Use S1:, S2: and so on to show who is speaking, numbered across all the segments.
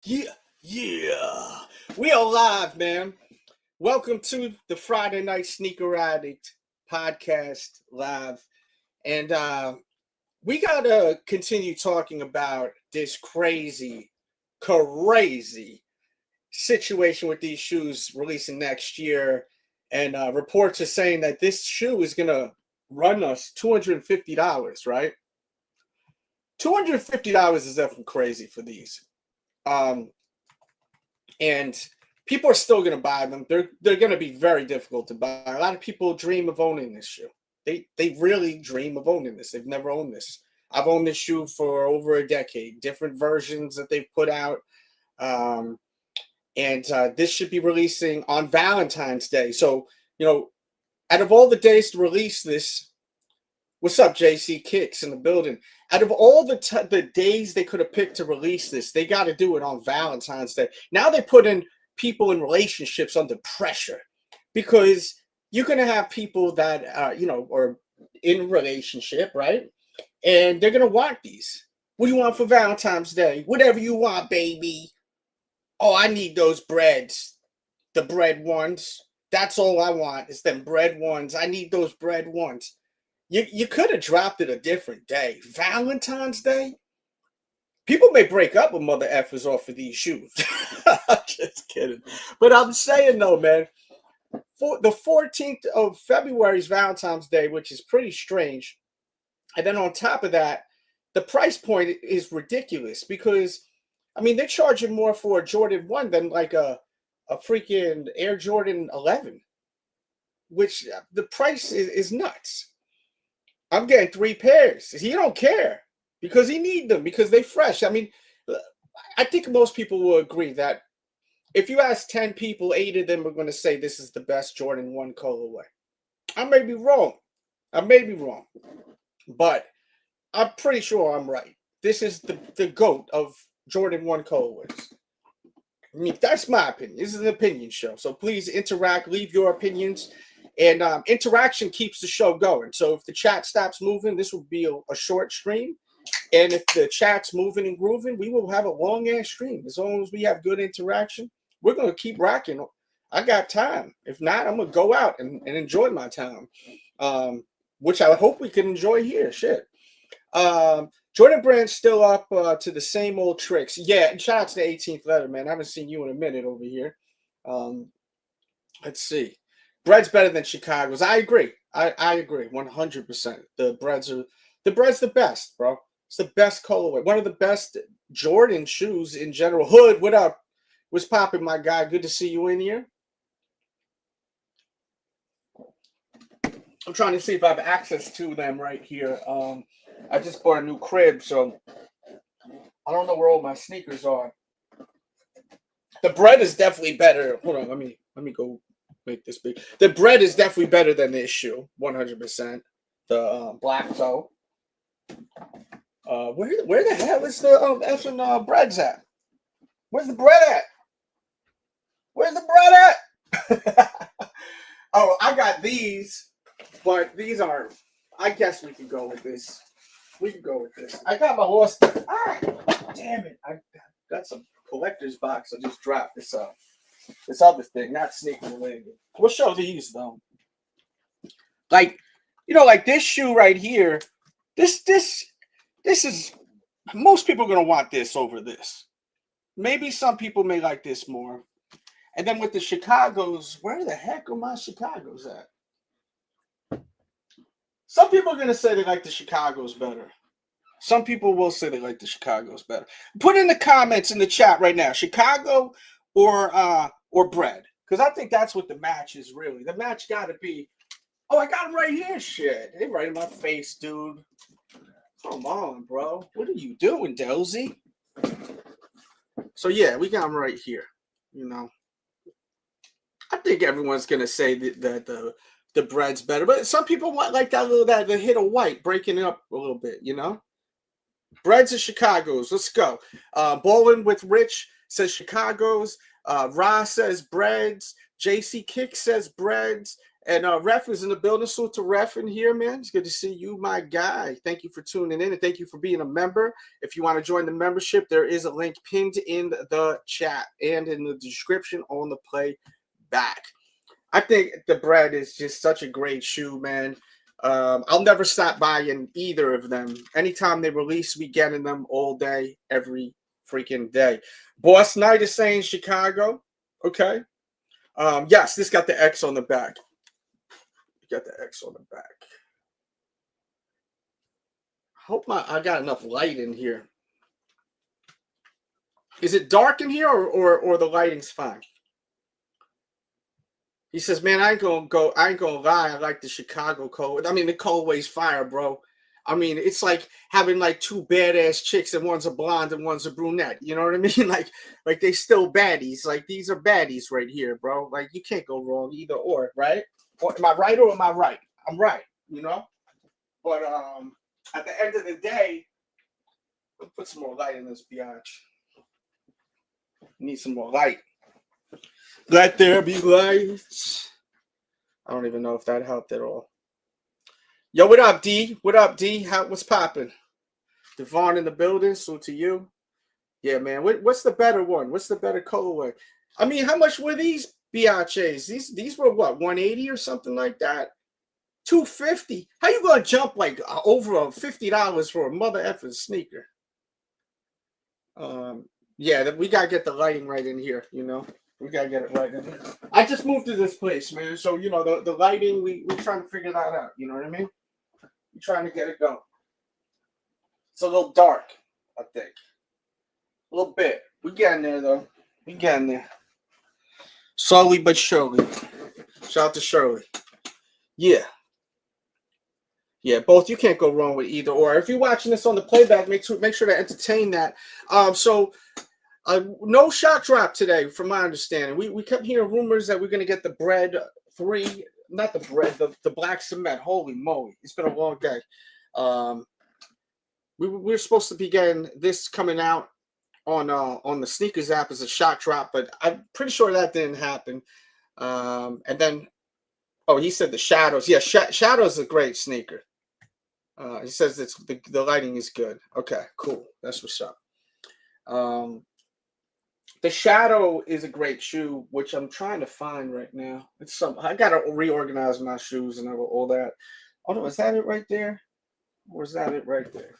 S1: Yeah, yeah. We are live, man. Welcome to the Friday Night Sneaker Addict podcast live. And we gotta continue talking about this crazy situation with these shoes releasing next year. And reports are saying that this shoe is gonna run us $250, right? $250 is definitely crazy for these. Um, and people are still going to buy them. They're going to be very difficult to buy. A lot of people dream of owning this shoe. They really dream of owning this. They've never owned this. I've owned this shoe for over a decade. Different versions that they've put out, um, and this should be releasing on Valentine's Day. So out of all the days to release this, what's up, JC Kicks in the building? Out of all the days they could have picked to release this, they got to do it on Valentine's Day. Now they put in people in relationships under pressure because you're going to have people that are in a relationship, right? And they're going to want these. What do you want for Valentine's Day? Whatever you want, baby. Oh, I need those breads. The bread ones. That's all I want is them bread ones. I need those bread ones. You could have dropped it a different day. Valentine's Day? People may break up with mother effers off of these shoes. Just kidding. But I'm saying though, man, for the 14th of February is Valentine's Day, which is pretty strange. And then on top of that, the price point is ridiculous because, I mean, they're charging more for a Jordan 1 than like a freaking Air Jordan 11, which the price is nuts. I'm getting 3 pairs. He don't care because he need them because they fresh. I mean, I think most people will agree that if you ask 10 people, 8 of them are going to say this is the best Jordan 1 colorway. I may be wrong. But I'm pretty sure I'm right. This is the GOAT of Jordan 1 colorways. I mean, that's my opinion. This is an opinion show. So please interact, leave your opinions. And interaction keeps the show going. So if the chat stops moving, this will be a short stream. And if the chat's moving and grooving, we will have a long ass stream. As long as we have good interaction, we're going to keep rocking. I got time. If not, I'm going to go out and enjoy my time, which I hope we can enjoy here. Shit. Jordan Brand's still up to the same old tricks. Yeah, and shout out to the 18th letter, man. I haven't seen you in a minute over here. Let's see. Bread's better than Chicago's. I agree. I agree 100%. The bread's the best, bro. It's the best colorway. One of the best Jordan shoes in general. Hood, what up? What's popping, my guy? Good to see you in here. I'm trying to see if I have access to them right here. I just bought a new crib, so I don't know where all my sneakers are. The bread is definitely better. Hold on, let me go make this big. The bread is definitely better than this shoe, 100%. The black toe. Where the hell is the effing breads at? Where's the bread at? Where's the bread at? Oh, I got these, but these are. I guess we can go with this. I got my lost. Ah, damn it! I got some collector's box. I just dropped this other thing, not sneaker related. We'll show these though. Like, like this shoe right here. This is, most people are gonna want this over this. Maybe some people may like this more. And then with the Chicago's, where the heck are my Chicago's at? Some people are gonna say they like the Chicago's better. Some people will say they like the Chicago's better. Put in the comments in the chat right now, Chicago or bread, because I think that's what the match is really. The match got to be. Oh, I got them right here. Shit, they right in my face, dude. Come on, bro. What are you doing, Delzy? So yeah, we got them right here. I think everyone's gonna say that the bread's better, but some people want like the hit of white, breaking it up a little bit. Breads of Chicago's. Let's go. Bowling with Rich says Chicago's. Ra says breads. JC Kick says breads. And Ref is in the building. Salute to Ref in here, man. It's good to see you, my guy. Thank you for tuning in, and thank you for being a member. If you want to join the membership, there is a link pinned in the chat and in the description on the playback. I think the bread is just such a great shoe, man. I'll never stop buying either of them. Anytime they release, we get in them all day, every freaking day. Boss Knight is saying Chicago. Okay. Yes, this got the X on the back. Got the X on the back. Hope I got enough light in here. Is it dark in here or the lighting's fine? He says, man, I ain't gonna lie, I like the Chicago color. I mean, the colorway's fire, bro. I mean, it's like having like two badass chicks and one's a blonde and one's a brunette. You know what I mean? Like they still baddies. Like these are baddies right here, bro. Like you can't go wrong either or, right? Or, am I right or am I right? I'm right, you know? But at the end of the day, let's put some more light in this biatch. Need some more light. Let there be lights. I don't even know if that helped at all. Yo, what up, D? What up, D? What's popping? Devon in the building. Salute to you. Yeah, man. What's the better one? What's the better colorway? I mean, how much were these BHAs? These were what, 180 or something like that? 250. How you gonna jump like over $50 for a mother effing sneaker? Yeah, we gotta get the lighting right in here, you know. We gotta get it right in here. I just moved to this place, man. So you know the lighting, we're trying to figure that out. You know what I mean? We're trying to get it going. It's a little dark, I think. A little bit. We getting there though. We getting there. Slowly but surely. Shout out to Shirley. Yeah. Yeah, both. You can't go wrong with either or. If you're watching this on the playback, make sure to entertain that. No shot drop today, from my understanding. We kept hearing rumors that we're going to get the bread 3, not the bread, the black cement. Holy moly. It's been a long day. We were supposed to be getting this coming out on the sneakers app as a shot drop, but I'm pretty sure that didn't happen. And then, oh, he said the Shadows. Yeah, Shadows is a great sneaker. He says it's the lighting is good. Okay, cool. That's what's up. The Shadow is a great shoe, which I'm trying to find right now. I gotta reorganize my shoes and all that. Oh no, is that it right there? Or is that it right there?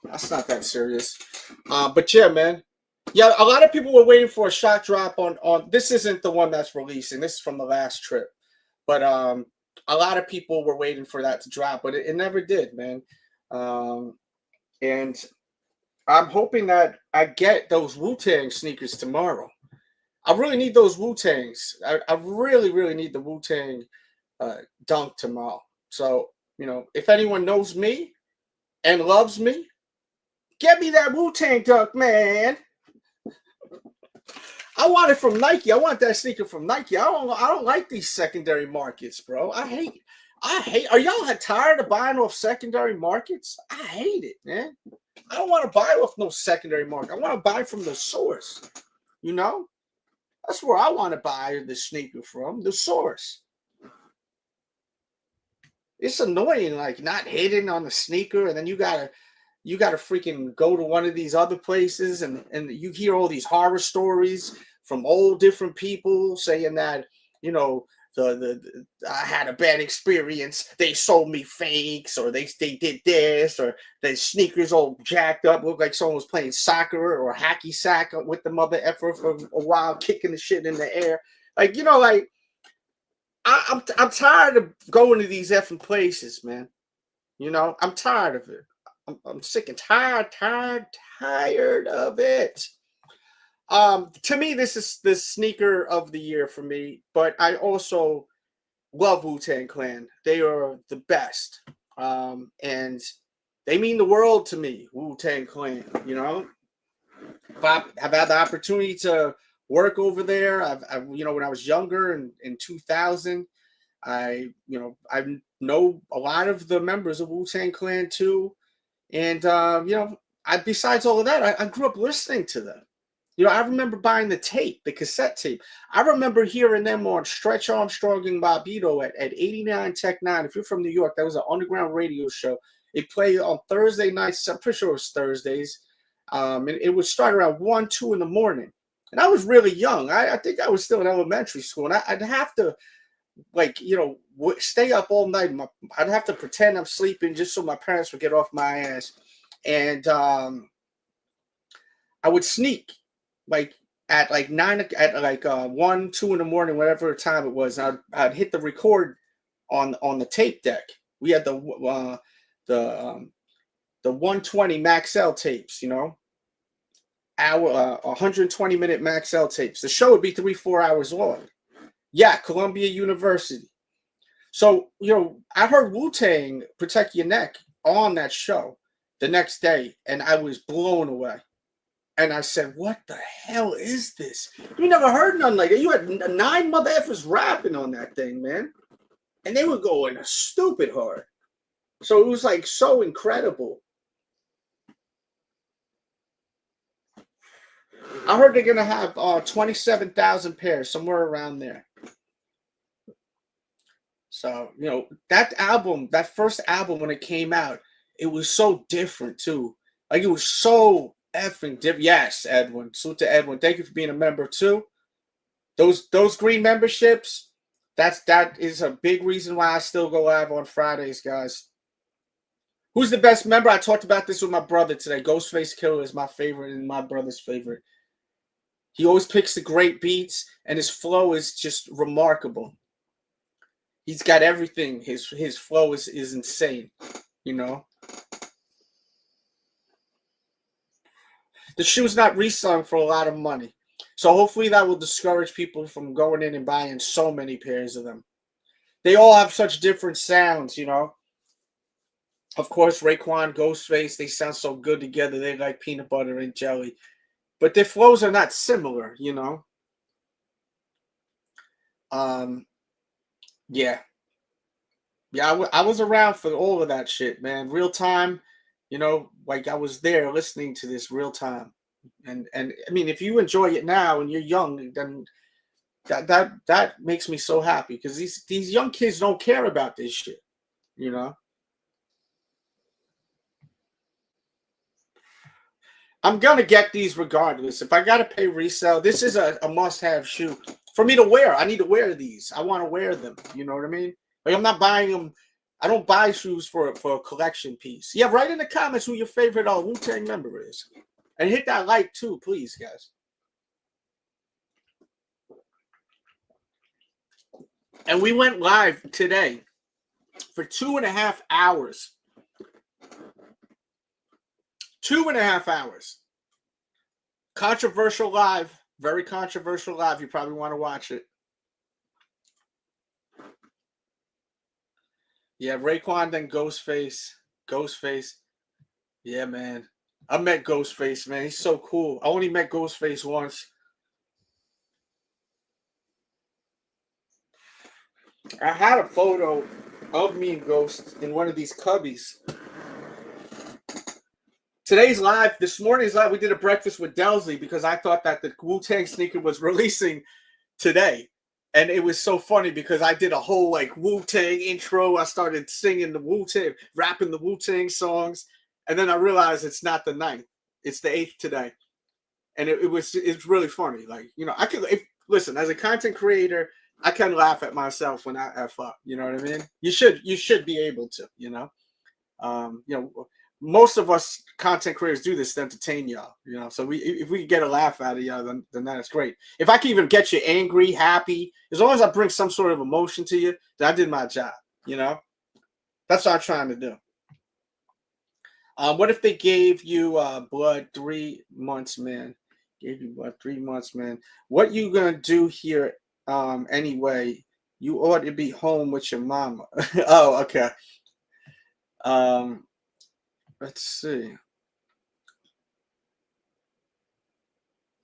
S1: That's not that serious. But yeah, man. Yeah, a lot of people were waiting for a shot drop on this isn't the one that's releasing. This is from the last trip. But a lot of people were waiting for that to drop, but it never did, man. And I'm hoping that I get those Wu-Tang sneakers tomorrow. I really need those Wu-Tangs. I really, really need the Wu-Tang Dunk tomorrow. So, you know, if anyone knows me and loves me, get me that Wu-Tang Dunk, man. I want it from Nike. I want that sneaker from Nike. I don't like these secondary markets, bro. I hate. Are y'all tired of buying off secondary markets? I hate it, man. I don't want to buy off no secondary market. I want to buy from the source. You know? That's where I want to buy the sneaker from, the source. It's annoying, like not hitting on the sneaker, and then you gotta freaking go to one of these other places, and you hear all these horror stories from all different people saying that, you know, I had a bad experience. They sold me fakes, or they did this, or the sneakers all jacked up, looked like someone was playing soccer or hacky sack with the mother effer for a while, kicking the shit in the air. Like, you know, like I'm tired of going to these effing places, man. You know, I'm tired of it. I'm sick and tired of it. To me, this is the sneaker of the year for me, but I also love Wu-Tang Clan. They are the best. And they mean the world to me, Wu-Tang Clan, you know. I've had the opportunity to work over there. You know, when I was younger in 2000, I know a lot of the members of Wu-Tang Clan too. And, you know, besides all of that, I grew up listening to them. You know, I remember buying the tape, the cassette tape. I remember hearing them on Stretch Armstrong and Bobbito at 89 Tech 9. If you're from New York, that was an underground radio show. It played on Thursday nights. I'm pretty sure it was Thursdays. And it would start around 1, 2 in the morning. And I was really young. I think I was still in elementary school. And I'd have to, like, you know, stay up all night. I'd have to pretend I'm sleeping just so my parents would get off my ass. And I would sneak. Like at like 1, 2 in the morning, whatever time it was, I'd hit the record on the tape deck. We had the 120 Maxell tapes, you know, 120-minute Maxell tapes. The show would be 3-4 hours long. Yeah, Columbia University. So, you know, I heard Wu-Tang Protect Your Neck on that show the next day, and I was blown away. And I said, what the hell is this? You never heard nothing like that. You had 9 mother effers rapping on that thing, man. And they were going stupid hard. So it was like so incredible. I heard they're going to have 27,000 pairs, somewhere around there. So, you know, that album, that first album when it came out, it was so different too. Like it was so effing different. Yes, Edwin. Salute to Edwin. Thank you for being a member too. Those green memberships, that is a big reason why I still go live on Fridays, guys. Who's the best member? I talked about this with my brother today. Ghostface Killer is my favorite and my brother's favorite. He always picks the great beats, and his flow is just remarkable. He's got everything. His flow is insane, you know. The shoe's not reselling for a lot of money. So hopefully that will discourage people from going in and buying so many pairs of them. They all have such different sounds, you know. Of course, Raekwon, Ghostface, they sound so good together. They like peanut butter and jelly. But their flows are not similar, you know. Yeah. Yeah, I was around for all of that shit, man. Real time, you know, like I was there listening to this real time. And I mean, if you enjoy it now and you're young, then that makes me so happy, because these young kids don't care about this shit, you know. I'm gonna get these regardless. If I gotta pay resale, this is a must-have shoe for me to wear. I need to wear these. I want to wear them. You know what I mean? Like, I'm not buying them. I don't buy shoes for a collection piece. Yeah, write in the comments who your favorite Wu-Tang member is. And hit that like too, please, guys. And we went live today for 2.5 hours. 2.5 hours. Controversial live. Very controversial live. You probably want to watch it. Yeah, Raekwon, then Ghostface. Ghostface. Yeah, man. I met Ghostface, man. He's so cool. I only met Ghostface once. I had a photo of me and Ghost in one of these cubbies. Today's live, this morning's live, we did a breakfast with Delzy because I thought that the Wu-Tang sneaker was releasing today. And it was so funny because I did a whole like Wu-Tang intro. I started singing the Wu-Tang, rapping the Wu-Tang songs. And then I realized it's not the 9th. It's the 8th today. And it's really funny. Like, you know, listen, as a content creator, I can laugh at myself when I F up. You know what I mean? You should be able to, you know. You know, most of us content creators do this to entertain y'all, you know. So if we get a laugh out of y'all, then that's great. If I can even get you angry, happy, as long as I bring some sort of emotion to you, then I did my job, you know. That's what I'm trying to do. What if they gave you blood 3 months, man? Gave you blood 3 months, man. What you gonna do here anyway? You ought to be home with your mama. Oh, okay. Let's see.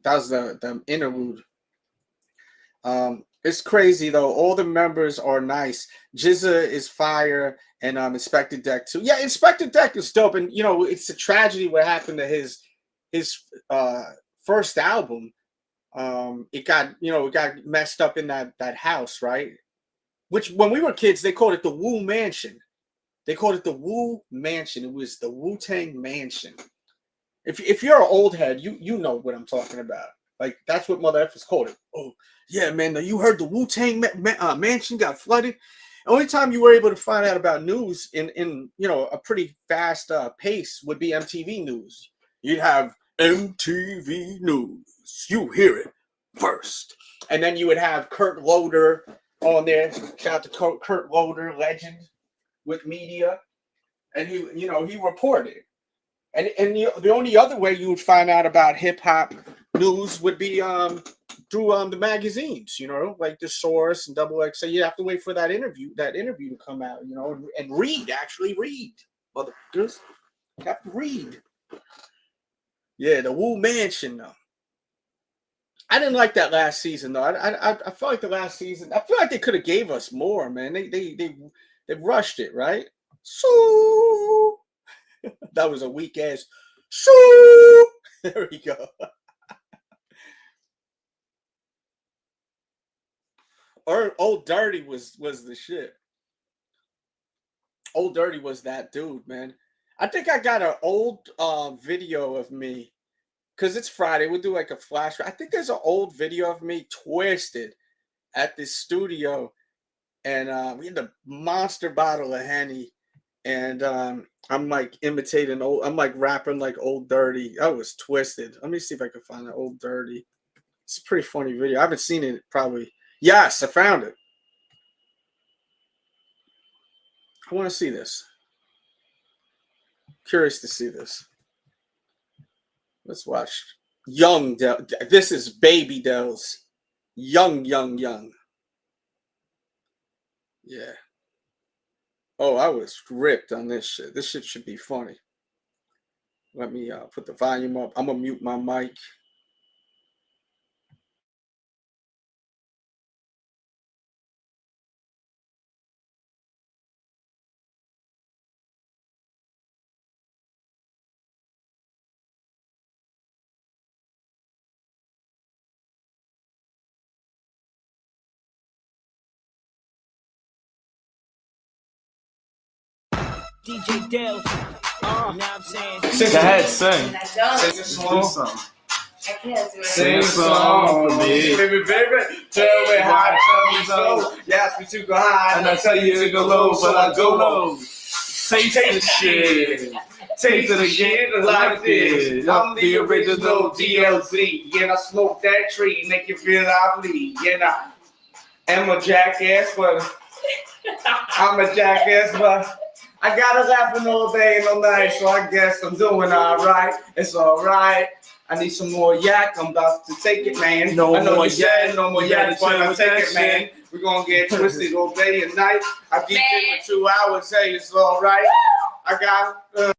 S1: That was the interlude. It's crazy though. All the members are nice. Jizza is fire, and Inspector Deck too. Yeah, Inspector Deck is dope, and you know it's a tragedy what happened to his first album, it got messed up in that house, right? Which when we were kids, they called it the Wu Mansion. They called it the Wu Mansion. It was the Wu-Tang Mansion. If you're an old head, you know what I'm talking about. Like, that's what Mother Effers called it. Oh, yeah, man, you heard the Wu-Tang Mansion got flooded? The only time you were able to find out about news in a pretty fast pace would be MTV News. You'd have MTV News. You hear it first. And then you would have Kurt Loder on there. Shout out to Kurt Loder, legend with media. And he reported. And the only other way you would find out about hip hop news would be through the magazines, like The Source and Double X. So you have to wait for that interview to come out, and read, motherfuckers. You have to read. Yeah, the Wu Mansion though. I didn't like that last season though. I felt like the last season. I feel like they could have gave us more, man. They rushed it, right? So that was a weak ass. So there we go. Or Old Dirty was the shit. Old Dirty was that dude, man. I think I got an old video of me, because it's Friday. We'll do like a flash. I think there's an old video of me twisted at this studio, and we had a monster bottle of Henny, and I'm like imitating I'm like rapping like Old Dirty. I was twisted. Let me see if I can find an Old Dirty. It's a pretty funny video. I haven't seen it probably. Yes, I found it. I want to see this. Curious to see this. Let's watch. Young Del. This is Baby Delz. Young. Yeah. Oh, I was ripped on this shit. This shit should be funny. Let me put the volume up. I'm going to mute my mic.
S2: DJ Dale. You know what I'm saying?
S3: Go ahead, sing.
S4: Sing a song. I can't do it.
S3: Sing a song for me.
S4: Baby, tell me how, tell me so. You ask me to go high,
S3: And I tell you to go low, but I go low. Taste the shit. Taste it again like this. I'm the original DLZ.
S4: And I smoke that tree, make you feel I bleed. And I am a jackass, but I'm a jackass, but I gotta laughing all day and all night, so I guess I'm doing alright. It's alright. I need some more yak. I'm about to take it, man.
S3: No
S4: I know
S3: more
S4: you said
S3: yak.
S4: no more
S3: You
S4: yak,
S3: gotta
S4: but I'll
S3: chill
S4: take
S3: with
S4: it,
S3: that
S4: man. We're gonna get twisted all day and night. I keep it for 2 hours. Hey, it's alright. I got.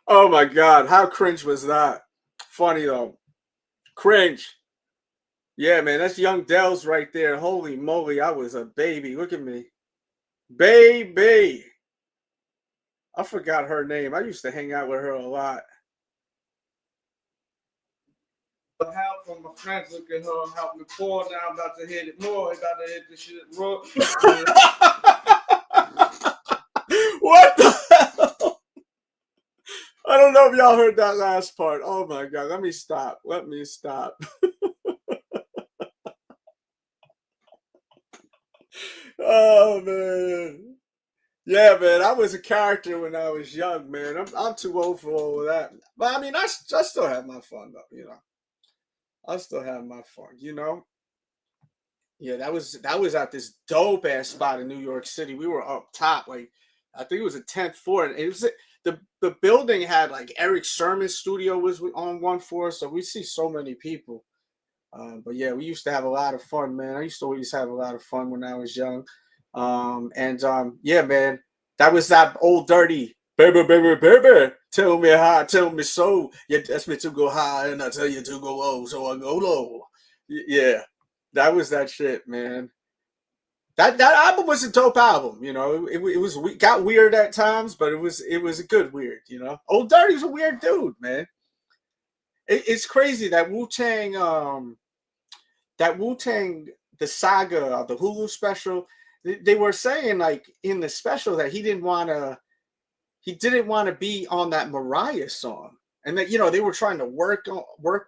S1: Oh my God, how cringe was that? Funny though. Cringe. Yeah, man, that's Young Delz right there. Holy moly, I was a baby. Look at me. Baby. I forgot her name. I used to hang out with her a lot.
S4: Help from my friends. Look at her, help me pour. Now I'm about to hit it more. About to hit the shit raw.
S1: What the hell? I don't know if y'all heard that last part. Oh my God. Let me stop. Oh man. Yeah, man. I was a character when I was young, man. I'm too old for all of that. But I mean, I still have my fun though, I still have my fun, Yeah, that was at this dope ass spot in New York City. We were up top, like I think it was a 10th floor, and it was the building had like Eric Sermon's studio was on one floor, so we see so many people. But yeah, we used to have a lot of fun, man. I used to always have a lot of fun when I was young. Yeah, man, that was that Old Dirty. Baby, tell me high, tell me so. You ask me to go high, and I tell you to go low, so I go low. Yeah, that was that shit, man. That album was a dope album, you know. It was got weird at times, but it was a good weird, you know. Old Dirty's a weird dude, man. It's crazy that Wu-Tang, the saga, the Hulu special. They were saying like in the special that he didn't want to be on that Mariah song, and that, you know, they were trying to work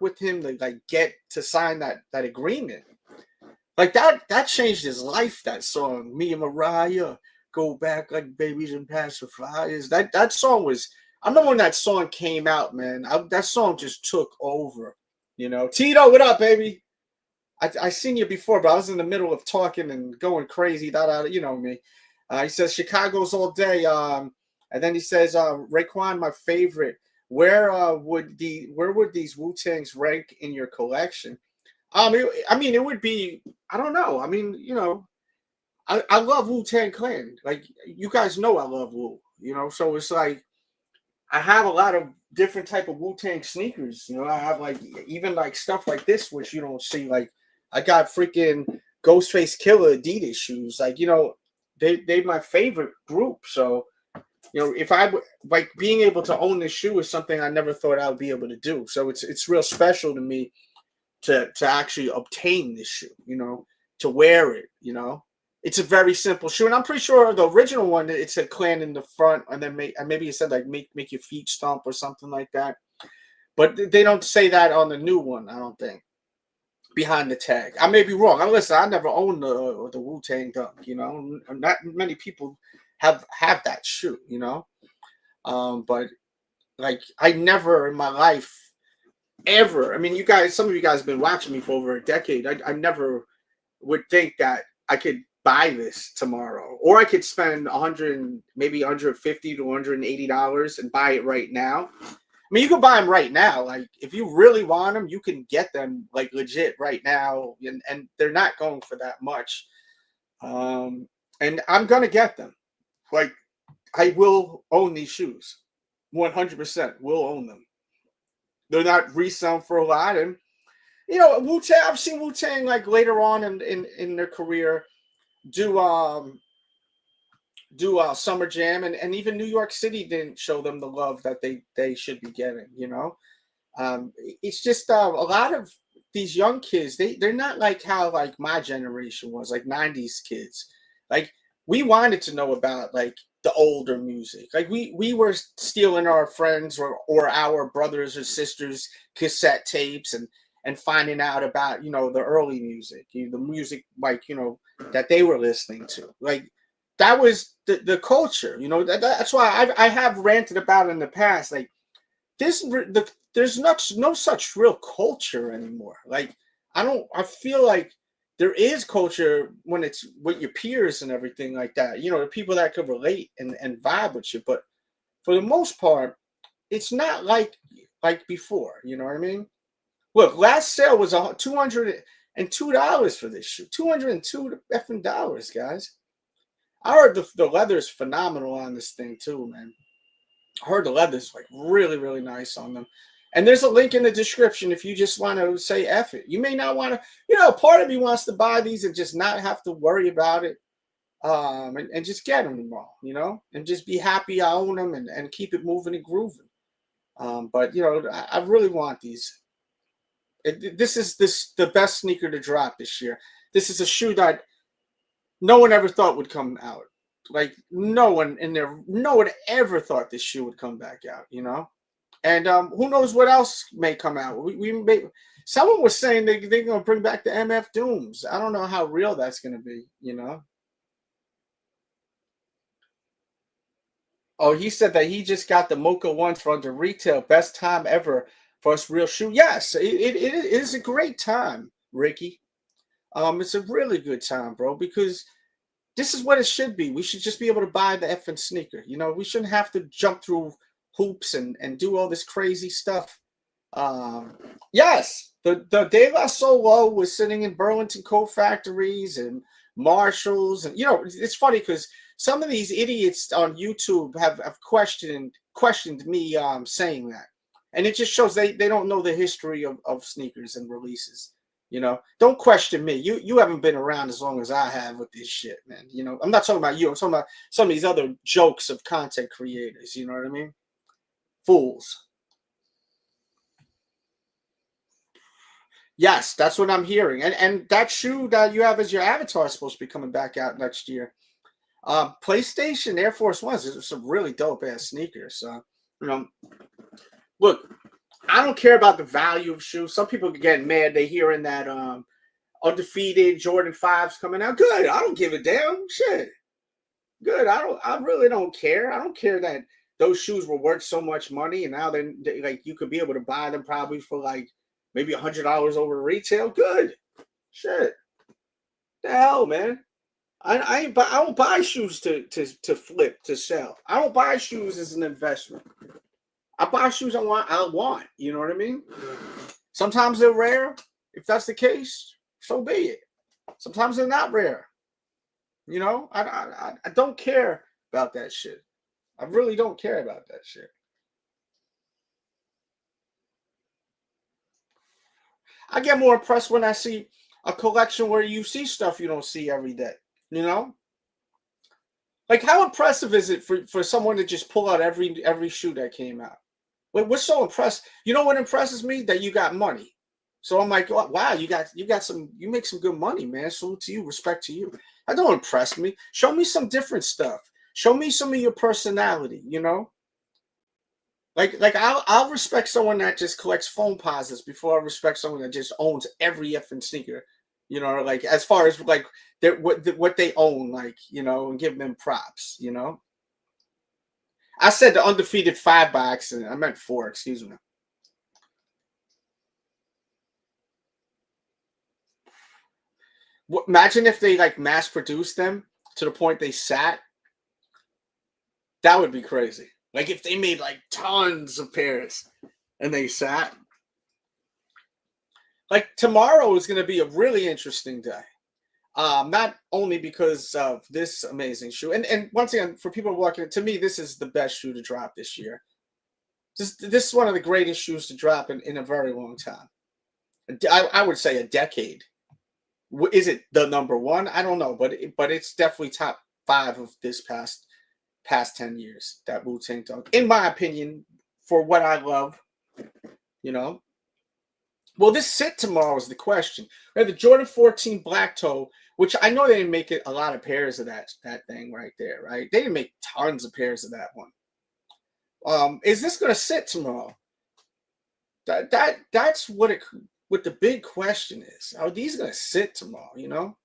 S1: with him to like get to sign that agreement. Like that changed his life. That song, "Me and Mariah Go Back Like Babies and Pacifiers." That song was. I remember when that song came out, man. That song just took over. You know, Tito, what up, baby? I seen you before, but I was in the middle of talking and going crazy. You know me. He says Chicago's all day. And then he says, Raekwon, my favorite. Where would these Wu-Tangs rank in your collection? I mean, it would be. I don't know. I mean, you know, I love Wu-Tang Clan. Like, you guys know I love Wu. You know, so it's like I have a lot of different type of Wu-Tang sneakers. You know, I have like even like stuff like this, which you don't see. Like, I got freaking Ghostface Killer Adidas shoes. Like, you know, they my favorite group. So, you know, if I like being able to own this shoe is something I never thought I would be able to do. So it's real special to me to actually obtain this shoe. You know, to wear it. You know, it's a very simple shoe, and I'm pretty sure the original one, it said Clan in the front, and then maybe it said like make your feet stomp or something like that. But they don't say that on the new one, I don't think. Behind the tag, I may be wrong. Listen, I never owned the Wu-Tang Dunk. You know, not many people have that shoe. You know, but like I never in my life ever. I mean, some of you guys have been watching me for over a decade. I never would think that I could buy this tomorrow, or I could spend maybe $150 to $180 and buy it right now. I mean, you can buy them right now. Like, if you really want them, you can get them like legit right now, and they're not going for that much. And I'm gonna get them. Like, I will own these shoes, 100%. Will own them. They're not reselling for a lot, and you know, Wu-Tang. I've seen Wu-Tang like later on in their career do Summer Jam, and even New York City didn't show them the love that they should be getting. You know, it's just a lot of these young kids. They're not like how like my generation was, like 90s kids. Like, we wanted to know about like the older music. Like, we were stealing our friends or our brothers or sisters cassette tapes and finding out about, you know, the early music, the music like, you know, that they were listening to. Like, that was the culture, you know. That's why I have ranted about it in the past. Like, there's no such real culture anymore. Like, I feel like there is culture when it's with your peers and everything like that. You know, the people that could relate and vibe with you. But for the most part, it's not like before. You know what I mean? Look, last sale was $202 for this shoe. $202 effing dollars, guys. I heard the leather is phenomenal on this thing too, man. I heard the leather is like really, really nice on them. And there's a link in the description if you just want to say F it. You may not want to, you know, part of me wants to buy these and just not have to worry about it. And just get them tomorrow, you know, and just be happy I own them and keep it moving and grooving. But, you know, I really want these. This is the best sneaker to drop this year. This is a shoe that no one ever thought would come out. Like, no one ever thought this shoe would come back out, you know? And who knows what else may come out. Someone was saying they're going to bring back the MF Dooms. I don't know how real that's going to be, you know? Oh, he said that he just got the Mocha ones for under retail. Best time ever for us real shoe. Yes, it is a great time, Ricky. It's a really good time, bro, because this is what it should be. We should just be able to buy the effing sneaker. You know, we shouldn't have to jump through hoops and do all this crazy stuff. Yes, the De La Soul was sitting in Burlington Coat Factories and Marshalls, and you know, it's funny because some of these idiots on YouTube have questioned me saying that, and it just shows they don't know the history of sneakers and releases. You know, don't question me. You haven't been around as long as I have with this shit, man. You know, I'm not talking about you. I'm talking about some of these other jokes of content creators. You know what I mean? Fools. Yes, that's what I'm hearing. And that shoe that you have as your avatar is supposed to be coming back out next year. PlayStation Air Force Ones is some really dope ass sneakers. You know, look, I don't care about the value of shoes. Some people get mad they hearing that undefeated Jordan 5s coming out. Good. I don't give a damn. Shit. Good. I really don't care. I don't care that those shoes were worth so much money and now they like you could be able to buy them probably for like maybe $100 over retail. Good. Shit. The hell, man. I don't buy shoes to flip, to sell. I don't buy shoes as an investment. I buy shoes I want. You know what I mean? Sometimes they're rare. If that's the case, so be it. Sometimes they're not rare. You know, I don't care about that shit. I really don't care about that shit. I get more impressed when I see a collection where you see stuff you don't see every day. You know? Like, how impressive is it for someone to just pull out every shoe that came out? What's so impressed? You know what impresses me? That you got money. So I'm like, wow, you make some good money, man. Salute to you, respect to you. That don't impress me. Show me some different stuff. Show me some of your personality, you know? Like I'll respect someone that just collects phone posits before I respect someone that just owns every effing sneaker. You know, like as far as like what they own, like, you know, and give them props, you know. I said the undefeated 5 by accident. I meant 4, excuse me. Imagine if they like mass produced them to the point they sat. That would be crazy. Like if they made like tons of pairs and they sat. Like tomorrow is going to be a really interesting day. Not only because of this amazing shoe, and once again, for people walking, to me, this is the best shoe to drop this year. This is one of the greatest shoes to drop in a very long time. I would say a decade. Is it the number one? I don't know, but it's definitely top 5 of this past 10 years. That Wu-Tang Dunk, in my opinion, for what I love, you know. Well, this sit tomorrow is the question. We have the Jordan 14 Black Toe, which I know they didn't make it a lot of pairs of that thing right there, right? They didn't make tons of pairs of that one. Is this going to sit tomorrow? That's what the big question is. Are these going to sit tomorrow? You know,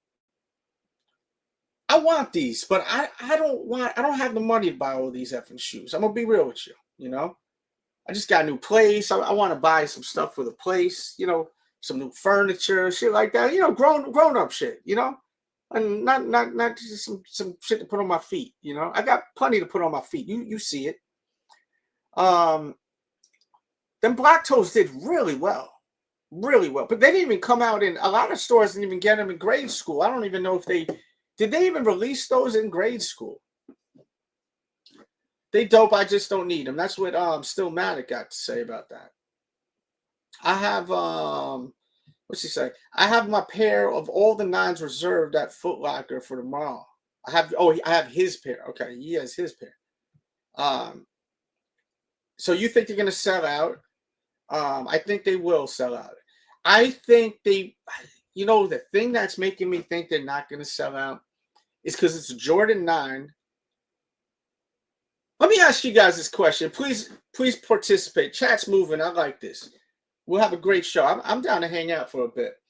S1: I want these, but I don't have the money to buy all these effing shoes. I'm gonna be real with you. You know, I just got a new place. I want to buy some stuff for the place. You know, some new furniture, shit like that. You know, grown up shit. You know, and not just some shit to put on my feet. You know, I got plenty to put on my feet. You see it. Them Black Toes did really well, but they didn't even come out in a lot of stores. Didn't even get them in grade school. I don't even know if they even release those in grade school. They dope. I just don't need them. That's what Stillmatic got to say about that. I have what's he say? I have my pair of all the 9s reserved at Foot Locker for tomorrow. I have his pair. Okay, he has his pair. So you think they're gonna sell out? I think they will sell out. I think you know, the thing that's making me think they're not gonna sell out is because it's a Jordan 9. Let me ask you guys this question. Please participate. Chat's moving. I like this. We'll have a great show. I'm down to hang out for a bit.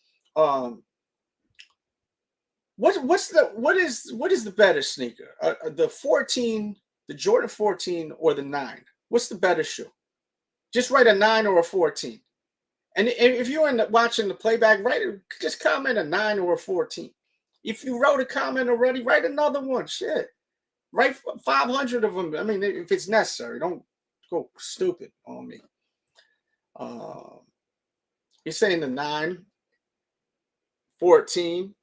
S1: What is the better sneaker? The 14, the Jordan 14, or the 9? What's the better shoe? Just write a 9 or a 14. And if you end up watching the playback, just comment a 9 or a 14. If you wrote a comment already, write another one. Shit. Write 500 of them. I mean, if it's necessary, don't go stupid on me. You're saying the 9, 14.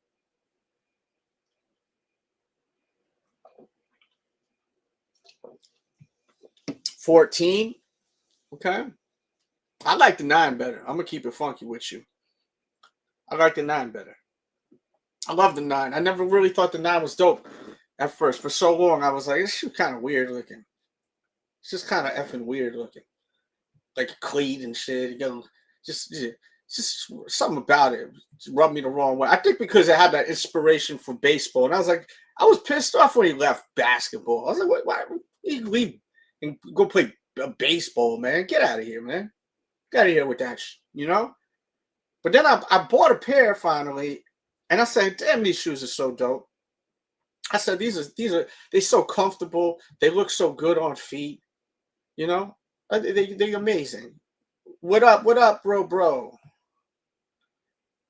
S1: $14. Okay. I like the 9 better. I'm gonna keep it funky with you. I like the 9 better. I love the 9. I never really thought the 9 was dope at first. For so long, I was like, this shit kind of weird looking. It's just kind of effing weird looking. Like a cleat and shit. You know, just something about it rubbed me the wrong way. I think because it had that inspiration for baseball. And I was like, I was pissed off when he left basketball. I was like, why you leave and go play baseball, man? Get out of here, man. Get out of here with that shit, you know? But then I bought a pair finally, and I said, damn, these shoes are so dope. I said, they're so comfortable. They look so good on feet. You know? They're amazing. What up, bro?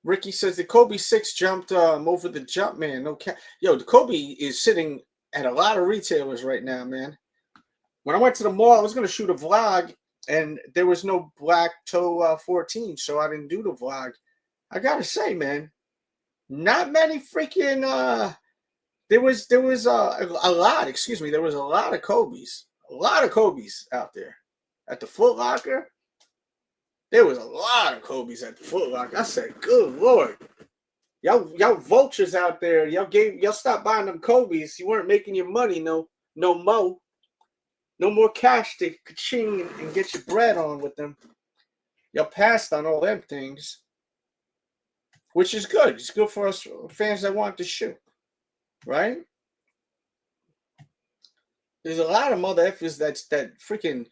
S1: Ricky says the Kobe 6 jumped over the jump, man. No cap. Yo, the Kobe is sitting at a lot of retailers right now, man. When I went to the mall, I was going to shoot a vlog, and there was no black toe 14, so I didn't do the vlog. I got to say, man, not many freaking there was a lot, excuse me, there was a lot of Kobe's. A lot of Kobe's out there. At the Foot Locker, there was a lot of Kobe's at the Foot Locker. I said, good Lord. Y'all vultures out there. Y'all stopped buying them Kobe's. You weren't making your money no more. No more cash to ka-ching and get your bread on with them. Y'all passed on all them things. Which is good. It's good for us fans that want to shoot. Right? There's a lot of mother effers that freaking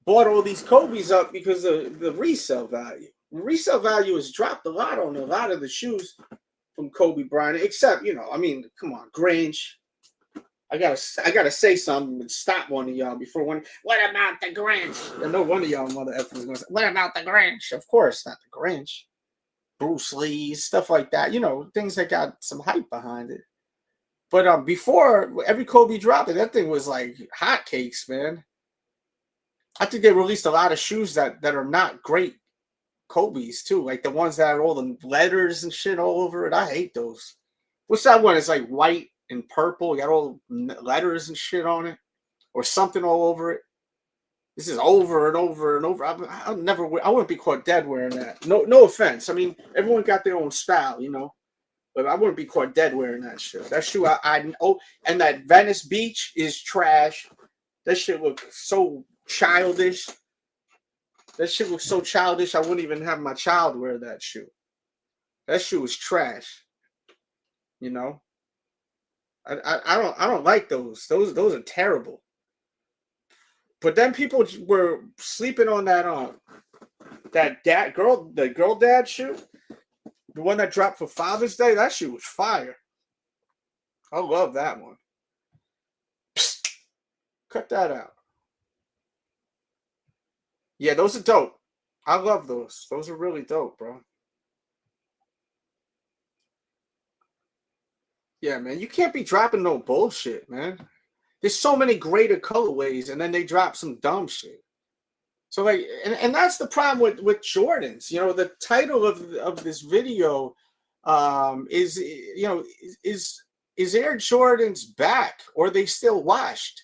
S1: bought all these Kobe's up because of the resale value. The resale value has dropped a lot on a lot of the shoes from Kobe Bryant, except, you know, I mean, come on, Grinch. I gotta say something and stop one of y'all before one. What about the Grinch? I know one of y'all mother effers gonna say, what about the Grinch? Of course, not the Grinch. Bruce Lee, stuff like that. You know, things that got some hype behind it. But before every Kobe dropped it, that thing was like hotcakes, man. I think they released a lot of shoes that are not great Kobe's too, like the ones that have all the letters and shit all over it. I hate those. What's that one? It's like white and purple. You got all letters and shit on it, or something all over it. This is over and over and over. I wouldn't be caught dead wearing that. No offense. I mean, everyone got their own style, you know. But I wouldn't be caught dead wearing that shit. That shoe, and that Venice Beach is trash. That shit looks so childish. That shit looks so childish. I wouldn't even have my child wear that shoe. That shoe is trash. You know. I don't like those. Those are terrible. But then people were sleeping on that girl dad shoe. The one that dropped for Father's Day, that shoe was fire. I love that one. Psst. Cut that out. Yeah, those are dope. I love those. Those are really dope, bro. Yeah, man. You can't be dropping no bullshit, man. There's so many greater colorways, and then they drop some dumb shit. So like, and that's the problem with Jordans. You know, the title of this video is, you know, is Air Jordans back, or are they still washed?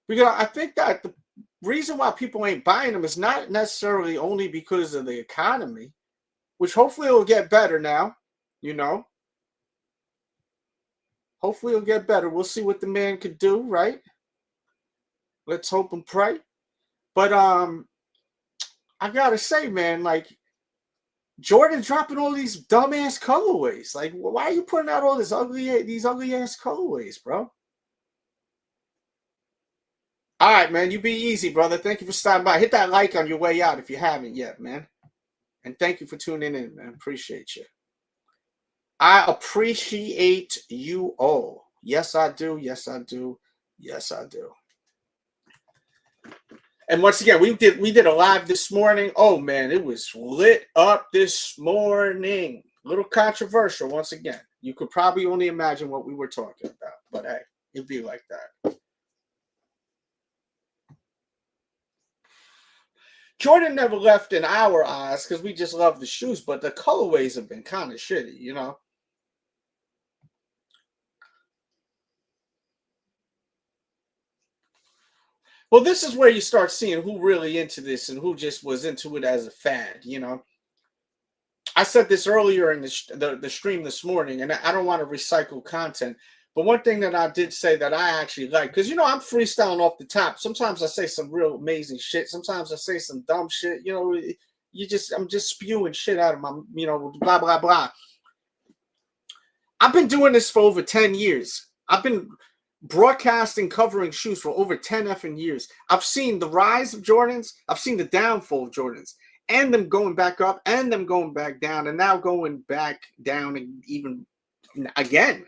S1: Because I think that the reason why people ain't buying them is not necessarily only because of the economy, which hopefully will get better now, you know. Hopefully it'll get better. We'll see what the man could do, right? Let's hope and pray. But I gotta say, man, like, Jordan dropping all these dumbass colorways. Like, why are you putting out all these ugly ass colorways, bro? All right, man, you be easy, brother. Thank you for stopping by. Hit that like on your way out if you haven't yet, man. And thank you for tuning in, man. Appreciate you. I appreciate you all. Yes, I do. Yes, I do. Yes, I do. And once again, we did a live this morning. Oh man, it was lit up this morning. A little controversial once again. You could probably only imagine what we were talking about, but hey, it'd be like that. Jordan never left in our eyes because we just love the shoes, but the colorways have been kind of shitty, you know. Well, this is where you start seeing who really into this and who just was into it as a fad, you know. I said this earlier in the stream this morning, and I don't want to recycle content. But one thing that I did say that I actually like, because I'm freestyling off the top. Sometimes I say some real amazing shit. Sometimes I say some dumb shit. I'm just spewing shit out of my, blah blah blah. I've been doing this for over 10 years. I've been broadcasting, covering shoes for over 10 effing years. I've seen the rise of Jordans. I've seen the downfall of Jordans, and them going back up, and them going back down, and now going back down and even again.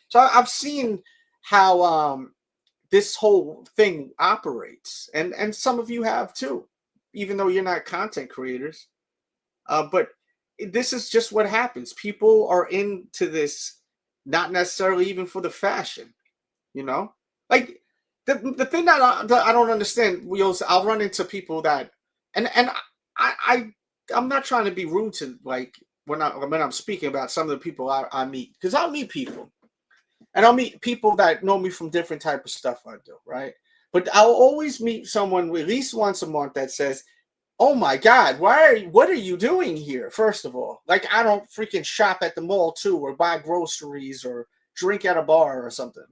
S1: So I've seen how this whole thing operates, and some of you have too, even though you're not content creators. But this is just what happens. People are into this, not necessarily even for the fashion, like the thing that I don't understand. I'll run into people that, and I'm not trying to be rude to, like, when I'm speaking about some of the people I meet, because I'll meet people, and I'll meet people that know me from different type of stuff I do, right? But I'll always meet someone at least once a month that says, "Oh my God, what are you doing here?" First of all, like, I don't freaking shop at the mall too, or buy groceries, or drink at a bar or something,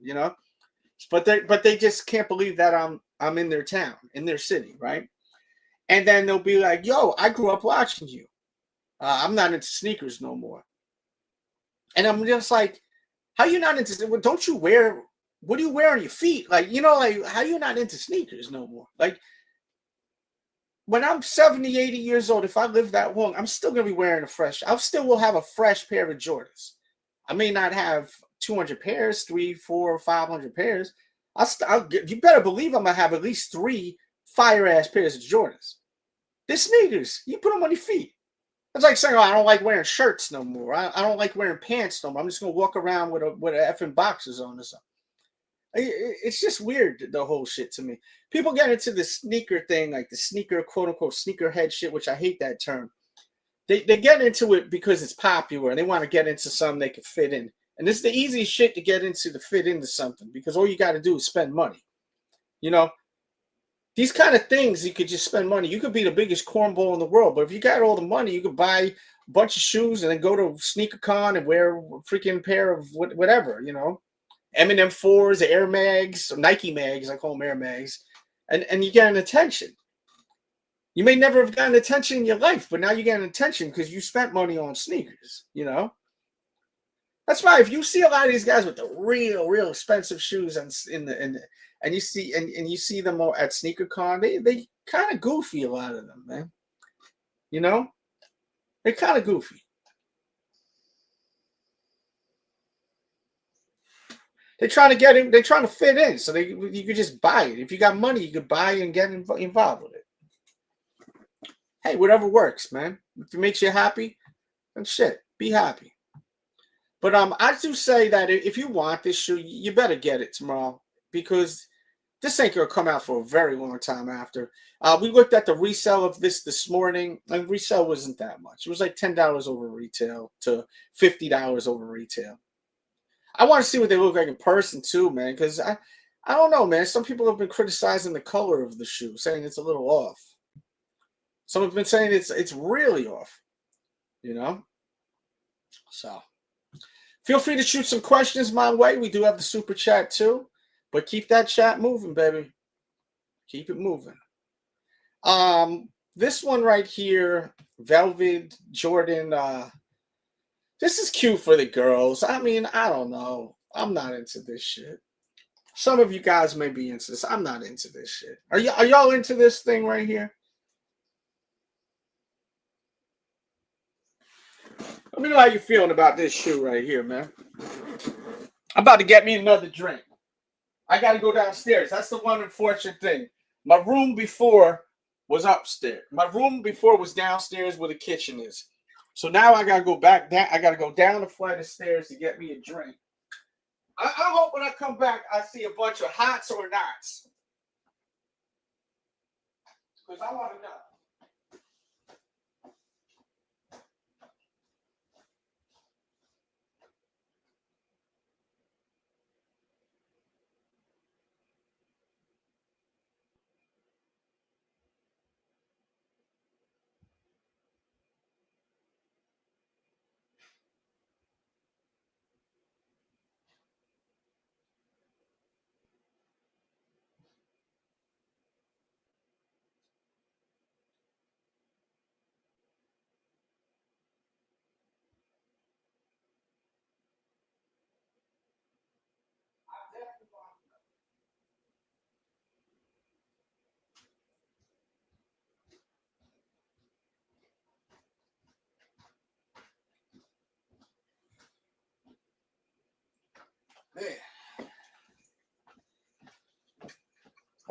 S1: But they just can't believe that I'm in their town, in their city, right? And then they'll be like, "Yo, I grew up watching you. I'm not into sneakers no more." And I'm just like, "How you not into? Don't you wear? What do you wear on your feet? Like, like, how you not into sneakers no more? Like, when I'm 70, 80 years old, if I live that long, I'm still going to be wearing I still will have a fresh pair of Jordans. I may not have 200 pairs, 300, 400, 500 pairs. You better believe I'm going to have at least 3 fire-ass pairs of Jordans. They're sneakers. You put them on your feet. It's like saying, "Oh, I don't like wearing shirts no more. I don't like wearing pants no more. I'm just going to walk around with a effing boxers on or something." It's just weird, the whole shit, to me. People get into the sneaker thing, like the sneaker, quote unquote, sneakerhead shit, which I hate that term. They get into it because it's popular, and they want to get into something they can fit in. And this is the easiest shit to get into, to fit into something, because all you got to do is spend money. These kind of things, you could just spend money. You could be the biggest cornball in the world, but if you got all the money, you could buy a bunch of shoes and then go to Sneaker Con and wear a freaking pair of whatever, Eminem 4s, Air Mags, or Nike Mags, I call them Air Mags, and you get an attention. You may never have gotten attention in your life, but now you get an attention because you spent money on sneakers, That's why if you see a lot of these guys with the real expensive shoes and you see them all at Sneaker Con, they kind of goofy, a lot of them, man. They're kind of goofy. They're trying to get in. They're trying to fit in, so you could just buy it. If you got money, you could buy it and get involved with it. Hey, whatever works, man. If it makes you happy, then shit, be happy. But I do say that if you want this shoe, you better get it tomorrow, because this ain't gonna come out for a very long time after. We looked at the resale of this morning, and resale wasn't that much. It was like $10 over retail to $50 over retail. I want to see what they look like in person too, man, because I don't know, man. Some people have been criticizing the color of the shoe, saying it's a little off. Some have been saying it's really off, So feel free to shoot some questions my way. We do have the super chat too, but keep that chat moving, baby. Keep it moving. This one right here, Velvet Jordan. This is cute for the girls. I mean, I don't know. I'm not into this shit. Some of you guys may be into this. I'm not into this shit. Are y'all into this thing right here? Let me know how you're feeling about this shoe right here, man. I'm about to get me another drink. I got to go downstairs. That's the one unfortunate thing. My room before was upstairs. My room before was downstairs where the kitchen is. So now I got to go back down. I got to go down the flight of stairs to get me a drink. I hope when I come back, I see a bunch of hots or nots. Because I want to know.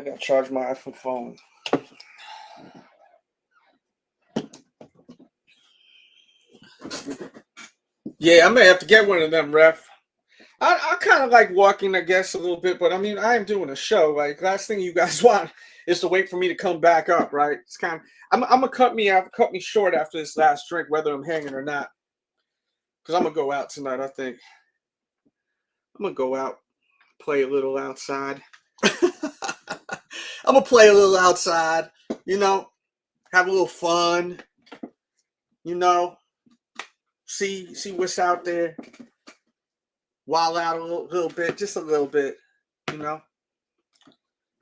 S1: I gotta charge my iPhone phone. Yeah, I may have to get one of them, ref. I kind of like walking, I guess, a little bit, but I mean, I am doing a show. Like, last thing you guys want is to wait for me to come back up, right? It's kind of, I'm gonna cut me short after this last drink, whether I'm hanging or not, because I'm gonna go out tonight. I think I'm gonna go out, play a little outside. I'm gonna play a little outside, you know, have a little fun, you know, see what's out there, wild out a little bit, just a little bit, you know,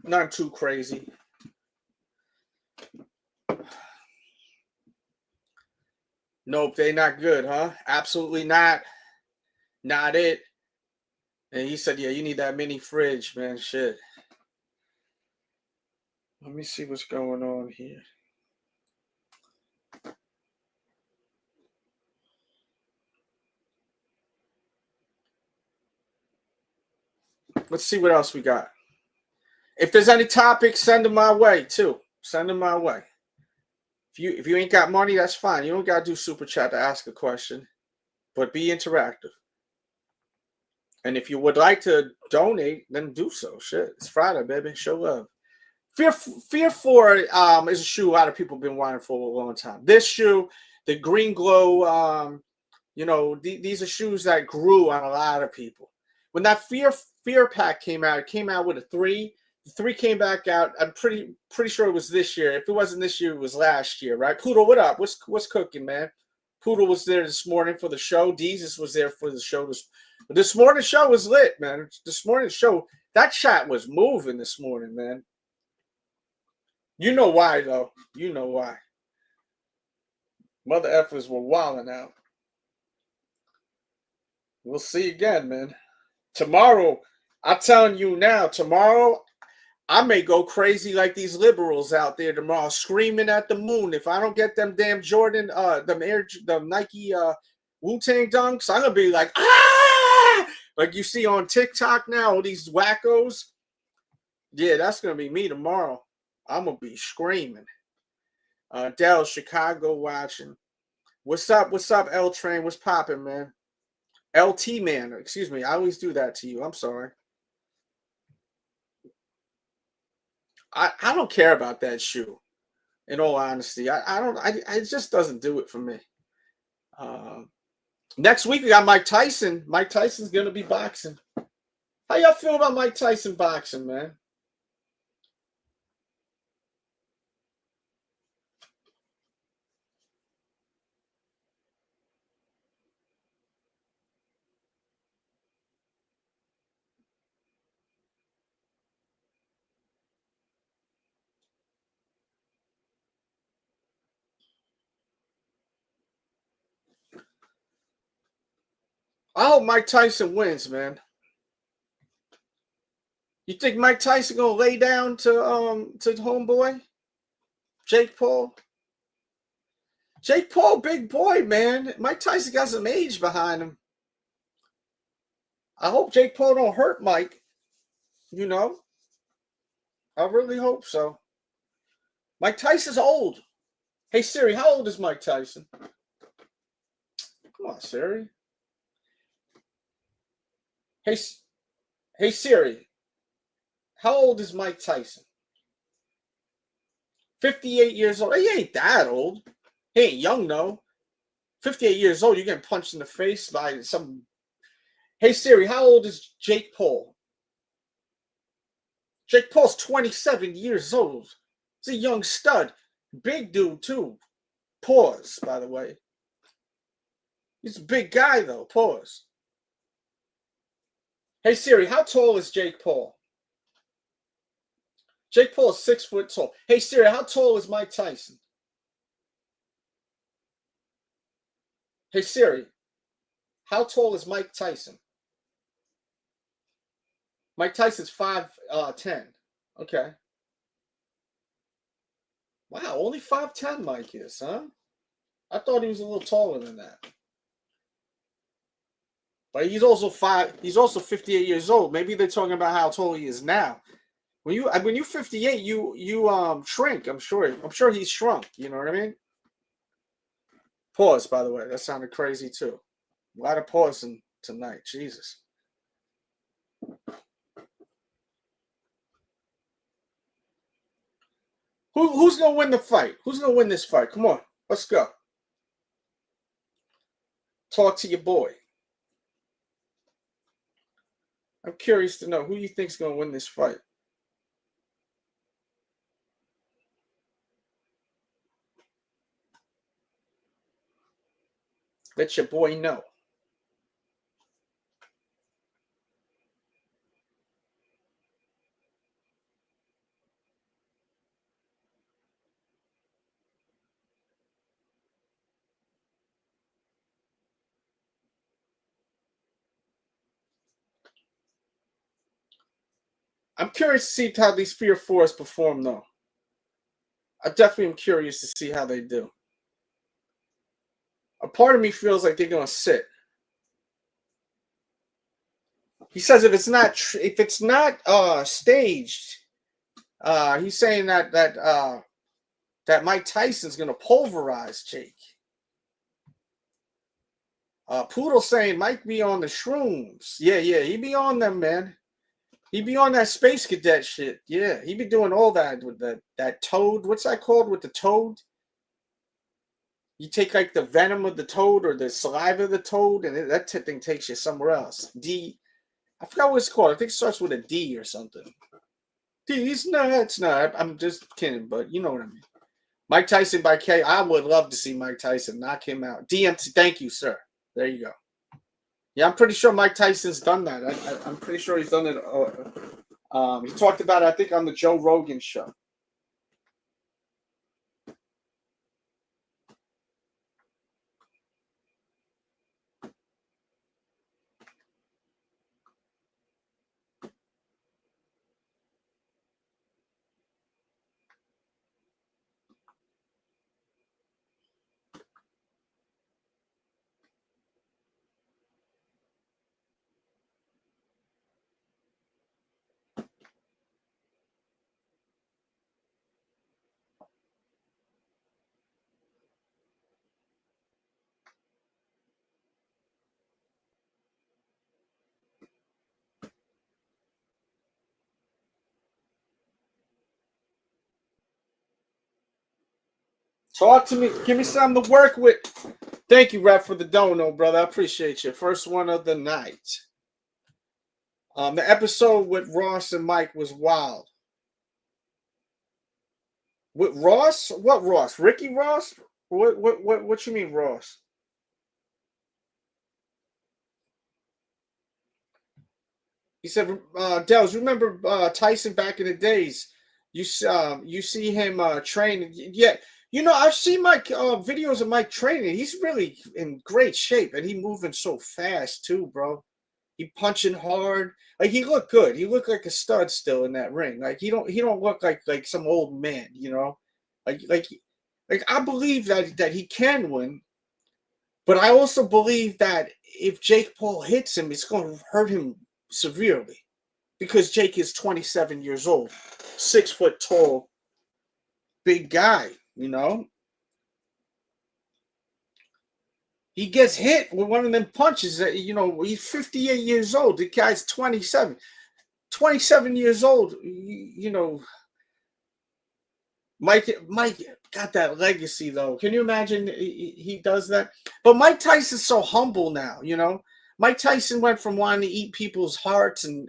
S1: nothing too crazy. Nope, they not good, huh? Absolutely not. Not it. And he said, yeah, you need that mini fridge, man. Shit. Let me see what's going on here. Let's see what else we got. If there's any topics, send them my way too. Send them my way. If you ain't got money, that's fine. You don't gotta do super chat to ask a question, but be interactive. And if you would like to donate, then do so. Shit, it's Friday, baby. Show love. Fear 4 is a shoe a lot of people have been wanting for a long time. This shoe, the Green Glow, you know, these are shoes that grew on a lot of people. When that Fear pack came out, it came out with a 3. The 3 came back out. I'm pretty sure it was this year. If it wasn't this year, it was last year, right? Poodle, what up? What's cooking, man? Poodle was there this morning for the show. Jesus was there for the show. This morning's show was lit, man. This morning's show, that chat was moving this morning, man. You know why, though. You know why. Mother effers were wilding out. We'll see again, man. Tomorrow, I'm telling you now, tomorrow, I may go crazy like these liberals out there tomorrow, screaming at the moon. If I don't get them damn Jordan, the Nike Wu-Tang Dunks, I'm going to be like, ah! Like you see on TikTok now, all these wackos. Yeah, that's going to be me tomorrow. I'm going to be screaming. Del, Chicago watching. What's up, L Train? What's popping, man? LT man, excuse me. I always do that to you. I'm sorry. I don't care about that shoe. In all honesty, it just doesn't do it for me. Next week we got Mike Tyson. Mike Tyson's gonna be boxing. How y'all feel about Mike Tyson boxing, man? I hope Mike Tyson wins, man. You think Mike Tyson gonna lay down to homeboy Jake Paul? Jake Paul, big boy, man. Mike Tyson got some age behind him. I hope Jake Paul don't hurt Mike. You know, I really hope so. Mike Tyson's old. Hey Siri, how old is Mike Tyson? Come on, Siri. Hey Siri, how old is Mike Tyson? 58 years old. He ain't that old. He ain't young, though. 58 years old, you're getting punched in the face by some... Hey Siri, how old is Jake Paul? Jake Paul's 27 years old. He's a young stud. Big dude, too. Pause, by the way. He's a big guy, though. Pause. Hey Siri, how tall is Jake Paul? Jake Paul is 6 foot tall. Hey Siri, how tall is Mike Tyson? Hey Siri, how tall is Mike Tyson? Mike Tyson's 5'10". Okay. Wow, only 5'10" Mike is, huh? I thought he was a little taller than that. But he's also 58 years old. Maybe they're talking about how tall he is now. When you 58, you shrink. I'm sure he's shrunk. You know what I mean? Pause, by the way. That sounded crazy too. A lot of pausing tonight. Jesus. Who's gonna win the fight? Who's gonna win this fight? Come on, let's go. Talk to your boy. I'm curious to know who you think's gonna win this fight. Let your boy know. I'm curious to see how these Fear Fours perform, though. I definitely am curious to see how they do. A part of me feels like they're gonna sit. He says if it's not staged, he's saying that Mike Tyson's gonna pulverize Jake. Poodle saying Mike be on the shrooms. Yeah, he be on them, man. He be on that space cadet shit. Yeah, he be doing all that with that toad. What's that called with the toad? You take like the venom of the toad or the saliva of the toad, and that thing takes you somewhere else. I forgot what it's called. I think it starts with a D or something. D's nuts. No, I'm just kidding, but you know what I mean. Mike Tyson by K. I would love to see Mike Tyson knock him out. DMT, thank you, sir. There you go. Yeah, I'm pretty sure Mike Tyson's done that. I'm pretty sure he's done it. He talked about it, I think, on the Joe Rogan show. Talk to me. Give me something to work with. Thank you, Rap, for the dono, brother. I appreciate you. First one of the night. The episode with Ross and Mike was wild. With Ross? What Ross? Ricky Ross? What you mean, Ross? He said, Delz, remember Tyson back in the days? You see him train. Yeah, you know, I've seen Mike videos of Mike training. He's really in great shape, and he moving so fast too, bro. He punching hard. Like he looked good. He looked like a stud still in that ring. Like he don't look like some old man, you know. Like I believe that he can win, but I also believe that if Jake Paul hits him, it's going to hurt him severely because Jake is 27 years old, 6 foot tall, big guy, you know. He gets hit with one of them punches that, you know, he's 58 years old. The guy's 27. 27 years old, you know. Mike got that legacy, though. Can you imagine he does that? But Mike Tyson's so humble now, you know. Mike Tyson went from wanting to eat people's hearts and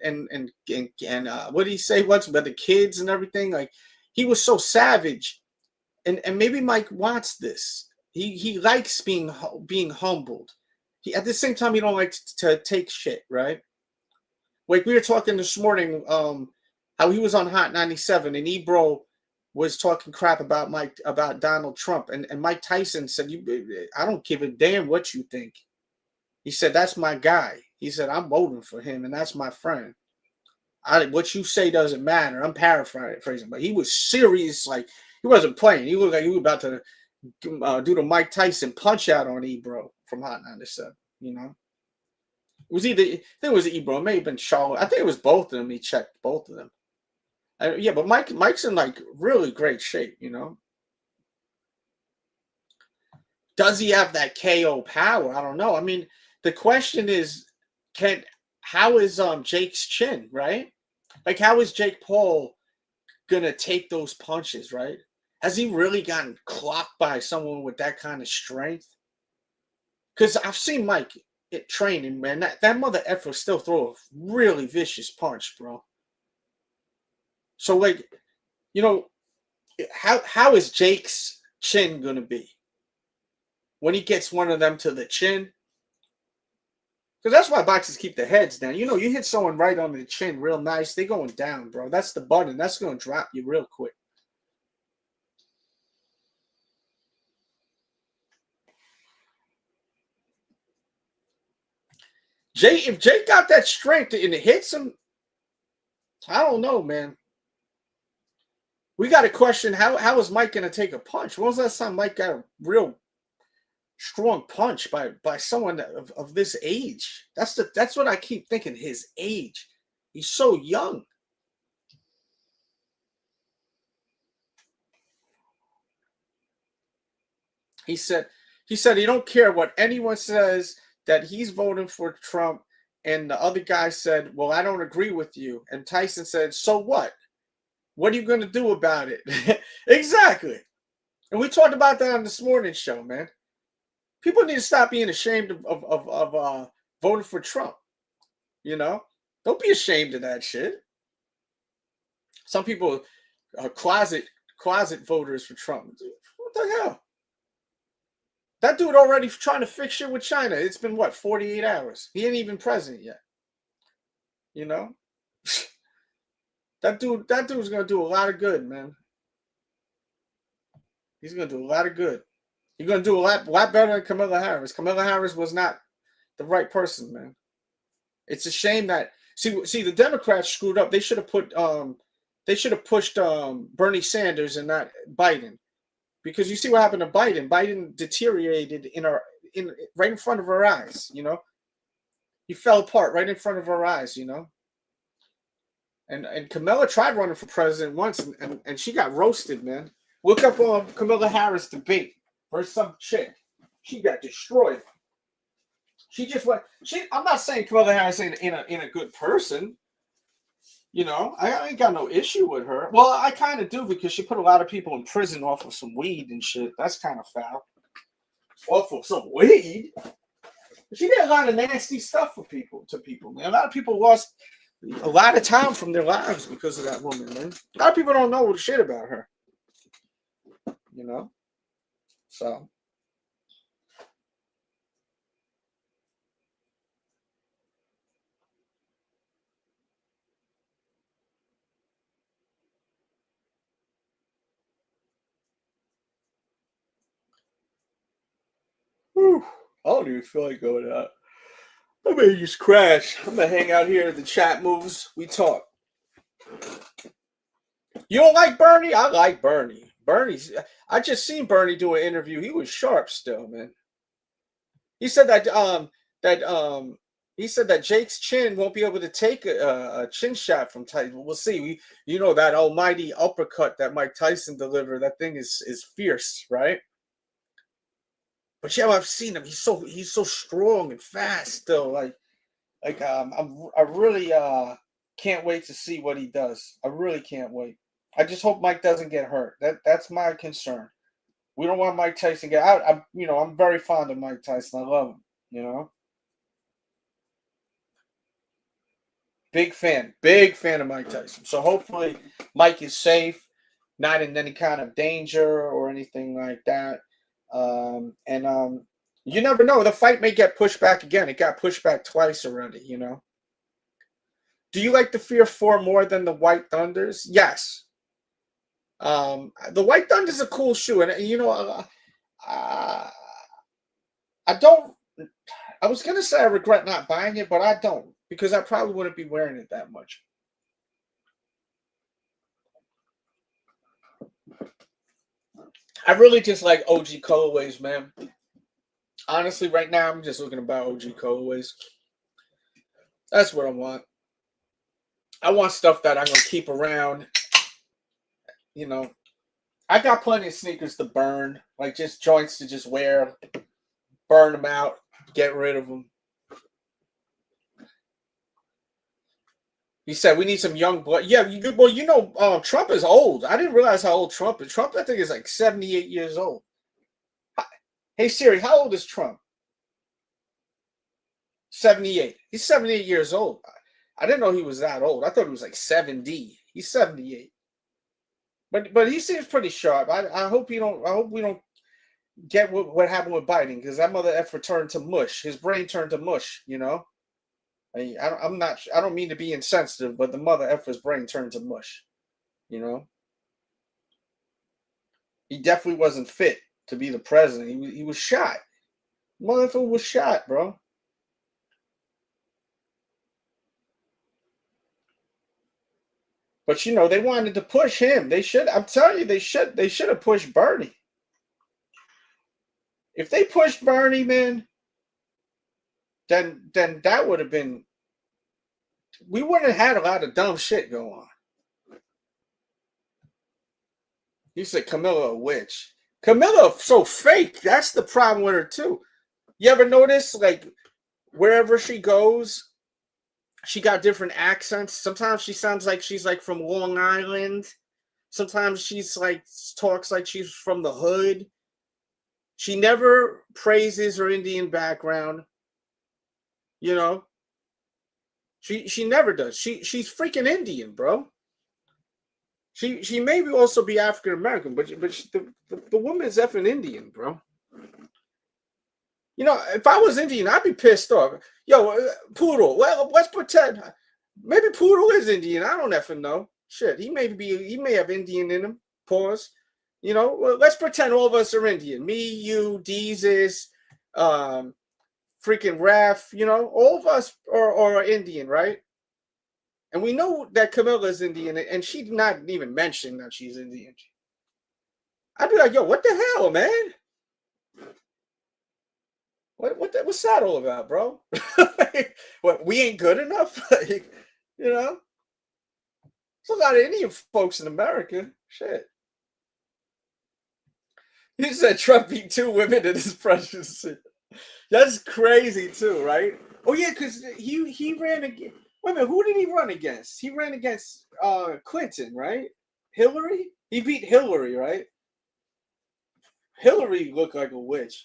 S1: what did he say once about the kids and everything? Like he was so savage, and maybe Mike wants this. He likes being humbled. He at the same time he don't like to take shit, right? Like we were talking this morning, how he was on Hot 97 and Ebro was talking crap about Donald Trump, and Mike Tyson said, I don't give a damn what you think. He said, that's my guy. He said, I'm voting for him, and that's my friend. What you say doesn't matter. I'm paraphrasing, but he was serious. Like he wasn't playing. He looked like he was about to do the Mike Tyson punch out on Ebro from Hot 97. You know, it was either I think it was Ebro, it may have been Charlotte. I think it was both of them. He checked both of them. Yeah, but Mike's in like really great shape, you know. Does he have that KO power? I don't know. I mean, the question is, how is Jake's chin, right? Like, how is Jake Paul gonna take those punches, right? Has he really gotten clocked by someone with that kind of strength? Because I've seen Mike at training, man. That mother effer still throw a really vicious punch, bro. So, like, you know, how is Jake's chin gonna be when he gets one of them to the chin? Because that's why boxers keep their heads down. You know, you hit someone right on the chin real nice, they going down, bro. That's the button. That's going to drop you real quick. If Jake got that strength and it hits him, I don't know, man. We got to question how is Mike going to take a punch? When was the last time Mike got a real strong punch by someone of this age? That's what I keep thinking. His age, he's so young. He said he don't care what anyone says, that he's voting for Trump, and the other guy said, well, I don't agree with you, and Tyson said, so what are you going to do about it? Exactly. And we talked about that on this morning's show, man. People need to stop being ashamed of voting for Trump. You know, don't be ashamed of that shit. Some people are closet voters for Trump. What the hell? That dude already trying to fix shit with China. It's been what, 48 hours? He ain't even president yet. You know, that dude's gonna do a lot of good, man. He's gonna do a lot of good. He's gonna do a lot better than Kamala Harris. Kamala Harris was not the right person, man. It's a shame that see the Democrats screwed up. They should have pushed Bernie Sanders and not Biden, because you see what happened to Biden. Biden deteriorated right in front of our eyes. You know, he fell apart right in front of our eyes. You know, and Kamala tried running for president once, and she got roasted, man. Look up on Kamala Harris debate versus some chick. She got destroyed. She just went. I'm not saying Kamala Harris ain't a good person. You know, I ain't got no issue with her. Well, I kind of do, because she put a lot of people in prison off of some weed and shit. That's kind of foul. Off of some weed? She did a lot of nasty stuff to people, man. A lot of people lost a lot of time from their lives because of that woman, man. A lot of people don't know shit about her. You know? So. Whew. I don't even feel like going out. I may just crash. I'm gonna hang out here. The chat moves. We talk. You don't like Bernie? I like Bernie. I just seen Bernie do an interview. He was sharp still, man. He said that he said that Jake's chin won't be able to take a chin shot from Tyson. We'll see. You know, that almighty uppercut that Mike Tyson delivered. That thing is fierce, right? But yeah, I've seen him. He's so strong and fast still. I really can't wait to see what he does. I really can't wait. I just hope Mike doesn't get hurt. That's my concern. We don't want Mike Tyson to get out. I'm very fond of Mike Tyson. I love him. You know, big fan of Mike Tyson. So hopefully Mike is safe, not in any kind of danger or anything like that. You never know. The fight may get pushed back again. It got pushed back twice already, you know. Do you like the Fear 4 more than the White Thunders? Yes. The White Thunder's a cool shoe. And, you know, I was going to say I regret not buying it, but I don't, because I probably wouldn't be wearing it that much. I really just like OG colorways, man. Honestly, right now, I'm just looking to buy OG colorways. That's what I want. I want stuff that I'm going to keep around you know, I got plenty of sneakers to burn, like just joints to just wear, burn them out, get rid of them. He said we need some young blood. Yeah, well, you know, Trump is old. I didn't realize how old Trump is. Trump, I think, is like 78 years old. Hey Siri, how old is Trump? 78. He's 78 years old. I didn't know he was that old. I thought he was like 70. He's 78. But he seems pretty sharp. I hope we don't get what happened with Biden, because that mother effer turned to mush. His brain turned to mush, you know? I don't mean to be insensitive, but the mother effer's brain turned to mush, you know? He definitely wasn't fit to be the president. He was shot. Mother effer was shot, bro. But you know, they wanted to push him. They should. I'm telling you, they should have pushed Bernie. If they pushed Bernie, man, then that would have been. We wouldn't have had a lot of dumb shit go on. You said Camilla a witch. Camilla so fake. That's the problem with her too. You ever notice, like, wherever she goes, she got different accents. Sometimes she sounds like she's like from Long Island. Sometimes she's like talks like she's from the hood. She never praises her Indian background. You know, she never does. She's freaking Indian, bro. She may also be African American, but the woman is effing Indian, bro. You know, if I was Indian, I'd be pissed off. Yo, Poodle. Well, let's pretend maybe Poodle is Indian. I don't effing know. Shit, he may have Indian in him. Pause. You know, well, let's pretend all of us are Indian. Me, you, Deezus, freaking Raph. You know, all of us are Indian, right? And we know that Camilla is Indian, and she's not even mentioning that she's Indian. I'd be like, yo, what the hell, man? What's that all about, bro? What, we ain't good enough? Like, you know? There's a lot of Indian folks in America. Shit. He said Trump beat 2 women in his presidency. That's crazy too, right? Oh yeah, because he ran against. Wait a minute, who did he run against? He ran against Clinton, right? Hillary? He beat Hillary, right? Hillary looked like a witch.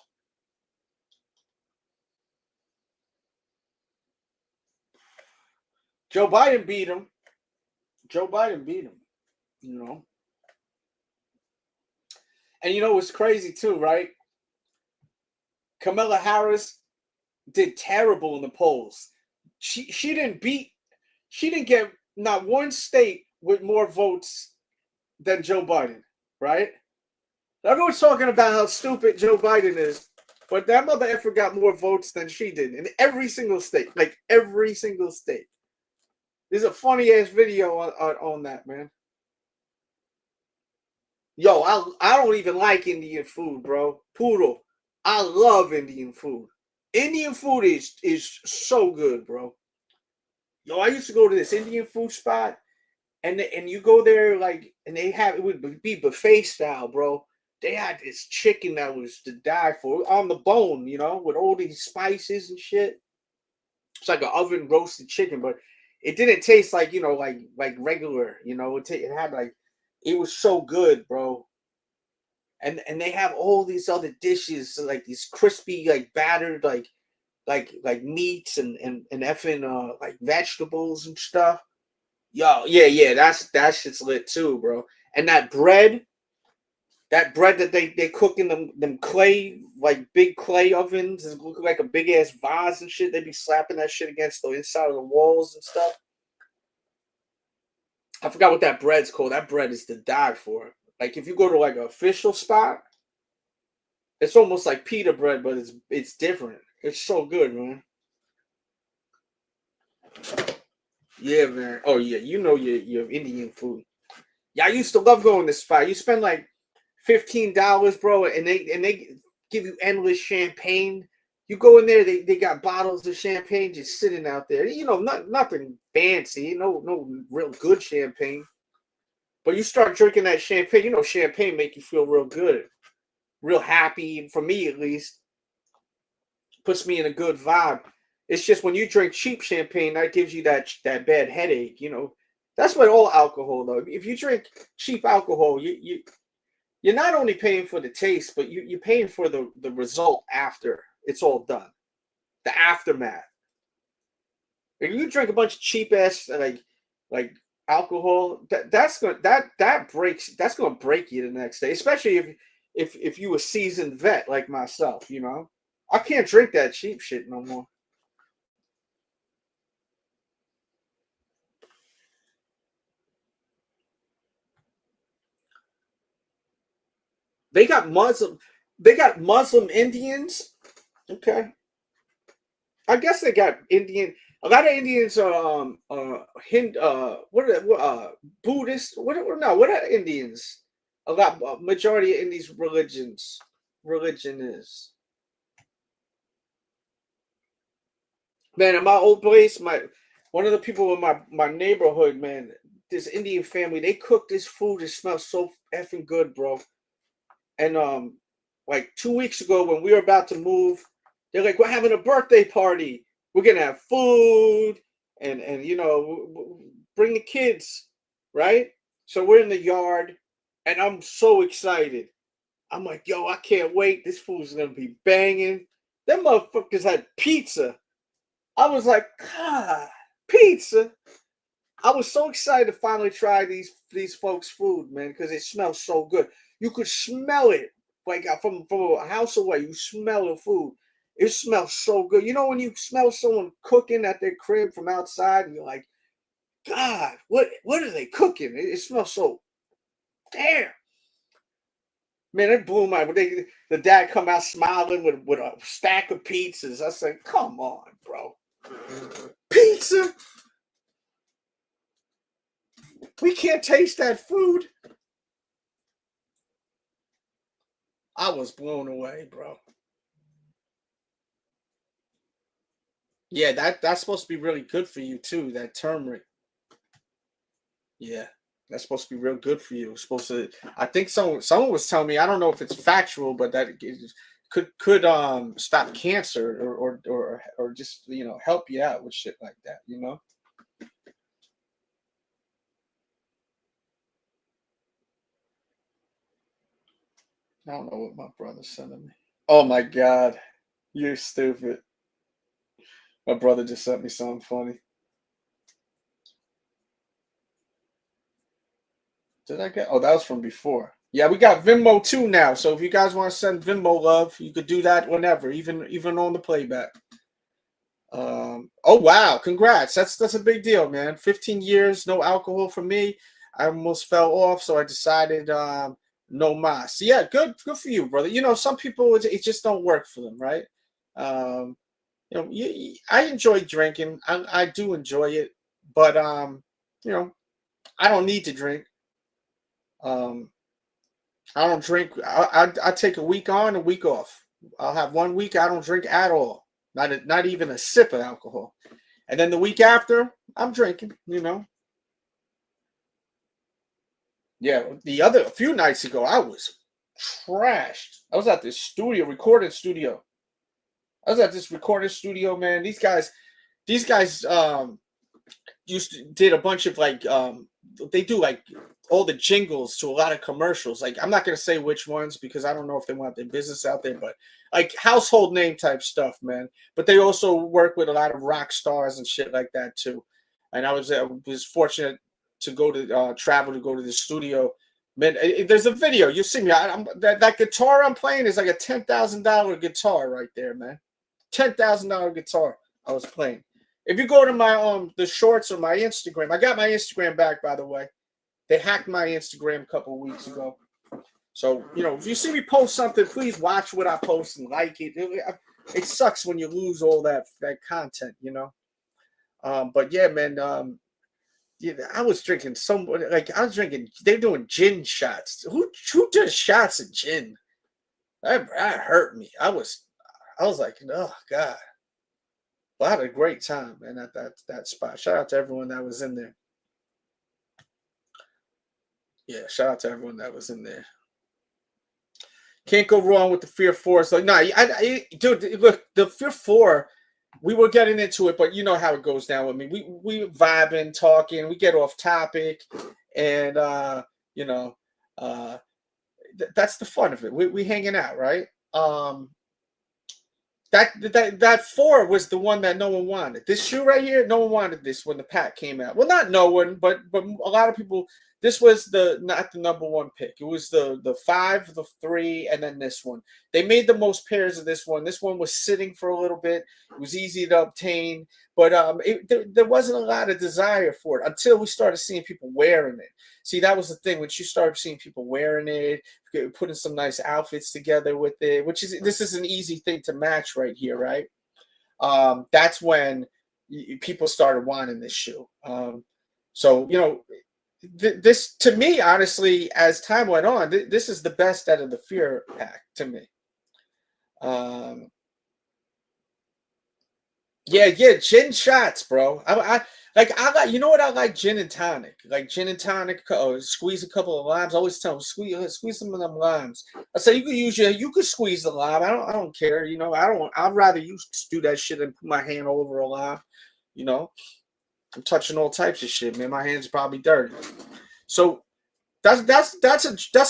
S1: Joe Biden beat him. You know. And you know what's crazy too, right? Kamala Harris did terrible in the polls. She didn't get not one state with more votes than Joe Biden, right? Everyone's talking about how stupid Joe Biden is, but that mother effer got more votes than she did in every single state. Like every single state. There's a funny ass video on that, man. Yo, I don't even like Indian food, bro. Poodle, I love Indian food. Indian food is so good, bro. Yo, I used to go to this Indian food spot, and you go there like, and it would be buffet style, bro. They had this chicken that was to die for, on the bone, you know, with all these spices and shit. It's like an oven roasted chicken, but it didn't taste like, you know, like regular, you know. It had like, it was so good, bro. And they have all these other dishes, like these crispy, like battered, like meats and effing like vegetables and stuff. Yo, yeah, that shit's lit too, bro. And that bread that they cook in them clay, like big clay ovens, it look like a big ass vase and shit. They be slapping that shit against the inside of the walls and stuff. I forgot what that bread's called. That bread is to die for. Like if you go to like an official spot, it's almost like pita bread, but it's different. It's so good, man. Yeah, man. Oh yeah, you know your Indian food. Yeah, I used to love going to this spot. You spend like $15, bro, and they give you endless champagne. You go in there, they got bottles of champagne just sitting out there. You know, nothing fancy, no real good champagne. But you start drinking that champagne, you know, champagne make you feel real good, real happy. For me, at least, puts me in a good vibe. It's just when you drink cheap champagne, that gives you that bad headache. You know, that's what all alcohol though. If you drink cheap alcohol, you're not only paying for the taste, but you're paying for the result after it's all done, the aftermath. If you drink a bunch of cheap ass like alcohol, that's gonna break you the next day, especially if you a seasoned vet like myself. You know, I can't drink that cheap shit no more. They got Muslim Indians. Okay. I guess they got Indian. A lot of Indians are what are Buddhist. What are Indians? A lot majority in these religion is. Man, in my old place, one of the people in my neighborhood, man, this Indian family, they cook this food. It smells so effing good, bro. And like 2 weeks ago when we were about to move, they're like, we're having a birthday party. We're gonna have food and you know, bring the kids, right? So we're in the yard, and I'm so excited. I'm like, yo, I can't wait. This food's gonna be banging. Them motherfuckers had pizza. I was like, God, pizza. I was so excited to finally try these folks' food, man, because it smells so good. You could smell it like from a house away. You smell the food. It smells so good. You know when you smell someone cooking at their crib from outside, and you're like, God, what are they cooking? It smells so damn. Man, it blew my. The dad come out smiling with a stack of pizzas. I said, come on, bro, pizza. We can't taste that food. I was blown away, bro. Yeah, that's supposed to be really good for you too. That turmeric. Yeah, that's supposed to be real good for you. It's supposed to. I think someone was telling me. I don't know if it's factual, but that it could stop cancer or just, you know, help you out with shit like that. You know. I don't know what my brother's sending me. Oh my God, you're stupid. My brother just sent me something funny. Did I get? Oh, that was from before. Yeah, we got Venmo too now. So if you guys want to send Venmo love, you could do that whenever, even on the playback. Oh wow, congrats. That's a big deal, man. 15 years, no alcohol for me. I almost fell off, so I decided no mas. So yeah, good for you, brother. You know, some people it just don't work for them, right? You know, I enjoy drinking. I do enjoy it, but you know, I don't need to drink. Um, I don't drink. I take a week on, a week off. I'll have 1 week I don't drink at all, not even a sip of alcohol, and then the week after I'm drinking. You know. Yeah, a few nights ago I was trashed. I was at this recording studio. I was at this recording studio, man. These guys did a bunch of they do like all the jingles to a lot of commercials. Like, I'm not gonna say which ones because I don't know if they want their business out there, but like household name type stuff, man. But they also work with a lot of rock stars and shit like that too. And I was fortunate to go to travel to go to the studio. Man, there's a video. You see me. That guitar I'm playing is like a $10,000 guitar right there, man. $10,000 guitar I was playing. If you go to my the shorts or my Instagram, I got my Instagram back, by the way. They hacked my Instagram a couple of weeks ago. So, you know, if you see me post something, please watch what I post and like it. It sucks when you lose all that content, you know. But yeah, man, yeah, I was drinking they're doing gin shots. Who does shots of gin? That hurt me. I was like, oh God. Well, I had a great time, man, at that spot. Shout out to everyone that was in there. Yeah, shout out to everyone that was in there. Can't go wrong with the Fear 4. So, no, dude, look, the Fear 4, we were getting into it, but you know how it goes down with me. We vibing, talking, we get off topic, and, you know, that's the fun of it. We hanging out, right? That 4 was the one that no one wanted. This shoe right here, no one wanted this when the pack came out. Well, not no one, but a lot of people. This was not the number 1 pick. It was the 5, the 3, and then this one. They made the most pairs of this one. This one was sitting for a little bit. It was easy to obtain, but there wasn't a lot of desire for it until we started seeing people wearing it. See, that was the thing. When you started seeing people wearing it, putting some nice outfits together with it, this is an easy thing to match right here, right? That's when people started wanting this shoe. So, you know, this, to me, honestly, as time went on, this is the best out of the Fear pack to me. Yeah, gin shots, bro. I like, you know what, I like gin and tonic. Like gin and tonic, squeeze a couple of limes. I always tell them, squeeze some of them limes. I say you could squeeze the lime. I don't care. You know, I'd rather you do that shit than put my hand over a lime. You know, I'm touching all types of shit, man. My hands are probably dirty. So that's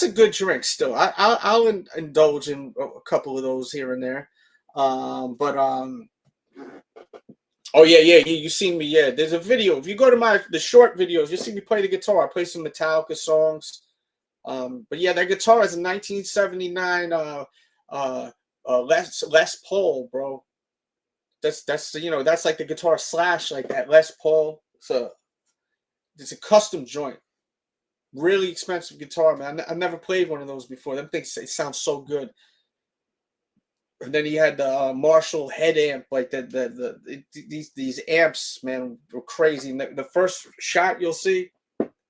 S1: a good drink still. I'll indulge in a couple of those here and there. Oh yeah, you seen me. Yeah, there's a video. If you go to the short videos, you'll see me play the guitar. I play some Metallica songs. But yeah, that guitar is a 1979 Les Paul, bro. That's you know, that's like the guitar slash like that Les Paul. It's a custom joint. Really expensive guitar, man. I never played one of those before. Them things, it sounds so good. And then he had the Marshall head amp, like these amps, man, were crazy. And the first shot you'll see,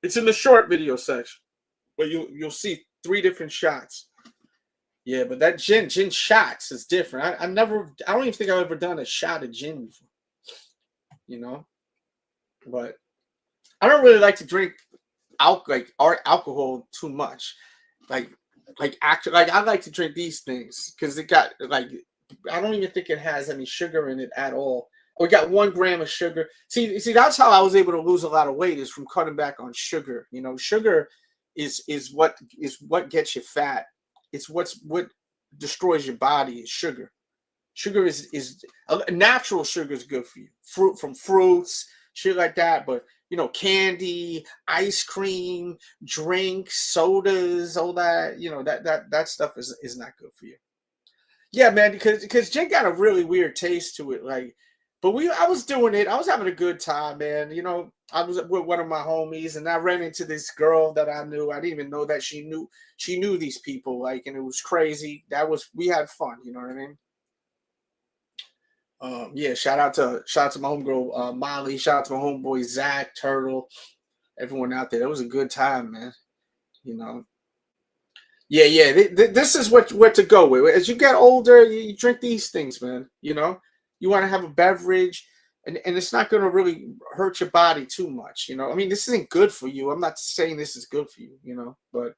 S1: it's in the short video section, but you'll see 3 different shots. Yeah, but that gin shots is different. I don't even think I've ever done a shot of gin before. You know, but I don't really like to drink alcohol too much. I like to drink these things because it got like, I don't even think it has any sugar in it at all. We got 1 gram of sugar. See, that's how I was able to lose a lot of weight, is from cutting back on sugar. You know, sugar is what gets you fat. It's what destroys your body is sugar. Sugar is natural sugar is good for you. Fruit from fruits, shit like that. But you know, candy, ice cream, drinks, sodas, all that, you know, that stuff is not good for you. Yeah, man, because gin got a really weird taste to it. Like, but I was doing it. I was having a good time, man. You know, I was with one of my homies, and I ran into this girl that I knew. I didn't even know that she knew these people. Like, and it was crazy. We had fun. You know what I mean? Yeah, shout out to my homegirl Molly. Shout out to my homeboy Zach, Turtle, everyone out there. It was a good time, man. You know. Yeah. This is what to go with. As you get older, you drink these things, man. You know, you want to have a beverage, and it's not going to really hurt your body too much. You know, I mean, this isn't good for you. I'm not saying this is good for you. You know, but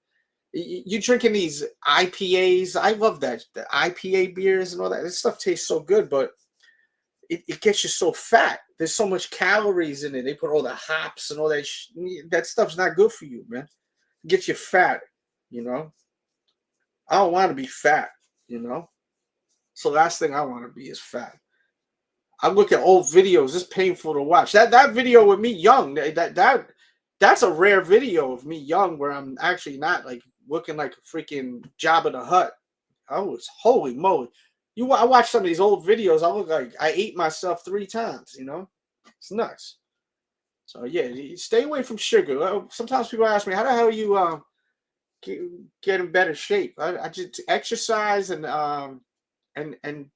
S1: you drinking these IPAs. I love that, the IPA beers and all that. This stuff tastes so good, but it gets you so fat. There's so much calories in it. They put all the hops and all that. That stuff's not good for you, man. It gets you fat, you know. I don't want to be fat, you know. So the last thing I want to be is fat. I look at old videos. It's painful to watch. That video with me young, that's a rare video of me young where I'm actually not like looking like a freaking Jabba the Hutt. Holy moly. I watch some of these old videos. I look like I ate myself 3 times. You know, it's nuts. So yeah, stay away from sugar. Sometimes people ask me, "How the hell you get in better shape?" I just exercise and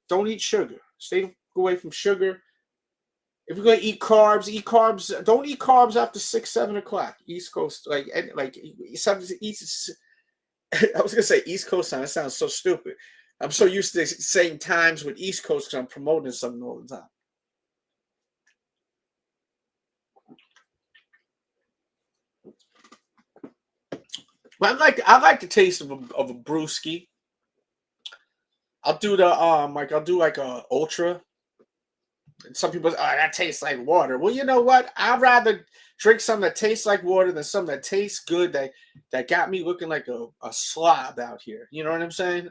S1: don't eat sugar. Stay away from sugar. If you're gonna eat carbs, Don't eat carbs after 6-7 o'clock East Coast. Like 7 East. I was gonna say East Coast time. That sounds so stupid. I'm so used to saying times with East Coast because I'm promoting something all the time. But I like the taste of a brewski. I'll do the I'll do like a ultra. And some people say, oh, that tastes like water. Well, you know what? I'd rather drink something that tastes like water than something that tastes good that got me looking like a slob out here. You know what I'm saying?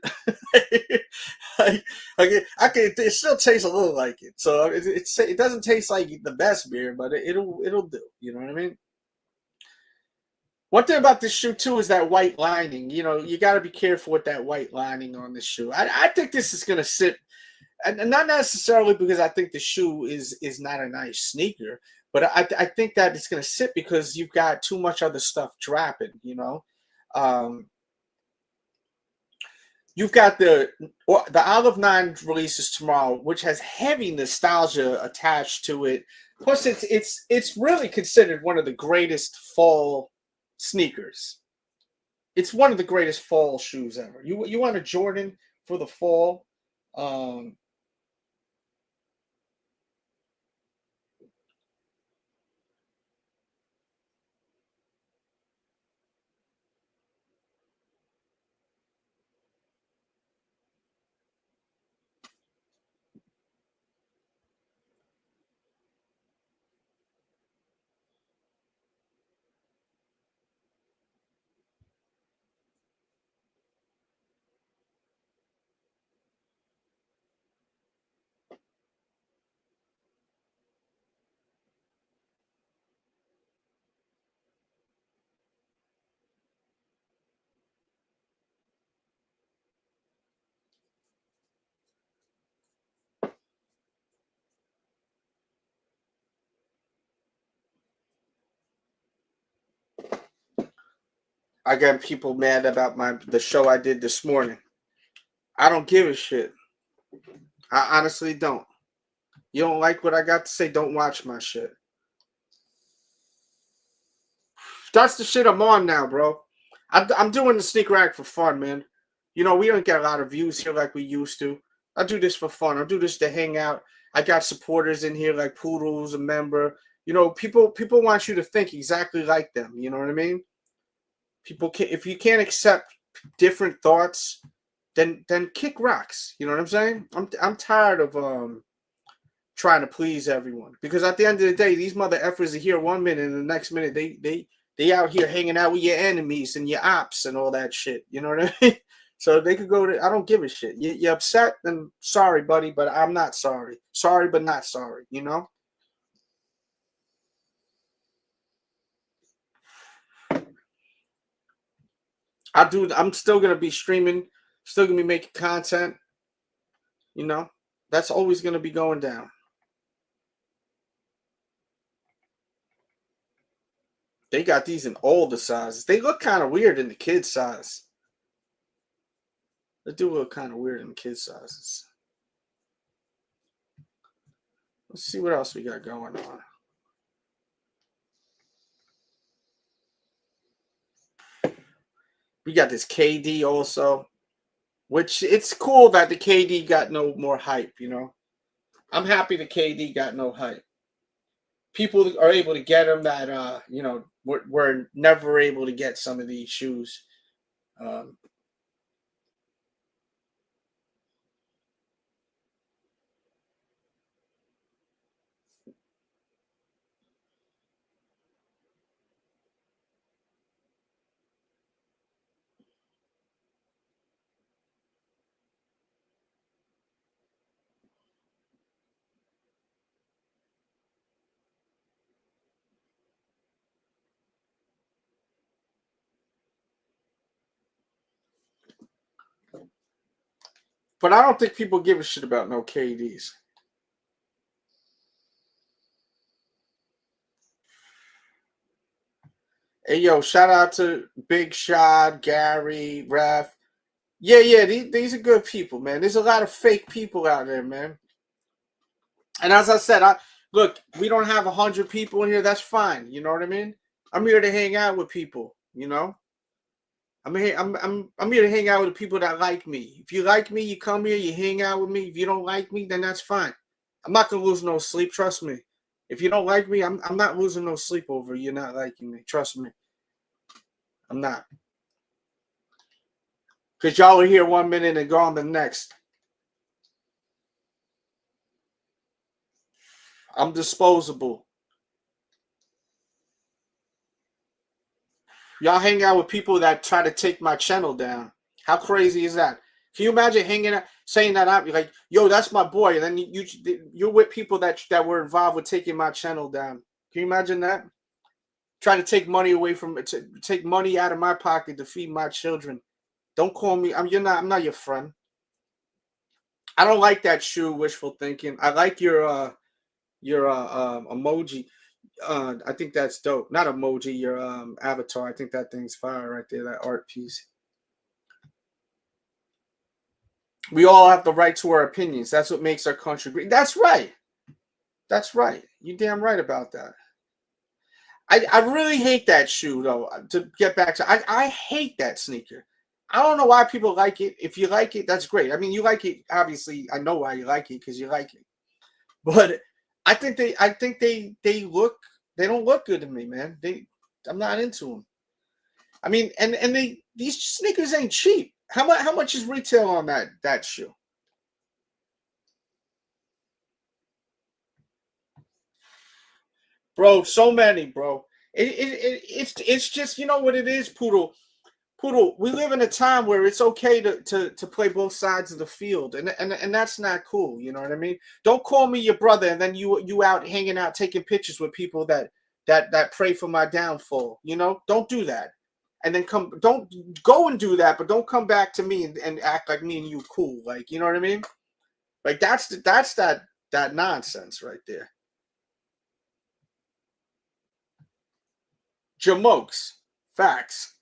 S1: It still tastes a little like it. So it doesn't taste like the best beer, but it'll do. You know what I mean? One thing about this shoe too is that white lining. You know, you got to be careful with that white lining on this shoe. I think this is gonna sit, and not necessarily because I think the shoe is not a nice sneaker, but I think that it's gonna sit because you've got too much other stuff dropping. You know, you've got the Olive 9 releases tomorrow, which has heavy nostalgia attached to it. Plus, it's really considered one of the greatest fall sneakers. It's one of the greatest fall shoes ever. You want a Jordan for the fall? I got people mad about the show I did this morning. I don't give a shit. I honestly don't. You don't like what I got to say? Don't watch my shit. That's the shit I'm on now, bro. I'm doing the sneaker rack for fun, man. You know, we don't get a lot of views here like we used to. I do this for fun. I do this to hang out. I got supporters in here like Poodle's a member. You know, people want you to think exactly like them. You know what I mean? People can, if you can't accept different thoughts, then kick rocks. You know what I'm saying? I'm tired of trying to please everyone, because at the end of the day, these mother effers are here one minute and the next minute they out here hanging out with your enemies and your ops and all that shit. You know what I mean? So they could go to, I don't give a shit. You're upset? Then sorry, buddy, but I'm not sorry. Sorry, but not sorry, you know? I'm still going to be streaming, still going to be making content, you know? That's always going to be going down. They got these in all the sizes. They look kind of weird in the kid size. They do look kind of weird in the kid sizes. Let's see what else we got going on. We got this KD also, which it's cool that the KD got no more hype, you know. I'm happy the KD got no hype. People are able to get them that, you know, we're never able to get some of these shoes. But I don't think people give a shit about no KDs. Hey, yo, shout out to Big Shot, Gary, Ref. Yeah, these are good people, man. There's a lot of fake people out there, man. And as I said, look, we don't have 100 people in here. That's fine. You know what I mean? I'm here to hang out with people, you know? I'm here to hang out with the people that like me. If you like me, you come here, you hang out with me. If you don't like me, then that's fine. I'm not gonna lose no sleep, trust me. If you don't like me, I'm not losing no sleep over you not liking me. Trust me. I'm not. Because y'all are here 1 minute and gone the next. I'm disposable. Y'all hang out with people that try to take my channel down. How crazy is that? Can you imagine hanging out, saying that out? You're like, yo, that's my boy. And then you're with people that were involved with taking my channel down. Can you imagine that? Trying to take money away from it, to take money out of my pocket to feed my children. Don't call me. I'm not your friend. I don't like that shoe wishful thinking. I like your emoji. I think that's dope. Not emoji, your avatar. I think that thing's fire right there, that art piece. We all have the right to our opinions. That's what makes our country great. That's right. That's right. You're damn right about that. I really hate that shoe, though. To get back to, I hate that sneaker. I don't know why people like it. If you like it, that's great. I mean, you like it. Obviously, I know why you like it, because you like it. But I think they don't look good to me, man. I'm not into them. I mean, and these sneakers ain't cheap. How much is retail on that shoe? Bro, so many, bro. It's just, you know what it is, Poodle. Poodle, we live in a time where it's okay to play both sides of the field, and that's not cool. You know what I mean? Don't call me your brother, and then you out hanging out taking pictures with people that pray for my downfall. You know, don't do that. And then don't go and do that, but don't come back to me and act like me and you cool. Like, you know what I mean? Like that's that nonsense right there. Jamokes, facts.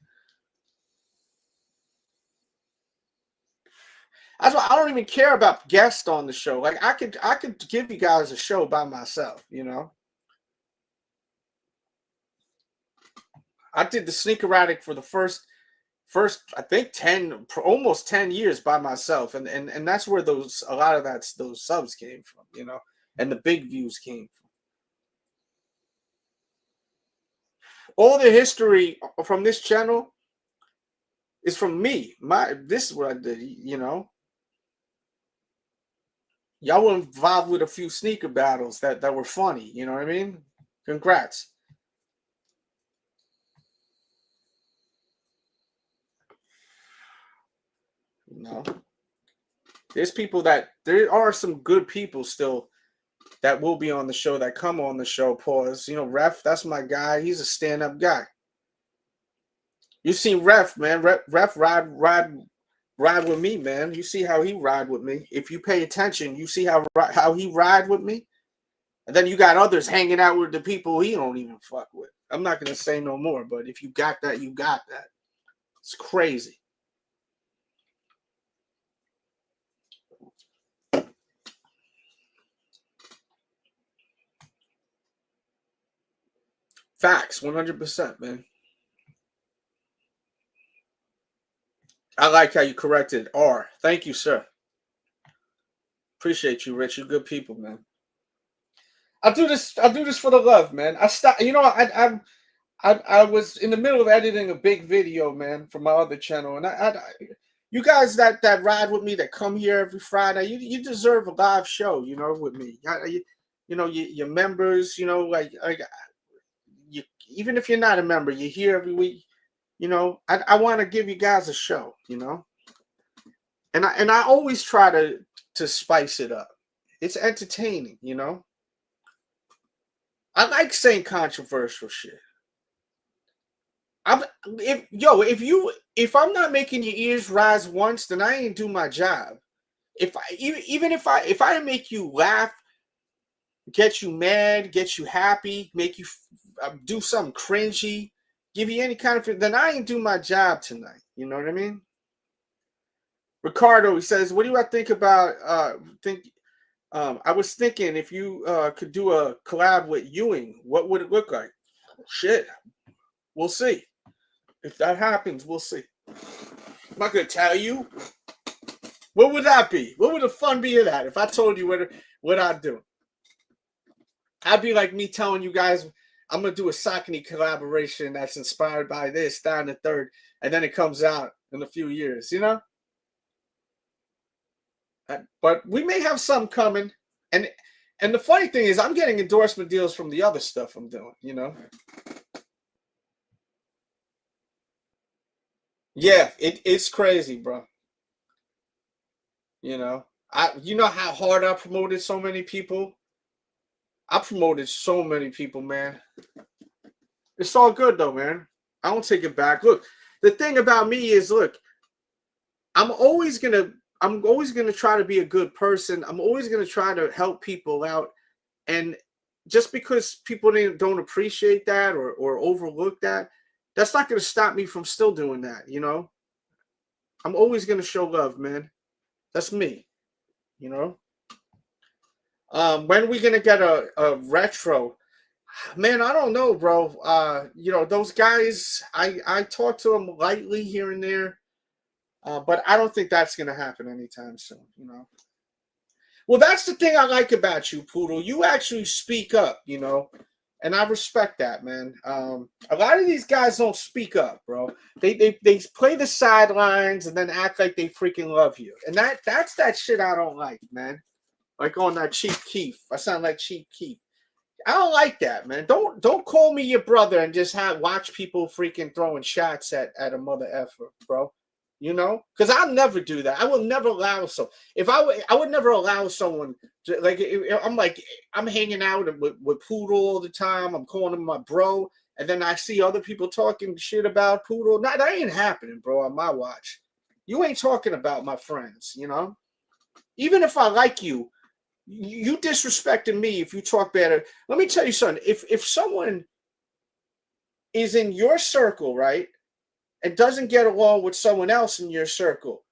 S1: That's why I don't even care about guests on the show. Like I could give you guys a show by myself, you know. I did the Sneaker Addict for the first I think almost 10 years by myself, and that's where those subs came from, you know, and the big views came from. All the history from this channel is from me. This is what I did, you know. Y'all were involved with a few sneaker battles that were funny, you know what I mean? Congrats. You know, there are some good people still that will be on the show, that come on the show. Pause. You know, Ref, that's my guy. He's a stand-up guy. You seen Ref, man. Ref ride with me, man. You see how he ride with me. If you pay attention, you see how he ride with me. And then you got others hanging out with the people he don't even fuck with. I'm not gonna say no more, but if you got that, you got that. It's crazy. Facts, 100%, man. I like how you corrected R. Thank you, sir. Appreciate you, Rich. You're good people, man. I'll do this for the love, man. You know, I was in the middle of editing a big video, man, for my other channel, and you guys that ride with me, that come here every Friday, you deserve a live show, you know, with me. You know, your members, you know, like you, even if you're not a member, you're here every week. You know, I want to give you guys a show, you know, and I always try to spice it up. It's entertaining, you know. I like saying controversial shit. If I'm not making your ears rise once, then I ain't do my job. If I make you laugh, get you mad, get you happy, make you do something cringy, give you any kind of, then I ain't do my job tonight. You know what I mean? Ricardo, he says, what do I think about I was thinking if you could do a collab with Ewing, what would it look like? Shit. We'll see. If that happens, we'll see. I'm not gonna tell you. What would that be? What would the fun be of that? If I told you what I'd do? I'd be like me telling you guys I'm gonna do a Saucony collaboration that's inspired by this, that, and the third, and then it comes out in a few years, you know? But we may have some coming. And the funny thing is, I'm getting endorsement deals from the other stuff I'm doing, you know? Yeah, it's crazy, bro. You know? You know how hard I promoted so many people? I promoted so many people, man. It's all good though, man. I don't take it back. Look, the thing about me is, look, I'm always gonna try to be a good person. I'm always gonna try to help people out. And just because people don't appreciate that or overlook that, that's not gonna stop me from still doing that, you know? I'm always gonna show love, man. That's me, you know? When are we gonna get a retro? Man, I don't know, bro. You know, those guys, I talk to them lightly here and there. But I don't think that's going to happen anytime soon, you know. Well, that's the thing I like about you, Poodle. You actually speak up, you know, and I respect that, man. A lot of these guys don't speak up, bro. They play the sidelines and then act like they freaking love you, and that's that shit I don't like, man. Like on that Chief Keef. I sound like Chief Keef. I don't like that, man. Don't call me your brother and just watch people freaking throwing shots at a mother effer, bro. You know, because I'll never do that. I will never allow I would never allow someone to, like, I'm hanging out with Poodle all the time. I'm calling him my bro, and then I see other people talking shit about Poodle. Nah, that ain't happening, bro. On my watch, you ain't talking about my friends. You know, even if I like you, you disrespecting me if you talk better. Let me tell you something. If someone is in your circle, right, and doesn't get along with someone else in your circle,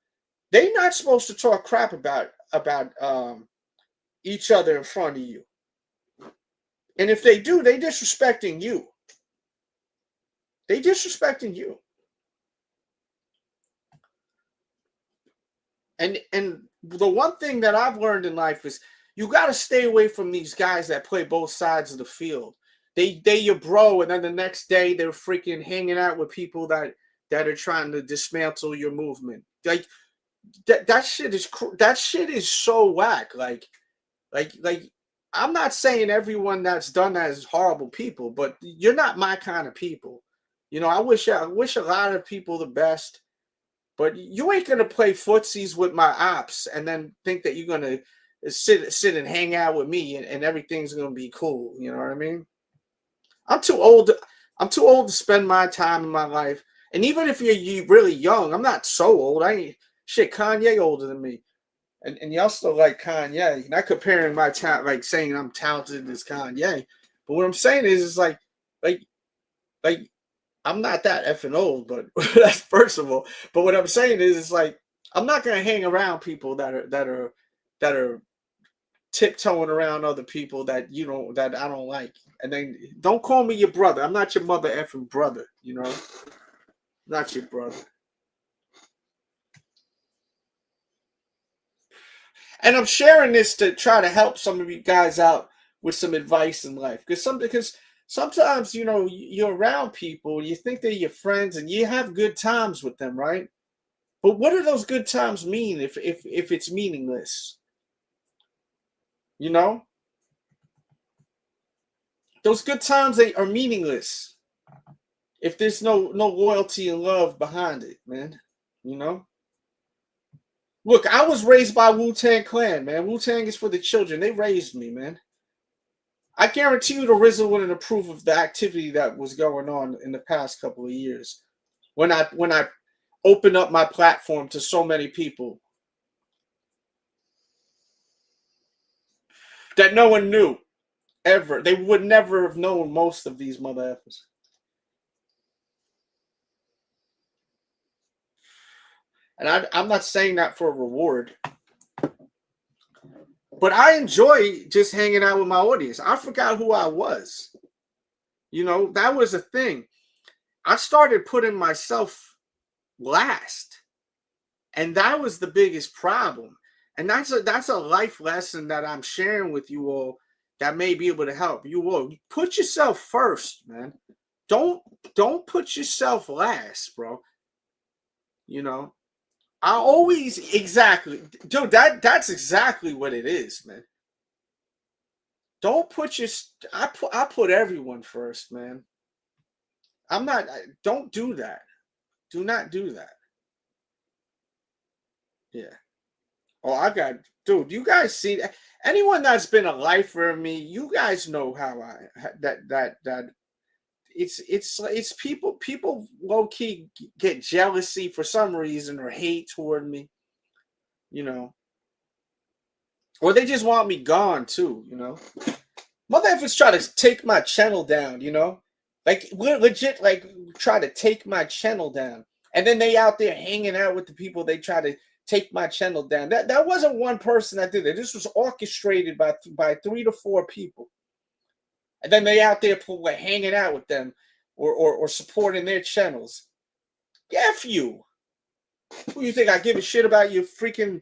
S1: they're not supposed to talk crap about each other in front of you. And if they do, they disrespecting you. They disrespecting you. And the one thing that I've learned in life is you got to stay away from these guys that play both sides of the field. They your bro, and then the next day they're freaking hanging out with people that are trying to dismantle your movement. Like that shit is so whack. Like I'm not saying everyone that's done that is horrible people, but you're not my kind of people. You know, I wish a lot of people the best, but you ain't gonna play footsies with my ops and then think that you're gonna sit and hang out with me and everything's gonna be cool. You know what I mean? I'm too old to spend my time in my life. And even if you're really young, I'm not so old. I ain't shit. Kanye older than me, and y'all still like Kanye. Not comparing my talent, like saying I'm talented as Kanye. But what I'm saying is like I'm not that effing old. But that's first of all. But what I'm saying is, it's like I'm not gonna hang around people that are tiptoeing around other people that I don't like. And then don't call me your brother. I'm not your mother effing brother. You know. Not your brother. And I'm sharing this to try to help some of you guys out with some advice in life. Because sometimes, you know, you're around people, you think they're your friends, and you have good times with them, right? But what do those good times mean if it's meaningless? You know? Those good times, they are meaningless if there's no loyalty and love behind it, man. You know? Look, I was raised by Wu-Tang Clan, man. Wu-Tang is for the children. They raised me, man. I guarantee you the RZA wouldn't approve of the activity that was going on in the past couple of years when I opened up my platform to so many people that no one knew ever. They would never have known most of these mother effers. And I'm not saying that for a reward. But I enjoy just hanging out with my audience. I forgot who I was. You know, that was a thing. I started putting myself last. And that was the biggest problem. And that's a life lesson that I'm sharing with you all that may be able to help you all. Put yourself first, man. Don't put yourself last, bro. You know. I always exactly, dude. That's exactly what it is, man. Don't put your. I put everyone first, man. I'm not. Don't do that. Do not do that. Yeah. Oh, I got, dude. You guys see that? Anyone that's been a lifer of me, you guys know how that it's people low key get jealousy for some reason or hate toward me, you know, or they just want me gone too, you know. Mother efforts try to take my channel down, you know, like legit, like try to take my channel down, and then they out there hanging out with the people they try to take my channel down. That wasn't one person that did it. This was orchestrated by 3 to 4 people, and then they out there like, hanging out with them or supporting their channels. F you. Who you think I give a shit about your freaking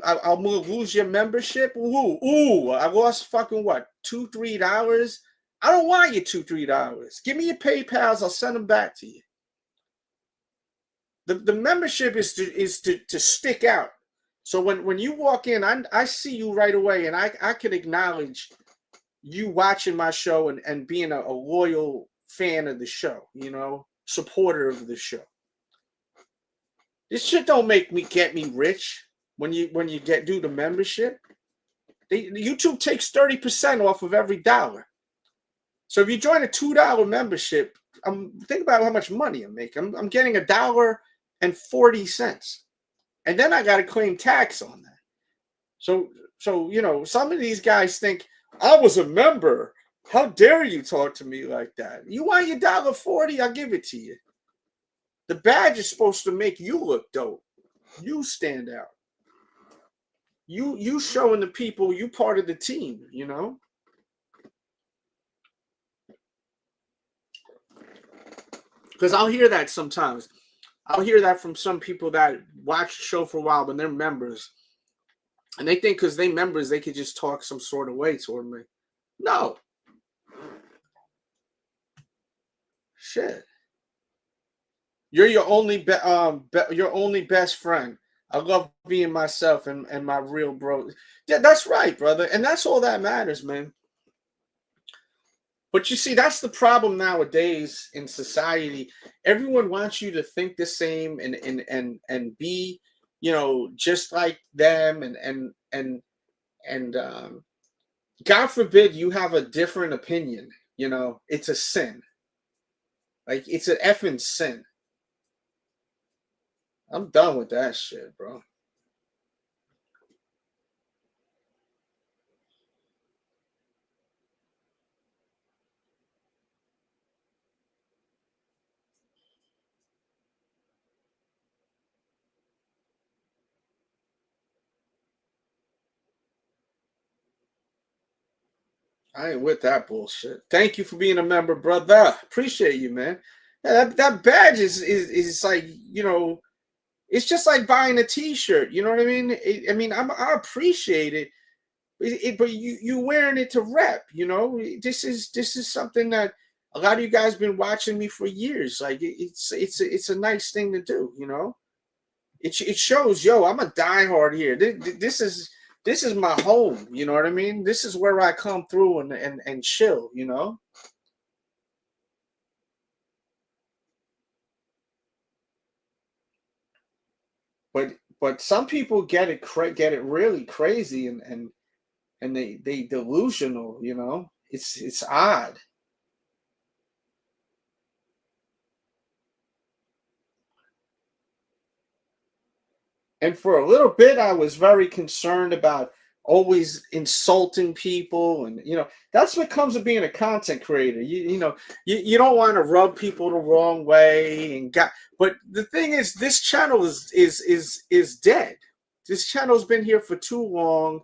S1: I'll lose your membership? Ooh, I lost fucking what, $2-3? I don't want your $2-3. Give me your PayPals, I'll send them back to you. The membership is to stick out. So when you walk in, I see you right away, and I can acknowledge you watching my show and being a loyal fan of the show, you know, supporter of the show. This shit don't get me rich when you do the membership. YouTube takes 30% off of every dollar. So if you join a $2 membership, think about how much money I'm making. I'm getting $1.40, and then I got to claim tax on that. So you know, some of these guys think I was a member. How dare you talk to me like that? You want your $1.40? I'll give it to you. The badge is supposed to make you look dope. You stand out. You showing the people you part of the team, you know? Because I'll hear that sometimes. I'll hear that from some people that watch the show for a while, but they're members. And they think because they're members, they could just talk some sort of way toward me. No. Shit. You're your only best friend. I love being myself and my real bro. Yeah, that's right, brother. And that's all that matters, man. But you see, that's the problem nowadays in society. Everyone wants you to think the same and be, you know, just like them and God forbid you have a different opinion. You know, it's a sin. Like, it's an effing sin. I'm done with that shit, bro. I ain't with that bullshit. Thank you for being a member, brother. Appreciate you, man. Yeah, that badge is like, you know, it's just like buying a T-shirt. You know what I mean? I appreciate it, but you wearing it to rep. You know, this is something that a lot of you guys been watching me for years. Like, it's a nice thing to do. You know, it shows, yo, I'm a diehard here. This is my home. You know what I mean? This is where I come through and chill. You know. But some people get it really crazy and they delusional, you know. It's odd. And for a little bit I was very concerned about always insulting people, and you know, that's what comes of being a content creator. You don't want to rub people the wrong way but the thing is, this channel is dead. This channel's been here for too long.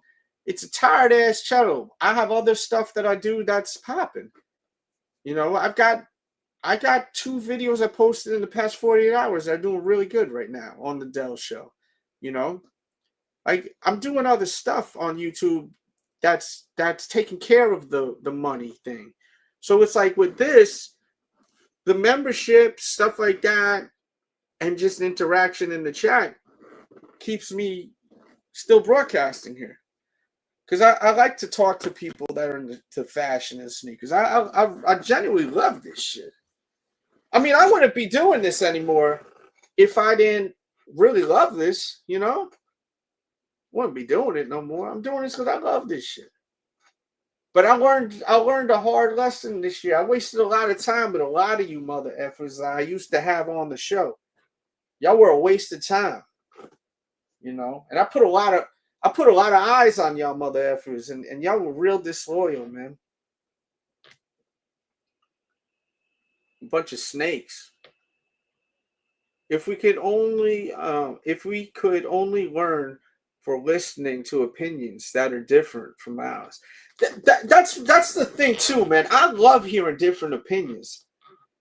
S1: It's a tired ass channel. I have other stuff that I do that's popping. You know, I got 2 videos I posted in the past 48 hours that are doing really good right now on the Dell Show. You know, like, I'm doing other stuff on YouTube that's taking care of the money thing. So it's like with this, the membership, stuff like that, and just interaction in the chat keeps me still broadcasting here. Because I like to talk to people that are into fashion and sneakers. I genuinely love this shit. I mean, I wouldn't be doing this anymore if I didn't really love this, you know? Wouldn't be doing it no more. I'm doing this because I love this shit. But I learned a hard lesson this year. I wasted a lot of time with a lot of you mother effers I used to have on the show. Y'all were a waste of time, you know. And I put a lot of eyes on y'all mother effers, and y'all were real disloyal, man. A bunch of snakes. If we could only learn for listening to opinions that are different from ours. That's the thing too, man. I love hearing different opinions.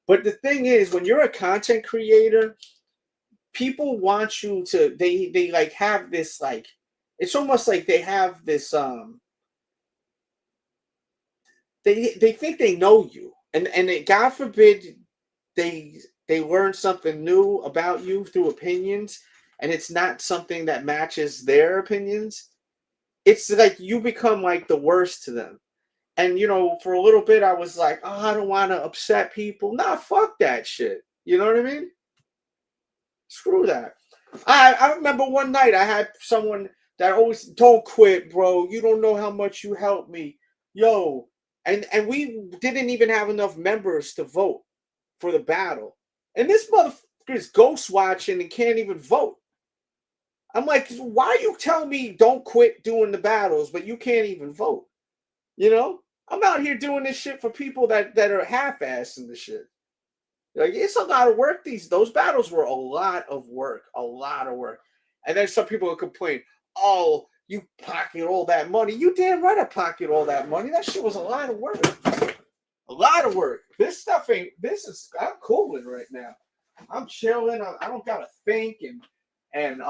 S1: But the thing is, when you're a content creator, people want you to they like have this, like, it's almost like they have this they think they know you. And God forbid they learn something new about you through opinions, and it's not something that matches their opinions. It's like you become like the worst to them. And, you know, for a little bit, I was like, oh, I don't want to upset people. Nah, fuck that shit. You know what I mean? Screw that. I remember one night I had someone that always, don't quit, bro. You don't know how much you helped me. Yo. And we didn't even have enough members to vote for the battle. And this motherfucker is ghost watching and can't even vote. I'm like, why are you telling me don't quit doing the battles, but you can't even vote? You know? I'm out here doing this shit for people that are half-assing the shit. Like, it's a lot of work. Those battles were a lot of work. And then some people will complain, oh, you pocket all that money. You damn right I pocket all that money. That shit was a lot of work. A lot of work. I'm cooling right now. I'm chilling. I don't gotta think and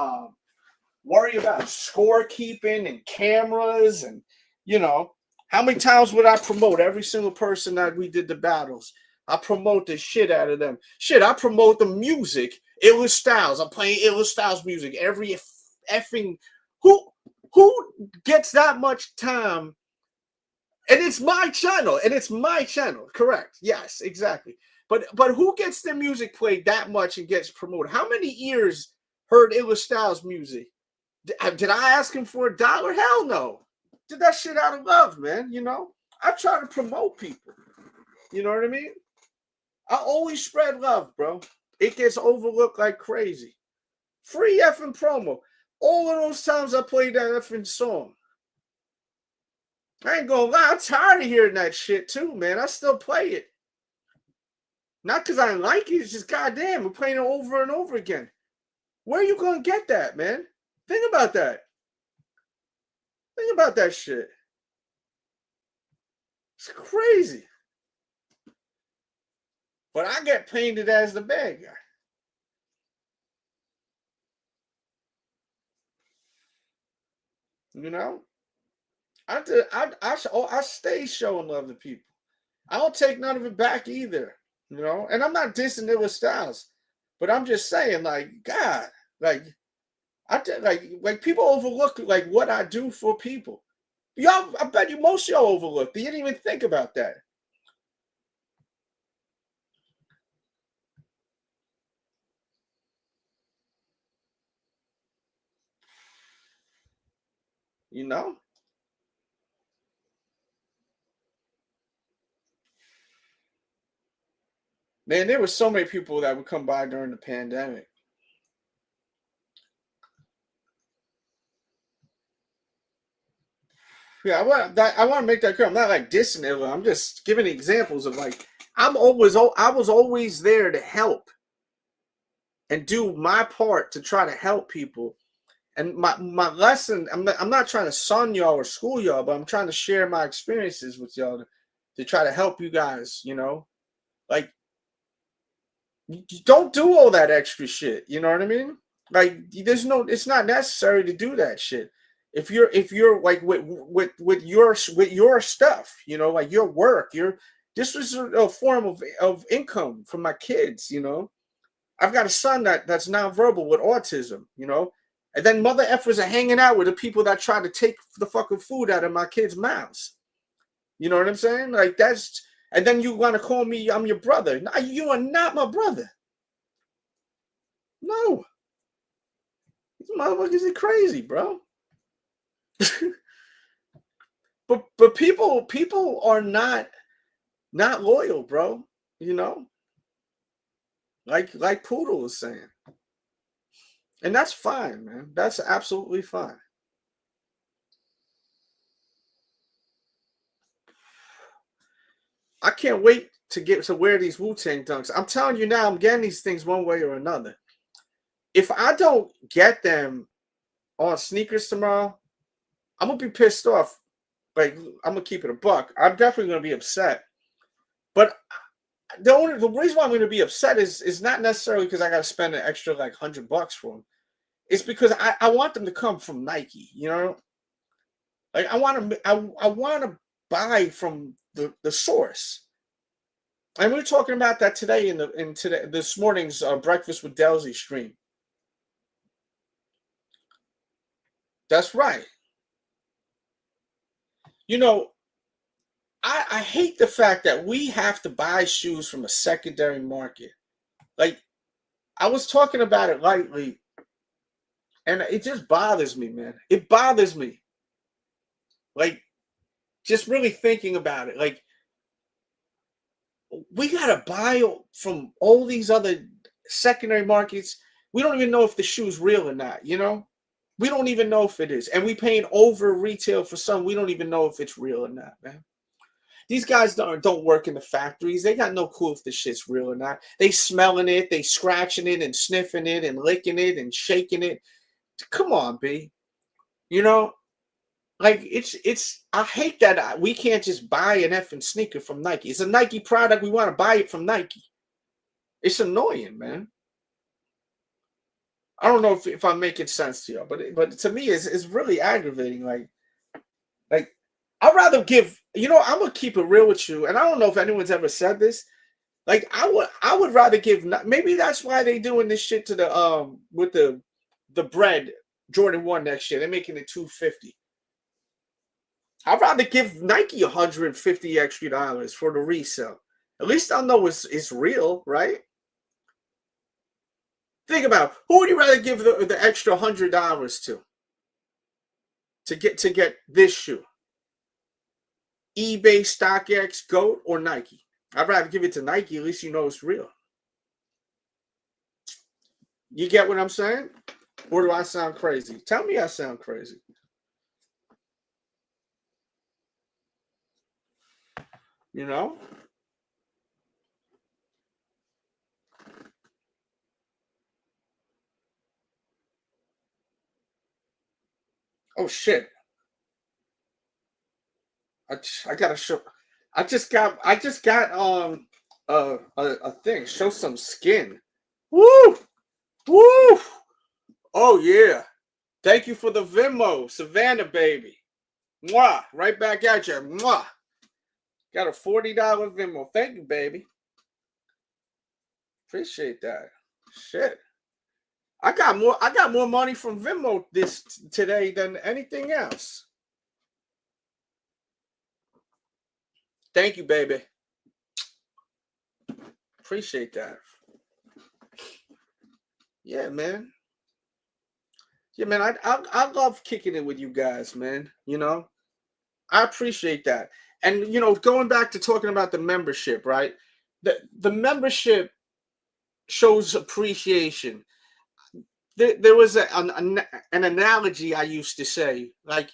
S1: worry about scorekeeping and cameras, and, you know, how many times would I promote every single person that we did the battles? I promote the shit out of them. Shit, I promote the music. Illa Styles. I'm playing Illa Styles music every effing. Who gets that much time? And it's my channel. Correct. Yes, exactly. But who gets their music played that much and gets promoted? How many ears heard Illa Styles music? Did I ask him for $1? Hell no. Did that shit out of love, man. You know, I try to promote people. You know what I mean? I always spread love, bro. It gets overlooked like crazy. Free effing promo. All of those times I played that effing song. I ain't gonna lie, I'm tired of hearing that shit too, man. I still play it. Not because I like it, it's just goddamn, we're playing it over and over again. Where are you gonna get that, man? Think about that. Think about that shit. It's crazy. But I get painted as the bad guy. You know? I stay showing love to people. I don't take none of it back either. You know? And I'm not dissing Illa Styles. But I'm just saying, like, God, like people overlook like what I do for people. Y'all, I bet you most of y'all overlooked. You didn't even think about that. You know? Man, there were so many people that would come by during the pandemic. Yeah, I want to make that clear. I'm not like dissing Illa. I'm just giving examples of, like, I was always there to help and do my part to try to help people. And my lesson, I'm not trying to son y'all or school y'all, but I'm trying to share my experiences with y'all to try to help you guys, you know? Like, don't do all that extra shit, you know what I mean? Like, it's not necessary to do that shit. If you're like with your stuff, you know, like your work, this was a form of income for my kids, you know. I've got a son that's nonverbal with autism, you know, and then mother effers are hanging out with the people that try to take the fucking food out of my kids' mouths. You know what I'm saying? Like that's, and then you want to call me, I'm your brother. No, you are not my brother. No. These motherfuckers are crazy, bro. but people are not loyal, bro. You know? Like Poodle was saying. And that's fine, man. That's absolutely fine. I can't wait to get to wear these Wu-Tang Dunks. I'm telling you now, I'm getting these things one way or another. If I don't get them on sneakers tomorrow, I'm going to be pissed off. Like, I'm going to keep it a buck. I'm definitely going to be upset. But the reason why I'm going to be upset is not necessarily because I got to spend an extra like $100 for them. It's because I want them to come from Nike, you know? Like I want to buy from the source. And we were talking about that today in this morning's Breakfast with Delzy stream. That's right. You know, I hate the fact that we have to buy shoes from a secondary market. Like, I was talking about it lightly, and it just bothers me, man. It bothers me. Like, just really thinking about it. Like, we got to buy from all these other secondary markets. We don't even know if the shoe's real or not, you know? We don't even know if it is. And we paying over retail for some. We don't even know if it's real or not, man. These guys don't work in the factories. They got no clue if the shit's real or not. They smelling it, they scratching it and sniffing it and licking it and shaking it. Come on, B. You know, like it's. I hate that we can't just buy an effing sneaker from Nike. It's a Nike product. We want to buy it from Nike. It's annoying, man. I don't know if I'm making sense to you, but to me, it's really aggravating. Like. I'd rather give, you know, I'm gonna keep it real with you, and I don't know if anyone's ever said this. Like, I would rather give. Maybe that's why they doing this shit to the with the bread Jordan 1 next year. They're making it $250. I'd rather give Nike $150 extra for the resale. At least I'll know it's real, right? Think about it. Who would you rather give the extra $100 to get this shoe? eBay, StockX, GOAT, or Nike? I'd rather give it to Nike. At least you know it's real. You get what I'm saying? Or do I sound crazy? Tell me I sound crazy. You know? Oh, shit. I gotta show. I just got a thing. Show some skin. Woo! Woo! Oh yeah. Thank you for the Venmo, Savannah baby. Mwah! Right back at you. Mwah! Got a $40 Venmo. Thank you, baby. Appreciate that. Shit. I got more money from Venmo today than anything else. Thank you, baby. Appreciate that. Yeah, man. Yeah, man. I love kicking it with you guys, man. You know, I appreciate that. And you know, going back to talking about the membership, right? The membership shows appreciation. There was an analogy I used to say, like,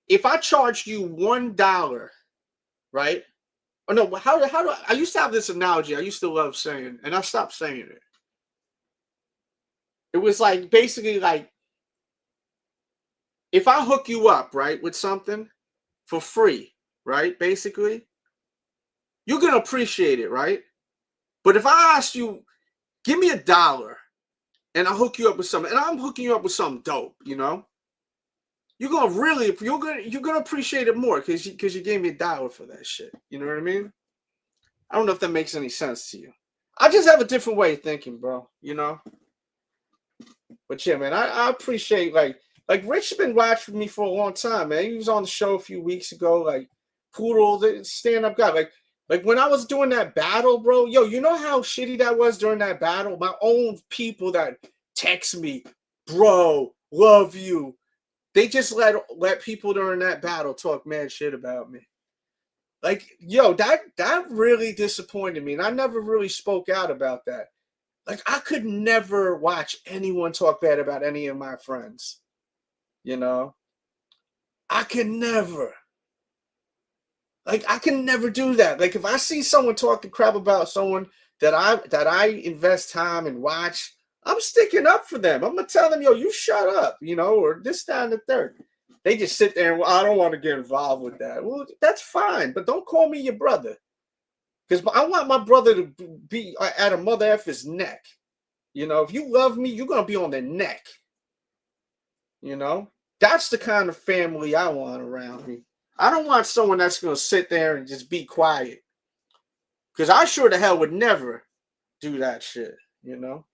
S1: if I charged you $1. Right? Oh no, how do I used to have this analogy I used to love saying, and I stopped saying it. It was like basically like if I hook you up, right, with something for free, right? Basically, you're gonna appreciate it, right? But if I asked you, give me $1 and I hook you up with something, and I'm hooking you up with something dope, you know, you're gonna appreciate it more because you gave me $1 for that shit. You know what I mean? I don't know if that makes any sense to you. I just have a different way of thinking, bro. You know. But yeah, man, I appreciate like Rich been watching me for a long time, man. He was on the show a few weeks ago, like Poodle, the stand-up guy. Like when I was doing that battle, bro, yo, you know how shitty that was during that battle? My own people that text me, bro, love you. They just let people during that battle talk mad shit about me. Like, yo, that really disappointed me. And I never really spoke out about that. Like, I could never watch anyone talk bad about any of my friends. You know? I could never. Like, I can never do that. Like, if I see someone talking crap about someone that I invest time and watch, I'm sticking up for them. I'm gonna tell them, yo, you shut up, you know, or this, that, and the third. They just sit there and, well, I don't want to get involved with that. Well, that's fine, but don't call me your brother. Because I want my brother to be at a mother effer's neck. You know, if you love me, you're gonna be on their neck. You know? That's the kind of family I want around me. I don't want someone that's going to sit there and just be quiet. Because I sure the hell would never do that shit, you know?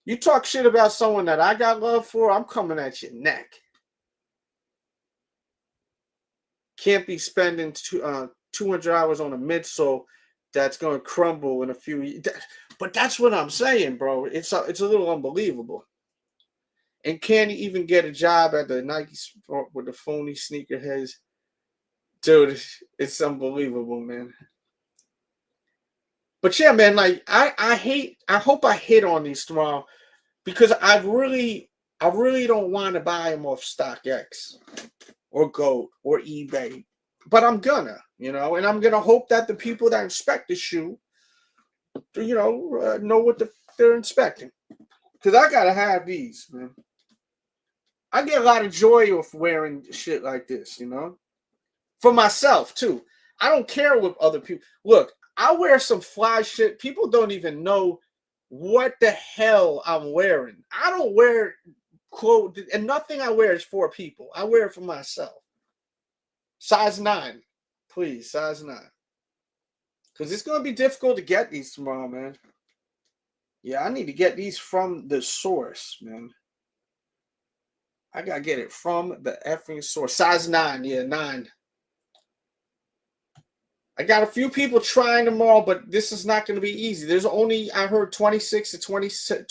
S1: You talk shit about someone that I got love for, I'm coming at your neck. Can't be spending 200 hours on a midsole that's going to crumble in a few years. But that's what I'm saying, bro. It's a little unbelievable. And can't even get a job at the Nike Sport with the phony sneakerheads. Dude, it's unbelievable, man. But yeah, man, like I hope I hit on these tomorrow because I really don't want to buy them off StockX or Goat or eBay. But I'm gonna, you know, and I'm gonna hope that the people that inspect the shoe, you know what they're inspecting. Because I gotta have these, man. I get a lot of joy off wearing shit like this, you know? For myself, too. I don't care what other people... Look, I wear some fly shit. People don't even know what the hell I'm wearing. I don't wear clothes, and nothing I wear is for people. I wear it for myself. Size 9. Please, size 9. Because it's going to be difficult to get these tomorrow, man. Yeah, I need to get these from the source, man. I gotta get it from the effing source. Size 9, yeah, 9. I got a few people trying them all, but this is not going to be easy. There's only, I heard 26 to 27,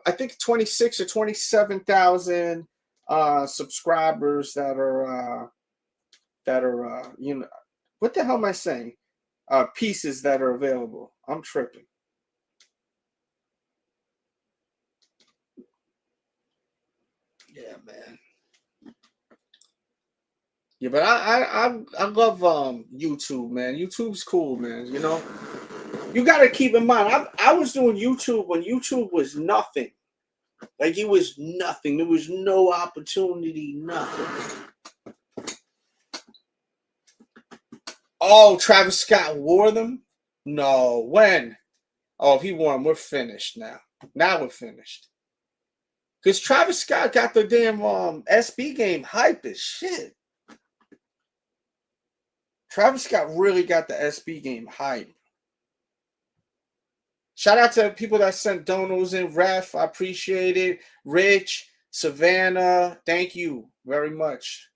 S1: I think 26 or 27,000 subscribers that are you know, what the hell am I saying? Pieces that are available. I'm tripping. Yeah, man. Yeah, but I love YouTube, man. YouTube's cool, man. You know, you got to keep in mind. I was doing YouTube when YouTube was nothing. Like it was nothing. There was no opportunity. Nothing. Oh, Travis Scott wore them? No, when? Oh, if he wore them, we're finished now. Now we're finished. Because Travis Scott got the damn SB game hype as shit. Travis Scott really got the SB game hype. Shout out to people that sent donos in. Ref, I appreciate it. Rich, Savannah, thank you very much.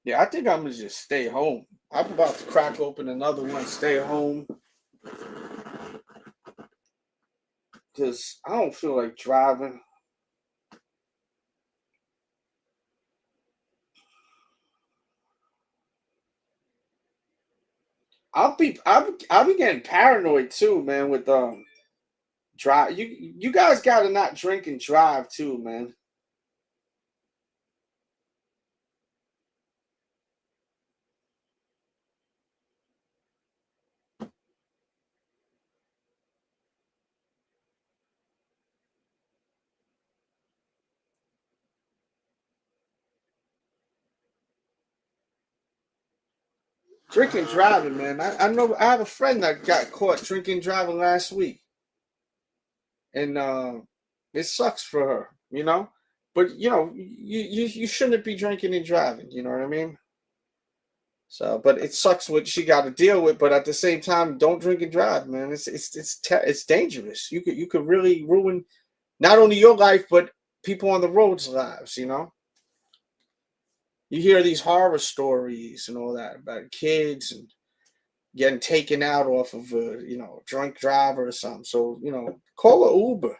S1: Yeah, I think I'm going to just stay home. I'm about to crack open another one, stay home. Because I don't feel like driving. I'll be getting paranoid too, man, with drive. You guys gotta not drink and drive too, man. Drinking driving, man. I know I have a friend that got caught drinking driving last week. And it sucks for her, you know? But you know, you shouldn't be drinking and driving, you know what I mean? So, but it sucks what she got to deal with. But at the same time, don't drink and drive, man. It's dangerous. You could really ruin not only your life but people on the road's lives. You know, you hear these horror stories and all that about kids and getting taken out off of a drunk driver or something. So call an Uber.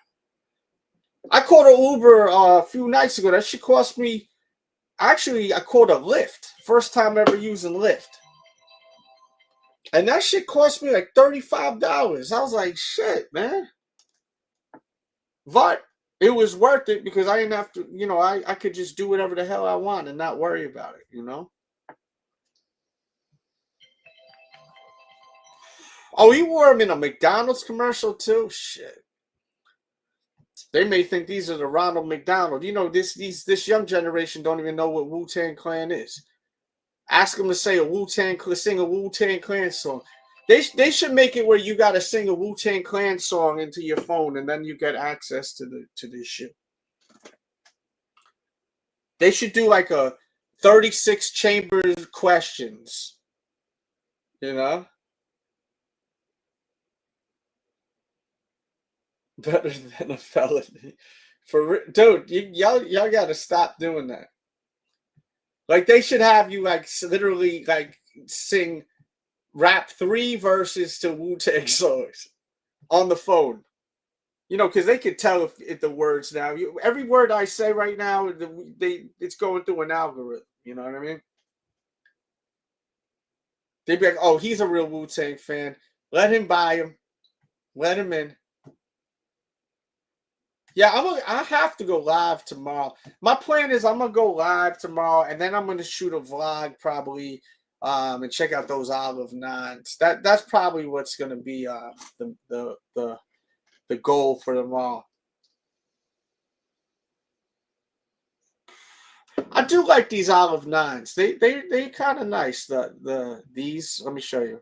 S1: I called an Uber a few nights ago. That shit cost me. Actually, I called a Lyft. First time ever using Lyft. And that shit cost me like $35. I was like, shit, man. But it was worth it because I didn't have to, I could just do whatever the hell I want and not worry about it, Oh, he wore him in a McDonald's commercial too? Shit. They may think these are the Ronald McDonald. This young generation don't even know what Wu-Tang Clan is. Ask them to sing a Wu-Tang Clan song. They should make it where you got to sing a Wu-Tang Clan song into your phone and then you get access to this shit. They should do like a 36 chambers questions. Better than a felony. Dude, y'all got to stop doing that. Like they should have you like literally like rap 3 verses to Wu-Tang songs on the phone. Because they could tell if the words now. Every word I say right now, it's going through an algorithm. You know what I mean? They'd be like, "Oh, he's a real Wu-Tang fan. Let him buy him. Let him in." Yeah, I have to go live tomorrow. My plan is I'm gonna go live tomorrow, and then I'm gonna shoot a vlog probably, and check out those Olive Nines. That's probably what's gonna be the goal for tomorrow. I do like these Olive Nines. They kind of nice. These, let me show you.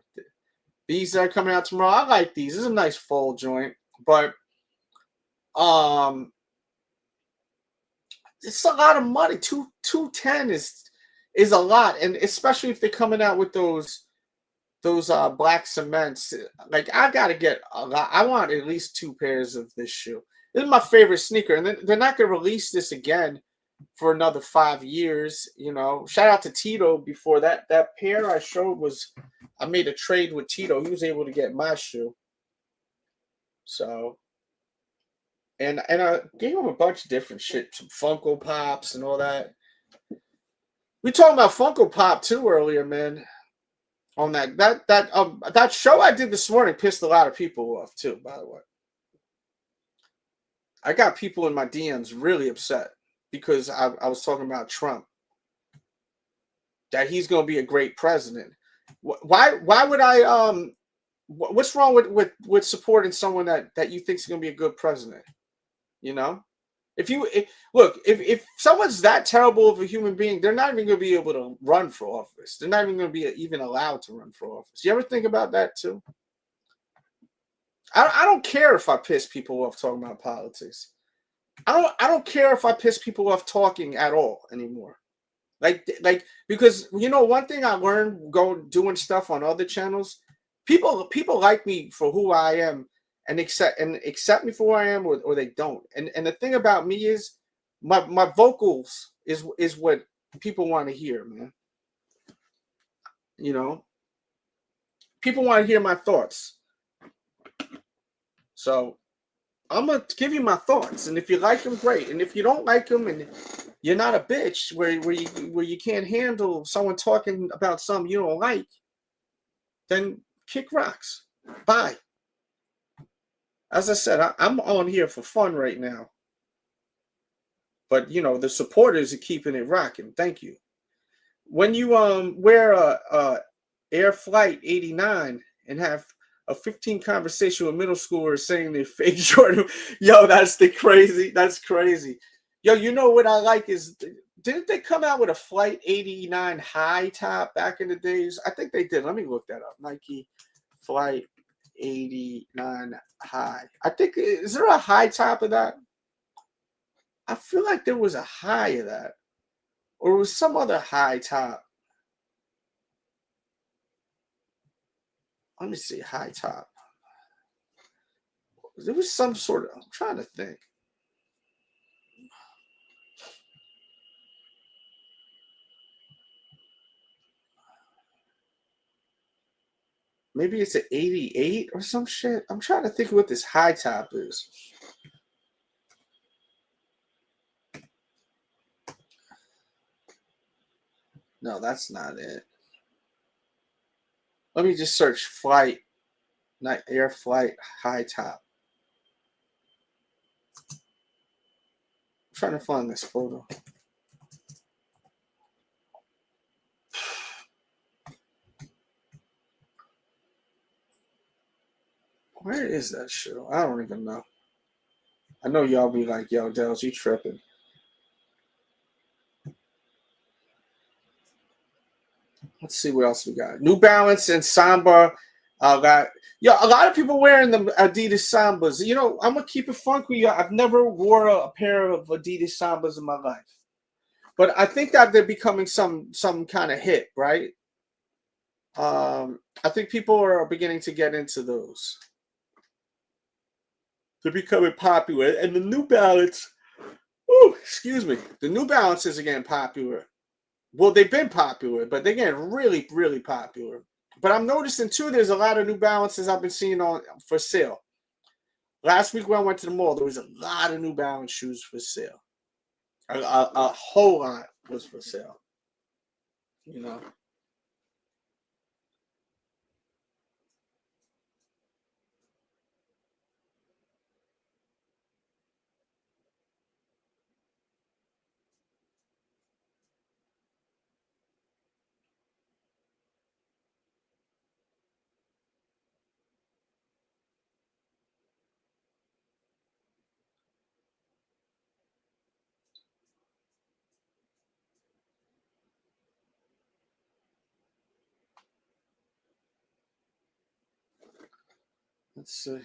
S1: These that are coming out tomorrow. I like these. This is a nice full joint, but it's a lot of money. $210 is a lot, and especially if they're coming out with those black cements. Like I gotta get a lot. I want at least 2 pairs of this shoe. This is my favorite sneaker, and they're not gonna release this again for another 5 years. Shout out to Tito. Before that pair I showed I made a trade with Tito. He was able to get my shoe. So. And I gave him a bunch of different shit, some Funko Pops and all that. We talking about Funko Pop too earlier, man. On that show I did this morning pissed a lot of people off too. By the way, I got people in my DMs really upset because I was talking about Trump, that he's going to be a great president. Why would I? What's wrong with supporting someone that you think is going to be a good president? If someone's that terrible of a human being, they're not even going to be able to run for office. They're not even going to be even allowed to run for office. You ever think about that too? I don't care if I piss people off talking about politics. I don't care if I piss people off talking at all anymore. Like because one thing I learned doing stuff on other channels, people like me for who I am. And accept me for who I am, or they don't. And the thing about me is my vocals is what people want to hear, man. People want to hear my thoughts. So I'm gonna give you my thoughts, and if you like them, great. And if you don't like them, and you're not a bitch where you can't handle someone talking about something you don't like, then kick rocks. Bye. As I said, I'm on here for fun right now. But, the supporters are keeping it rocking. Thank you. When you wear a Air Flight 89 and have a 15 conversation with middle schoolers saying they're fake Jordan, yo, that's crazy. Yo, what I like is, didn't they come out with a Flight 89 high top back in the days? I think they did. Let me look that up. Nike Flight 89 high. I think, is there a high top of that? I feel like there was a high of that, or it was some other high top. Let me see. High top. There was some sort of. I'm trying to think. Maybe it's an 88 or some shit. I'm trying to think of what this high top is. No, that's not it. Let me just search flight, not air flight, high top. I'm trying to find this photo. Where is that shoe? I don't even know. I know y'all be like, yo, Delz, you tripping. Let's see what else we got. New Balance and Samba. A lot of people wearing the Adidas Sambas. You know, I'm gonna keep it funky. I've never wore a pair of Adidas Sambas in my life, but I think that they're becoming some kind of hit, right? I think people are beginning to get into those. They're becoming popular, and the New Balance. Ooh, excuse me. The New Balances are getting popular. Well, they've been popular, but they're getting really, really popular. But I'm noticing too, there's a lot of New Balances I've been seeing on for sale. Last week when I went to the mall, there was a lot of New Balance shoes for sale. A whole lot was for sale. You know. Let's see.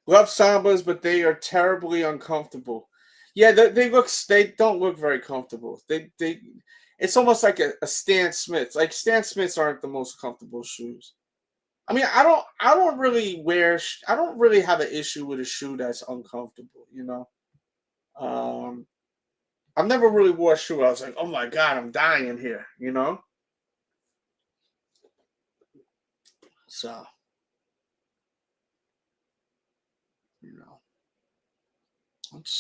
S1: Love Sambas, but they are terribly uncomfortable. Yeah, they don't look very comfortable. It's almost like a Stan Smith. Like Stan Smiths aren't the most comfortable shoes. I mean, I don't really have an issue with a shoe that's uncomfortable, you know. I've never really wore a shoe I was like, oh my God, I'm dying here, you know. So, you know, let's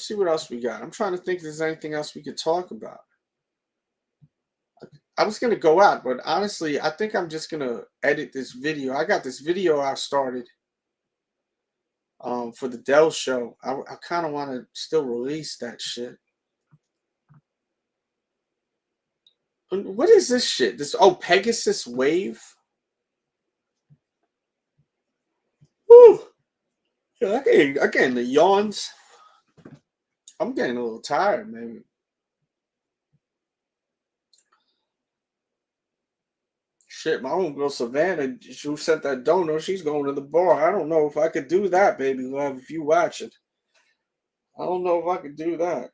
S1: see what else we got. I'm trying to think if there's anything else we could talk about. I was gonna go out, but honestly, I think I'm just gonna edit this video. I got this video I started for the Dell show. I kind of want to still release that shit. What is this shit? Pegasus Wave. Woo! Yeah, I'm getting the yawns. I'm getting a little tired, man. Shit, my own girl Savannah, who sent that donor, she's going to the bar. I don't know if I could do that, baby love, if you watch it. I don't know if I could do that.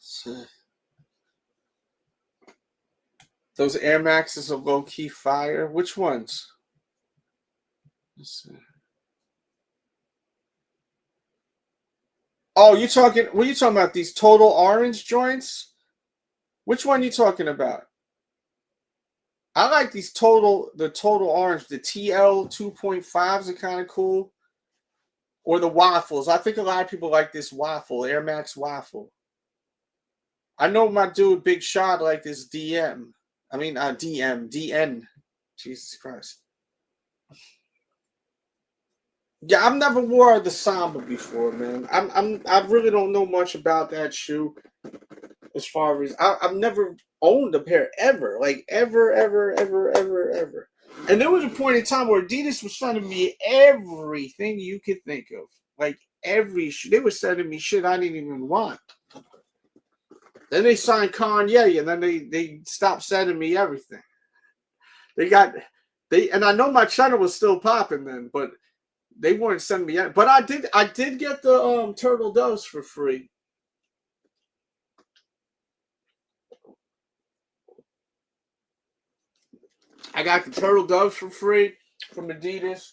S1: So, those Air Maxes are low-key fire. Which ones? Let's see. Oh, what are you talking about? These total orange joints? Which one are you talking about? I like the total orange. The TL 2.5s are kind of cool. Or the waffles. I think a lot of people like this waffle, Air Max waffle. I know my dude Big Shot like this DN. Jesus Christ. Yeah, I've never wore the Samba before, man. I really don't know much about that shoe. As far as I've never owned a pair ever, like ever. And there was a point in time where Adidas was sending me everything you could think of, like every. They were sending me shit I didn't even want. Then they signed Kanye, and then they stopped sending me everything. And I know my channel was still popping then, but they weren't sending me anything. But I did get the turtle doves for free. I got the turtle doves for free from Adidas,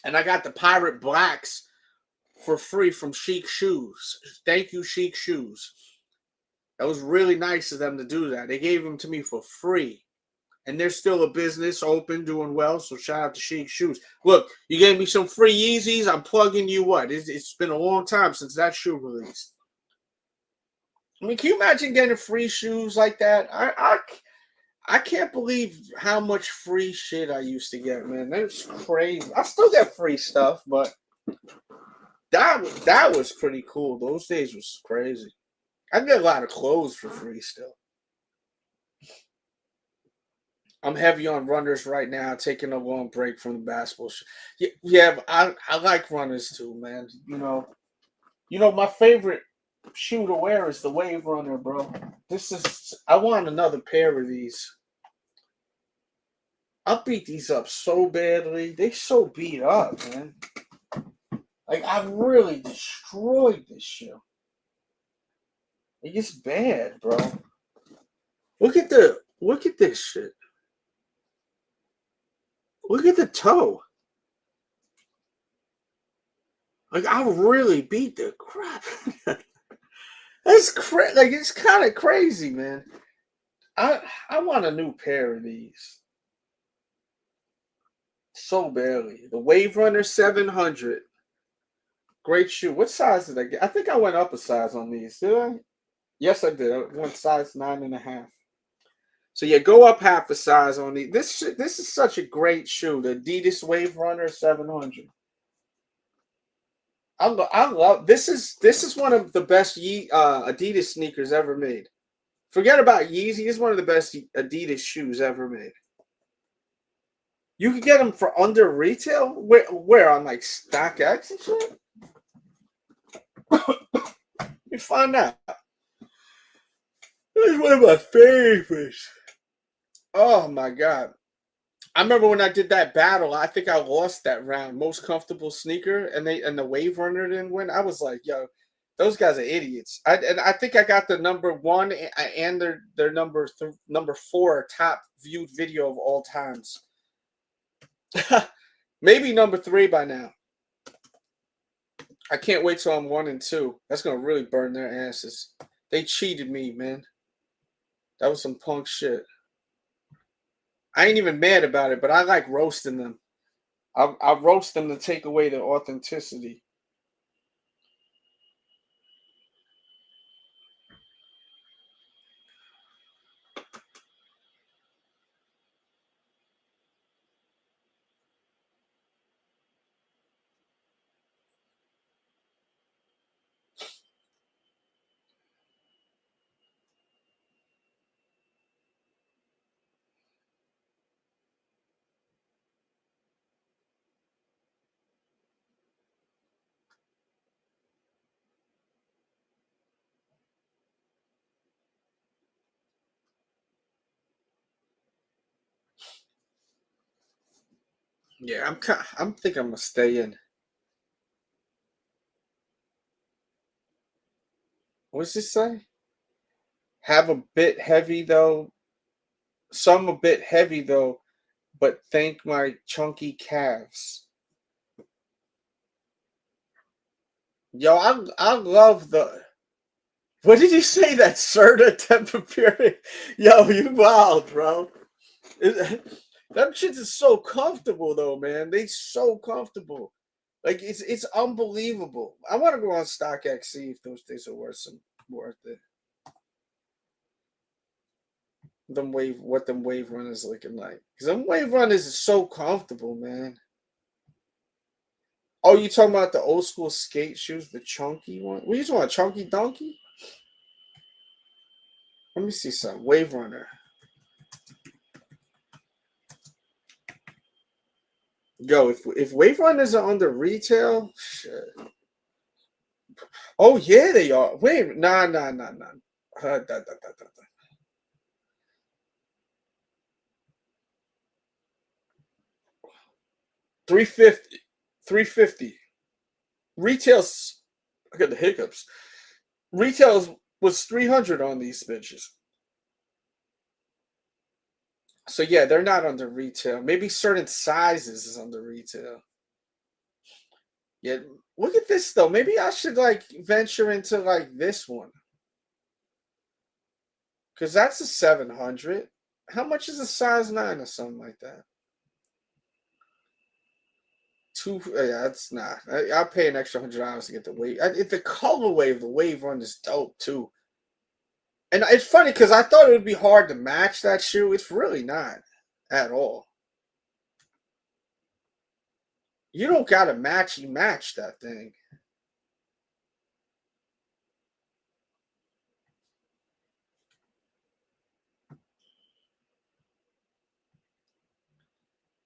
S1: and I got the pirate blacks for free from Chic Shoes. Thank you, Chic Shoes. That was really nice of them to do that. They gave them to me for free. And they're still a business, open, doing well. So shout out to Chic Shoes. Look, you gave me some free Yeezys. I'm plugging you what? It's been a long time since that shoe released. I mean, can you imagine getting free shoes like that? I can't believe how much free shit I used to get, man. That's crazy. I still get free stuff, but that was pretty cool. Those days was crazy. I get a lot of clothes for free still. I'm heavy on runners right now, taking a long break from the basketball. Yeah, but I like runners too, man. You know, my favorite shoe to wear is the Wave Runner, bro. I want another pair of these. I'll beat these up so badly. They so beat up, man. Like, I've really destroyed this shoe. Like, it's bad, bro. Look at this shit. Look at the toe. Like, I really beat the crap. That's crazy. Like, it's kind of crazy, man. I want a new pair of these. So badly. The Wave Runner 700. Great shoe. What size did I get? I think I went up a size on these. Did I? Yes, I did. I went size 9.5. So yeah, go up half a size on these. This is such a great shoe. The Adidas Wave Runner 700. I love this is one of the best Adidas sneakers ever made. Forget about Yeezy. It's one of the best Adidas shoes ever made. You can get them for under retail. Where on like StockX and shit? You find out. This is one of my favorites. Oh my god. I remember when I did that battle, I think I lost that round. Most comfortable sneaker, and the Wave Runner didn't win. I was like, yo, those guys are idiots. I think I got the number 1 and their number 4 top viewed video of all times. Maybe number 3 by now. I can't wait till I'm 1 and 2. That's gonna really burn their asses. They cheated me, man. That was some punk shit. I ain't even mad about it, but I like roasting them. I roast them to take away their authenticity. Yeah, I'm think I'm gonna stay in. What's this say? Have a bit heavy though. Some a bit heavy though, but thank my chunky calves. Yo, I love the. What did you say? That Serta Tempur? Yo, you wild, bro. Them shits is so comfortable though, man. They so comfortable. Like it's unbelievable. I want to go on StockX, see if those things are worth it. What them Wave Runners looking like? Because them Wave Runners is so comfortable, man. Oh, you talking about the old school skate shoes, the chunky one? What you talking about, chunky donkey? Let me see some Wave Runner. Yo, if Wave Runners are under retail, shit. Oh yeah, they are. Wait, nah. 350. 350. Retails. I got the hiccups. Retails was 300 on these bitches. So yeah, they're not under retail. Maybe certain sizes is under retail. Yeah, look at this though. Maybe I should like venture into like this one. Cause that's a 700. How much is a size 9 or something like that? Yeah, that's not. I'll pay an extra $100 to get the wave. The colorway of the Wave Run is dope too. And it's funny because I thought it would be hard to match that shoe. It's really not at all. You don't gotta match that thing.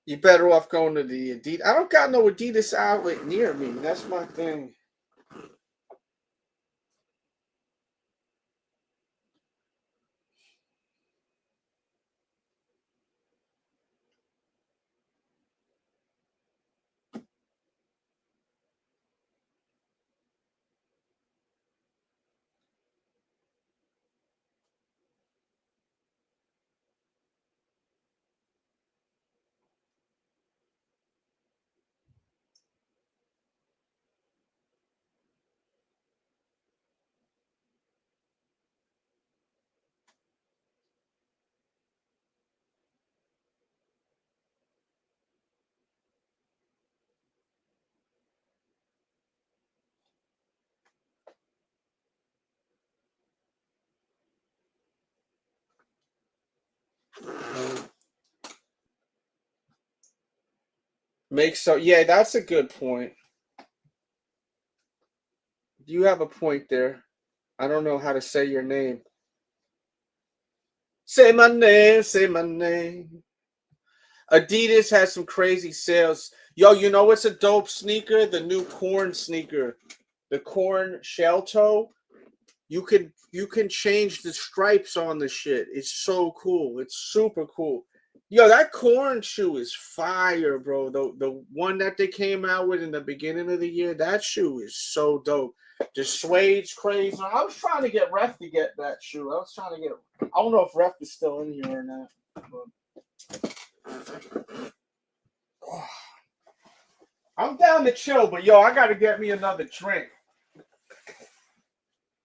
S1: You better off going to the Adidas. I don't got no Adidas outlet near me. That's my thing. Yeah, that's a good point. You have a point there. I don't know how to say your name. Say my name, say my name. Adidas has some crazy sales. Yo, you know what's a dope sneaker? The new corn sneaker. The corn shell toe. You can change the stripes on the shit. It's so cool. It's super cool. Yo, that corn shoe is fire, bro. The one that they came out with in the beginning of the year, that shoe is so dope. The suede's crazy. I was trying to get Ref to get that shoe. I don't know if Ref is still in here or not. I'm down to chill, but yo, I gotta get me another drink.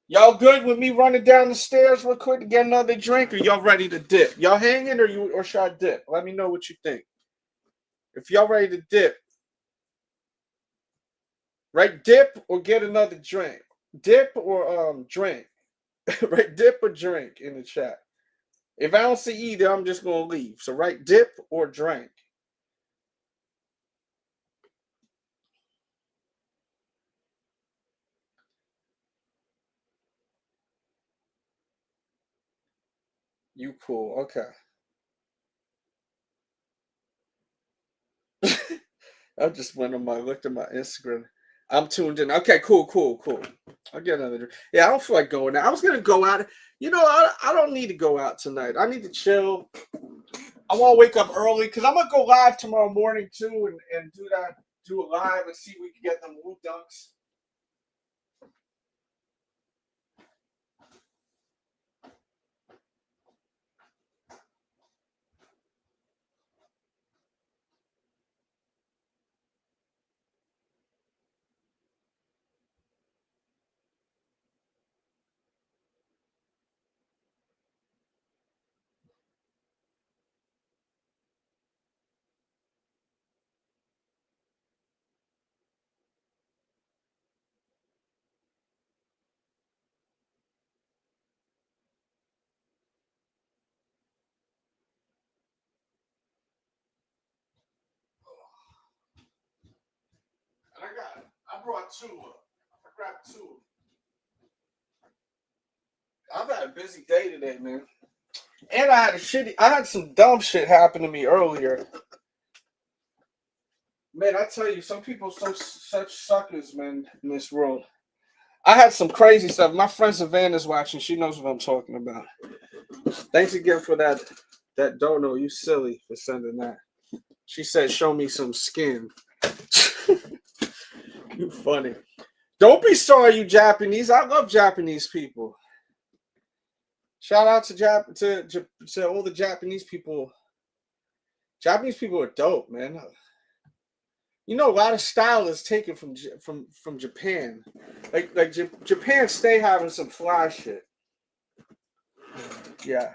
S1: Y'all good with me running down the stairs real quick to get another drink, or y'all ready to dip? Y'all hanging or should I dip? Let me know what you think. If y'all ready to dip, right? Dip or get another drink. Dip or drink. Right? Dip or drink in the chat. If I don't see either, I'm just gonna leave. So right, dip or drink. You cool. Okay. I just looked at my Instagram. I'm tuned in. Okay, cool. I'll get another drink. Yeah, I don't feel like going out. I was gonna go out. You know, I don't need to go out tonight. I need to chill. I want to wake up early because I'm gonna go live tomorrow morning too, and do a live and see if we can get them Wu Dunks. And I brought two. I grabbed two. I've had a busy day today, man. And I had some dumb shit happen to me earlier. Man, I tell you, some people are such suckers, man, in this world. I had some crazy stuff. My friend Savannah's watching. She knows what I'm talking about. Thanks again for that dono. You silly for sending that. She said, show me some skin. You funny. Don't be sorry, you Japanese. I love Japanese people. Shout out to all the Japanese people. Japanese people are dope, man. You know, a lot of style is taken from Japan. Like Japan stay having some fly shit. Yeah.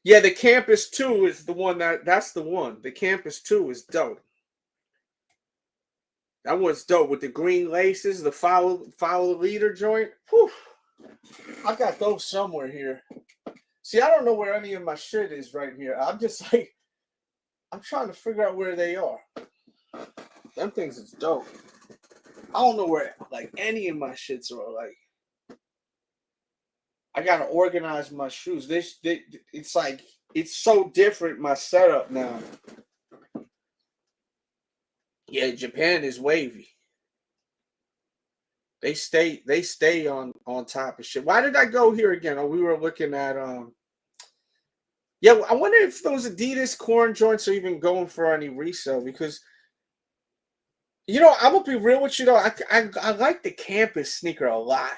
S1: Yeah, the Campus 2 is the one that's the one. The Campus 2 is dope. That one's dope with the green laces, the follow the leader joint. Whew. I got those somewhere here. See, I don't know where any of my shit is right here. I'm just like, I'm trying to figure out where they are. Them things is dope. I don't know where like any of my shits are. Like, I gotta organize my shoes. It's like it's so different. My setup now. Yeah, Japan is wavy. They stay on top of shit. Why did I go here again? Oh, we were looking at yeah, I wonder if those Adidas corn joints are even going for any resale, because you know, I'm gonna be real with you though. I like the Campus sneaker a lot.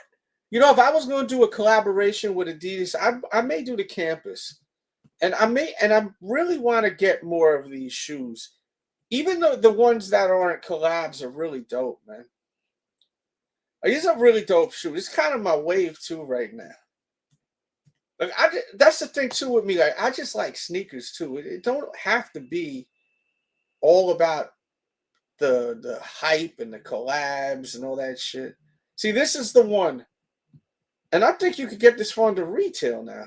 S1: You know, if I was gonna do a collaboration with Adidas, I may do the Campus. And I really want to get more of these shoes. Even though the ones that aren't collabs are really dope, man. These are really dope shoes. It's kind of my wave too right now. Like that's the thing too with me. Like I just like sneakers too. It don't have to be all about the hype and the collabs and all that shit. See, this is the one, and I think you could get this one to retail now.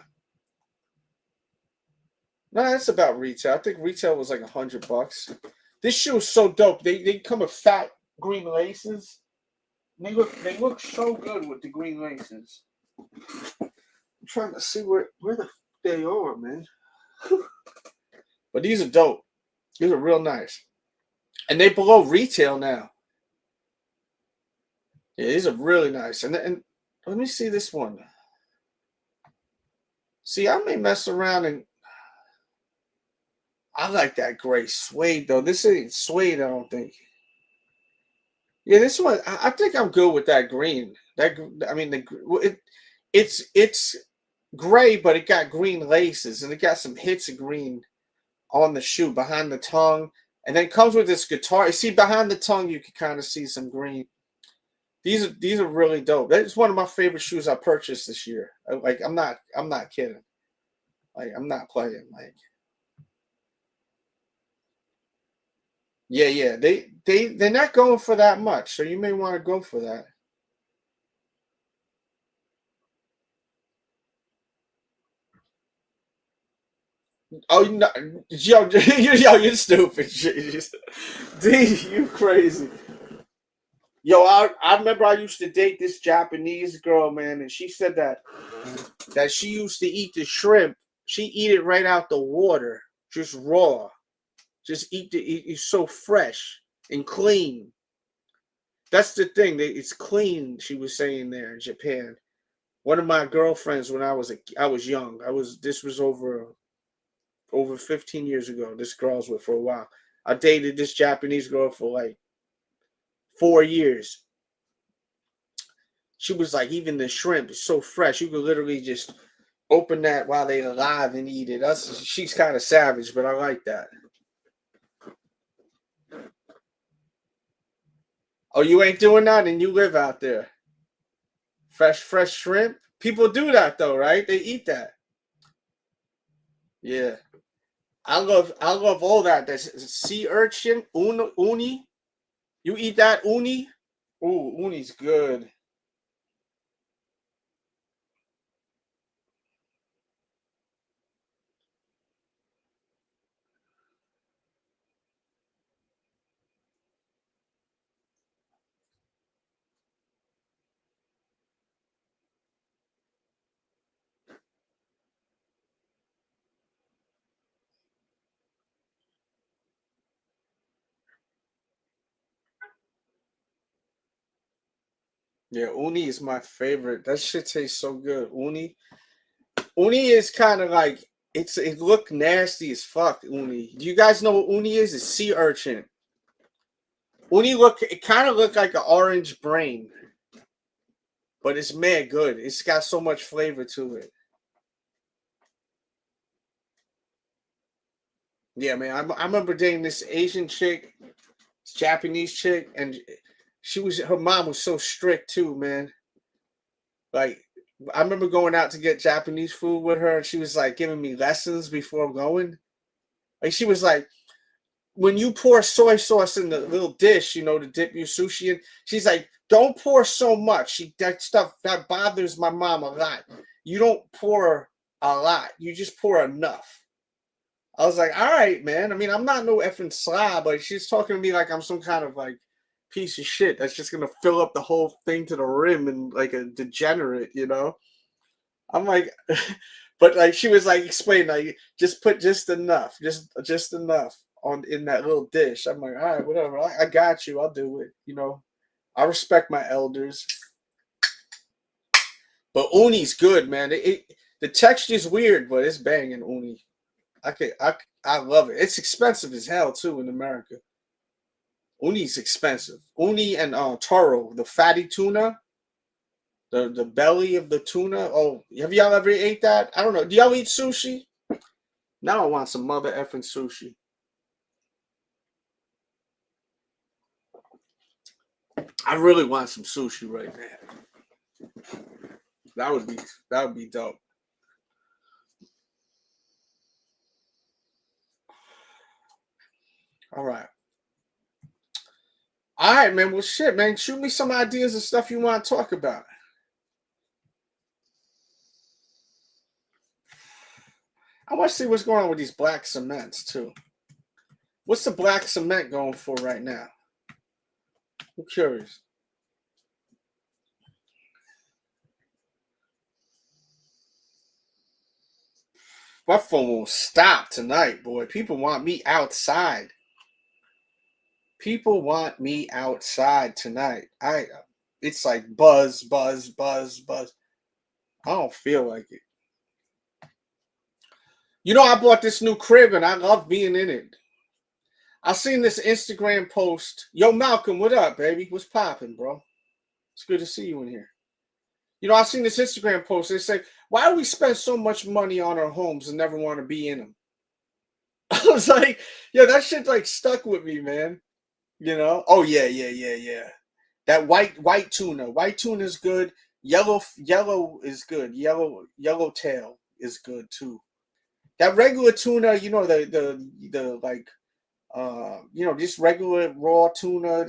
S1: No, that's about retail. I think retail was like $100. This shoe is so dope. They come with fat green laces. They look so good with the green laces. I'm trying to see where the they are, man. But these are dope. These are real nice. And they below retail now. Yeah, these are really nice. And let me see this one. See, I may mess around and I like that gray suede though. This ain't suede, I don't think. Yeah, this one I think I'm good with that green. It's gray, but it got green laces and it got some hits of green on the shoe behind the tongue, and then it comes with this guitar. You see behind the tongue, you can kind of see some green. These are really dope. That's one of my favorite shoes I purchased this year. Like I'm not kidding. Like I'm not playing. Like yeah. They're not going for that much, so you may want to go for that. Oh no, yo, you're stupid. D, you crazy. Yo, I remember I used to date this Japanese girl, man, and she said that she used to eat the shrimp. She eat it right out the water, just raw. Just eat it's so fresh and clean. That's the thing. It's clean. She was saying there in Japan. One of my girlfriends when I was young. This was over 15 years ago. This girl I was with for a while. I dated this Japanese girl for like 4 years. She was like, even the shrimp is so fresh. You could literally just open that while they're alive and eat it. She's kind of savage, but I like that. Oh, you ain't doing that and you live out there. Fresh shrimp. People do that though, right? They eat that. Yeah. I love all that. That's sea urchin, uni. You eat that uni? Ooh, uni's good. Yeah, uni is my favorite. That shit tastes so good. Uni is kind of like it look nasty as fuck. Uni. Do you guys know what uni is? It's sea urchin. Uni it kind of look like an orange brain, but it's mad good. It's got so much flavor to it. Yeah, man. I remember dating this Asian chick, this Japanese chick, and her mom was so strict too, man. Like, I remember going out to get Japanese food with her, and she was like giving me lessons before going. Like, she was like, when you pour soy sauce in the little dish, you know, to dip your sushi in, she's like, don't pour so much. That stuff that bothers my mom a lot. You don't pour a lot. You just pour enough. I was like, all right, man. I mean, I'm not no effing slob, but she's talking to me like I'm some kind of like piece of shit that's just gonna fill up the whole thing to the rim and like a degenerate, you know. I'm like, but like she was like explaining, like just put just enough, just enough on in that little dish. I'm like, all right, whatever. I got you. I'll do it. You know, I respect my elders. But uni's good, man. The texture's weird, but it's banging uni. I love it. It's expensive as hell too in America. Uni's expensive. Uni and toro, the fatty tuna, the belly of the tuna. Oh, have y'all ever ate that? I don't know. Do y'all eat sushi? Now I want some mother effing sushi. I really want some sushi right now. That would be dope. All right. All right, man. Well, shit, man. Shoot me some ideas of stuff you want to talk about. I want to see what's going on with these black cements, too. What's the black cement going for right now? I'm curious. My phone won't stop tonight, boy. People want me outside. People want me outside tonight. It's like buzz, buzz, buzz, buzz. I don't feel like it. You know, I bought this new crib and I love being in it. I seen this Instagram post. Yo, Malcolm, what up, baby? What's popping, bro? It's good to see you in here. You know, I seen this Instagram post. They say, why do we spend so much money on our homes and never want to be in them? I was like, yeah, that shit like stuck with me, man. You know? Oh, yeah. That white tuna. White tuna is good. Yellow is good. Yellow tail is good too. That regular tuna, you know, the like you know, just regular raw tuna,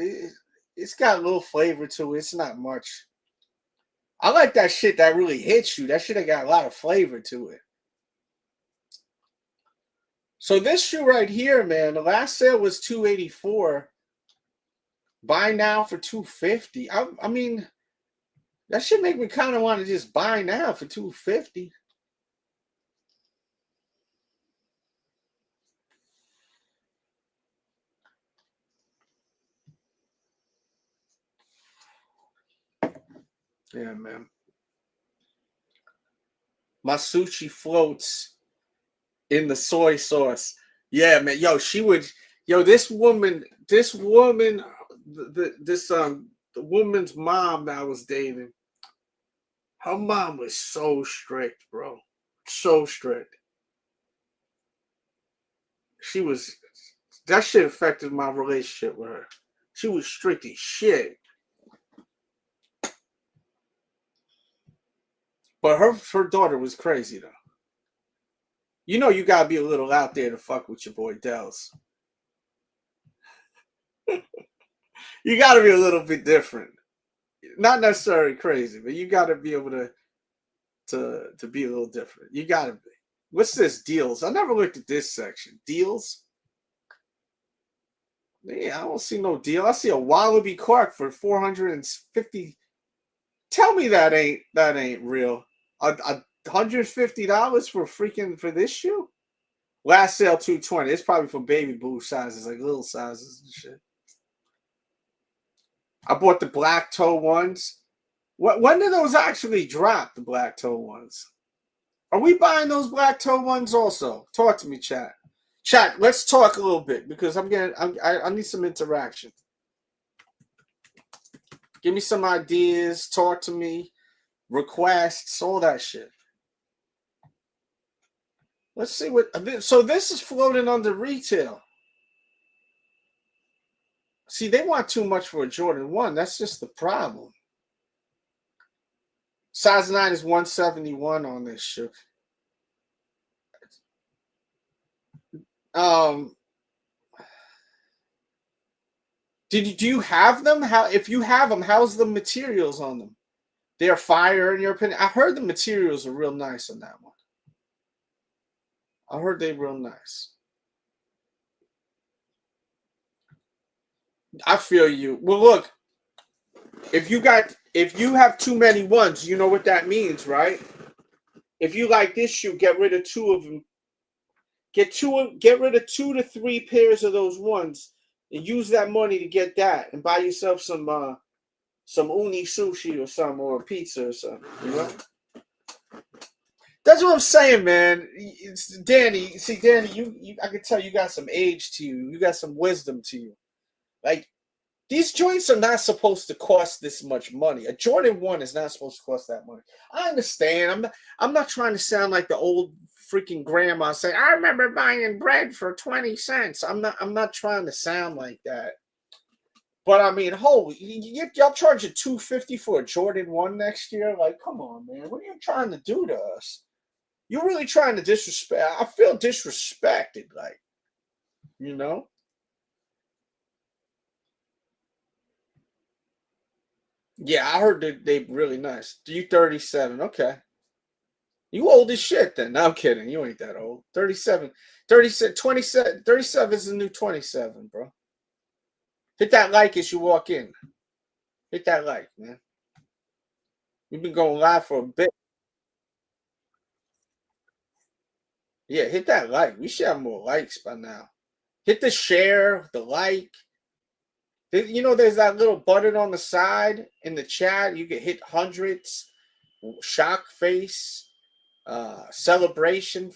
S1: it's got a little flavor to it. It's not much. I like that shit that really hits you. That shit that got a lot of flavor to it. So this shoe right here, man, the last sale was $284. Buy now for $250. I mean, that should make me kind of want to just buy now for $250. Yeah, man. My sushi floats in the soy sauce. Yeah, man. Yo, this woman, the woman's mom that I was dating, her mom was so strict, bro. So strict. That shit affected my relationship with her. She was strict as shit. But her daughter was crazy, though. You know you gotta be a little out there to fuck with your boy Delz. You gotta be a little bit different. Not necessarily crazy, but you gotta be able to be a little different. You gotta be. What's this? Deals. I never looked at this section. Deals? Yeah, I don't see no deal. I see a Wallaby Clark for $450. Tell me that ain't real. $150 for this shoe? Last sale $220. It's probably for baby boo sizes, like little sizes and shit. I bought the black toe ones. When do those actually drop, the black toe ones? Are we buying those black toe ones also? Talk to me, chat. Chat, let's talk a little bit because I need some interaction. Give me some ideas. Talk to me. Requests, all that shit. Let's see what. So this is floating under retail. See, they want too much for a Jordan 1. That's just the problem. Size 9 is 171 on this shoe. Do you have them? If you have them, how's the materials on them? They're fire in your opinion? I heard the materials are real nice on that one. I heard they're real nice. I feel you. Well, look, if you have too many ones, you know what that means, right? If you like this shoe, get rid of 2 of them. Get rid of 2 to 3 pairs of those ones and use that money to get that and buy yourself some uni sushi or something, or a pizza or something, you know? That's what I'm saying, man. It's Danny. See, Danny, you I can tell you got some age to you. You got some wisdom to you. Like, these joints are not supposed to cost this much money. A Jordan 1 is not supposed to cost that much. I understand. I'm not trying to sound like the old freaking grandma saying, I remember buying bread for 20 cents. I'm not trying to sound like that. But I mean, holy, y'all charging $250 for a Jordan 1 next year? Like, come on, man. What are you trying to do to us? You're really trying to disrespect. I feel disrespected, like, you know? Yeah, I heard that they really nice. You 37. Okay. You old as shit then. No, I'm kidding. You ain't that old. 37. 37, 27, 37 is the new 27, bro. Hit that like as you walk in. Hit that like, man. We've been going live for a bit. Yeah, hit that like. We should have more likes by now. Hit the share, the like. You know, there's that little button on the side in the chat. You can hit hundreds, shock face, celebration.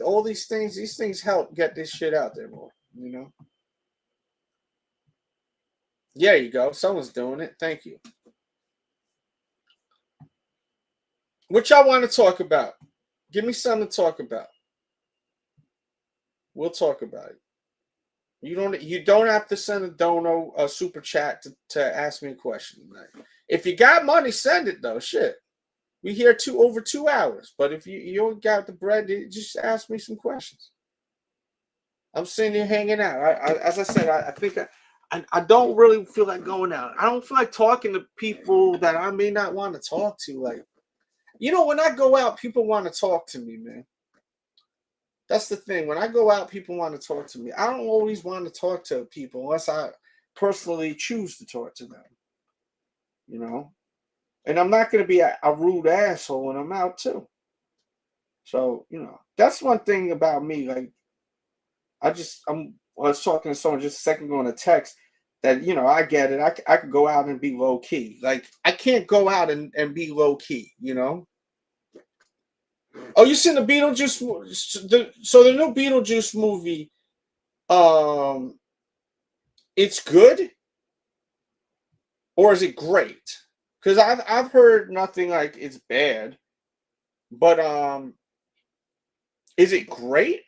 S1: All these things help get this shit out there more, you know? Yeah, you go. Someone's doing it. Thank you. What y'all want to talk about? Give me something to talk about. We'll talk about it. You don't have to send a super chat to ask me a question tonight. If you got money, send it though. Shit. We here over 2 hours. But if you don't got the bread, just ask me some questions. I'm sitting here hanging out. As I said, I think I don't really feel like going out. I don't feel like talking to people that I may not want to talk to. Like, you know, when I go out, people want to talk to me, man. That's the thing. When I go out, people want to talk to me. I don't always want to talk to people unless I personally choose to talk to them. You know? And I'm not going to be a rude asshole when I'm out, too. So, you know, that's one thing about me. Like, I was talking to someone just a second ago in a text that, you know, I get it. I could go out and be low key. Like, I can't go out and be low key, you know? Oh, you seen the Beetlejuice? So the new Beetlejuice movie, it's good, or is it great? Because I've heard nothing like it's bad, but is it great?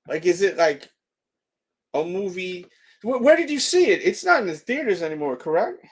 S1: Like, is it like a movie? Where did you see it? It's not in the theaters anymore, correct?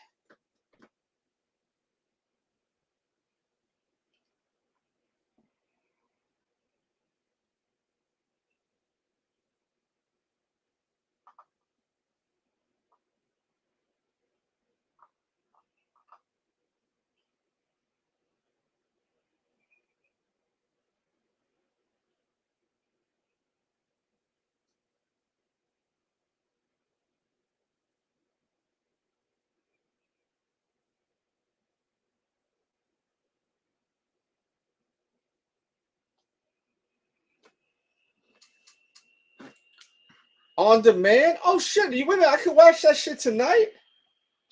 S1: On demand? Oh shit! You wait a minute, I could watch that shit tonight.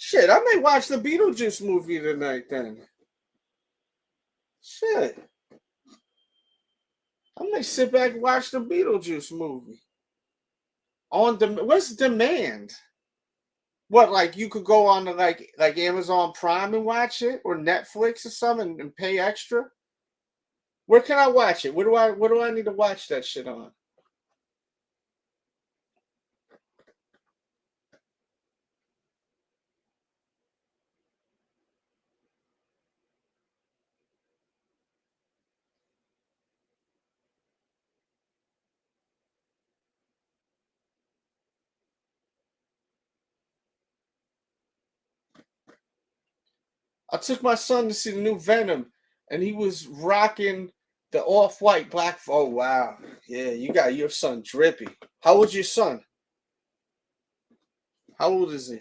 S1: Shit, I may watch the Beetlejuice movie tonight then. Shit. I may sit back and watch the Beetlejuice movie. What's demand? What, like you could go on to like Amazon Prime and watch it, or Netflix or something and pay extra? Where can I watch it? Where do I need to watch that shit on? I took my son to see the new Venom, and he was rocking the off-white black. Oh wow, yeah, you got your son drippy. How old's your son? How old is he?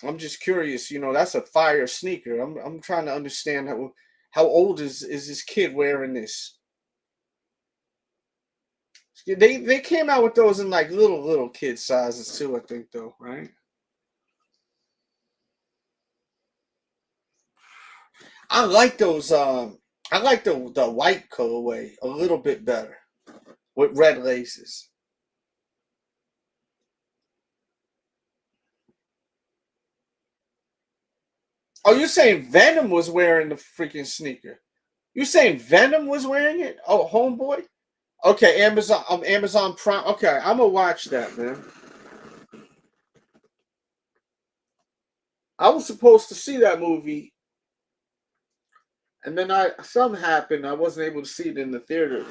S1: I'm just curious. You know, that's a fire sneaker. I'm trying to understand how old is this kid wearing this? They came out with those in like little kid sizes too, I think, though, right? I like those. I like the white colorway a little bit better with red laces. Oh, you're saying Venom was wearing the freaking sneaker? You saying Venom was wearing it? Oh, homeboy. Okay, Amazon Prime. Okay, I'm gonna watch that, man. I was supposed to see that movie, and then something happened. I wasn't able to see it in the theaters.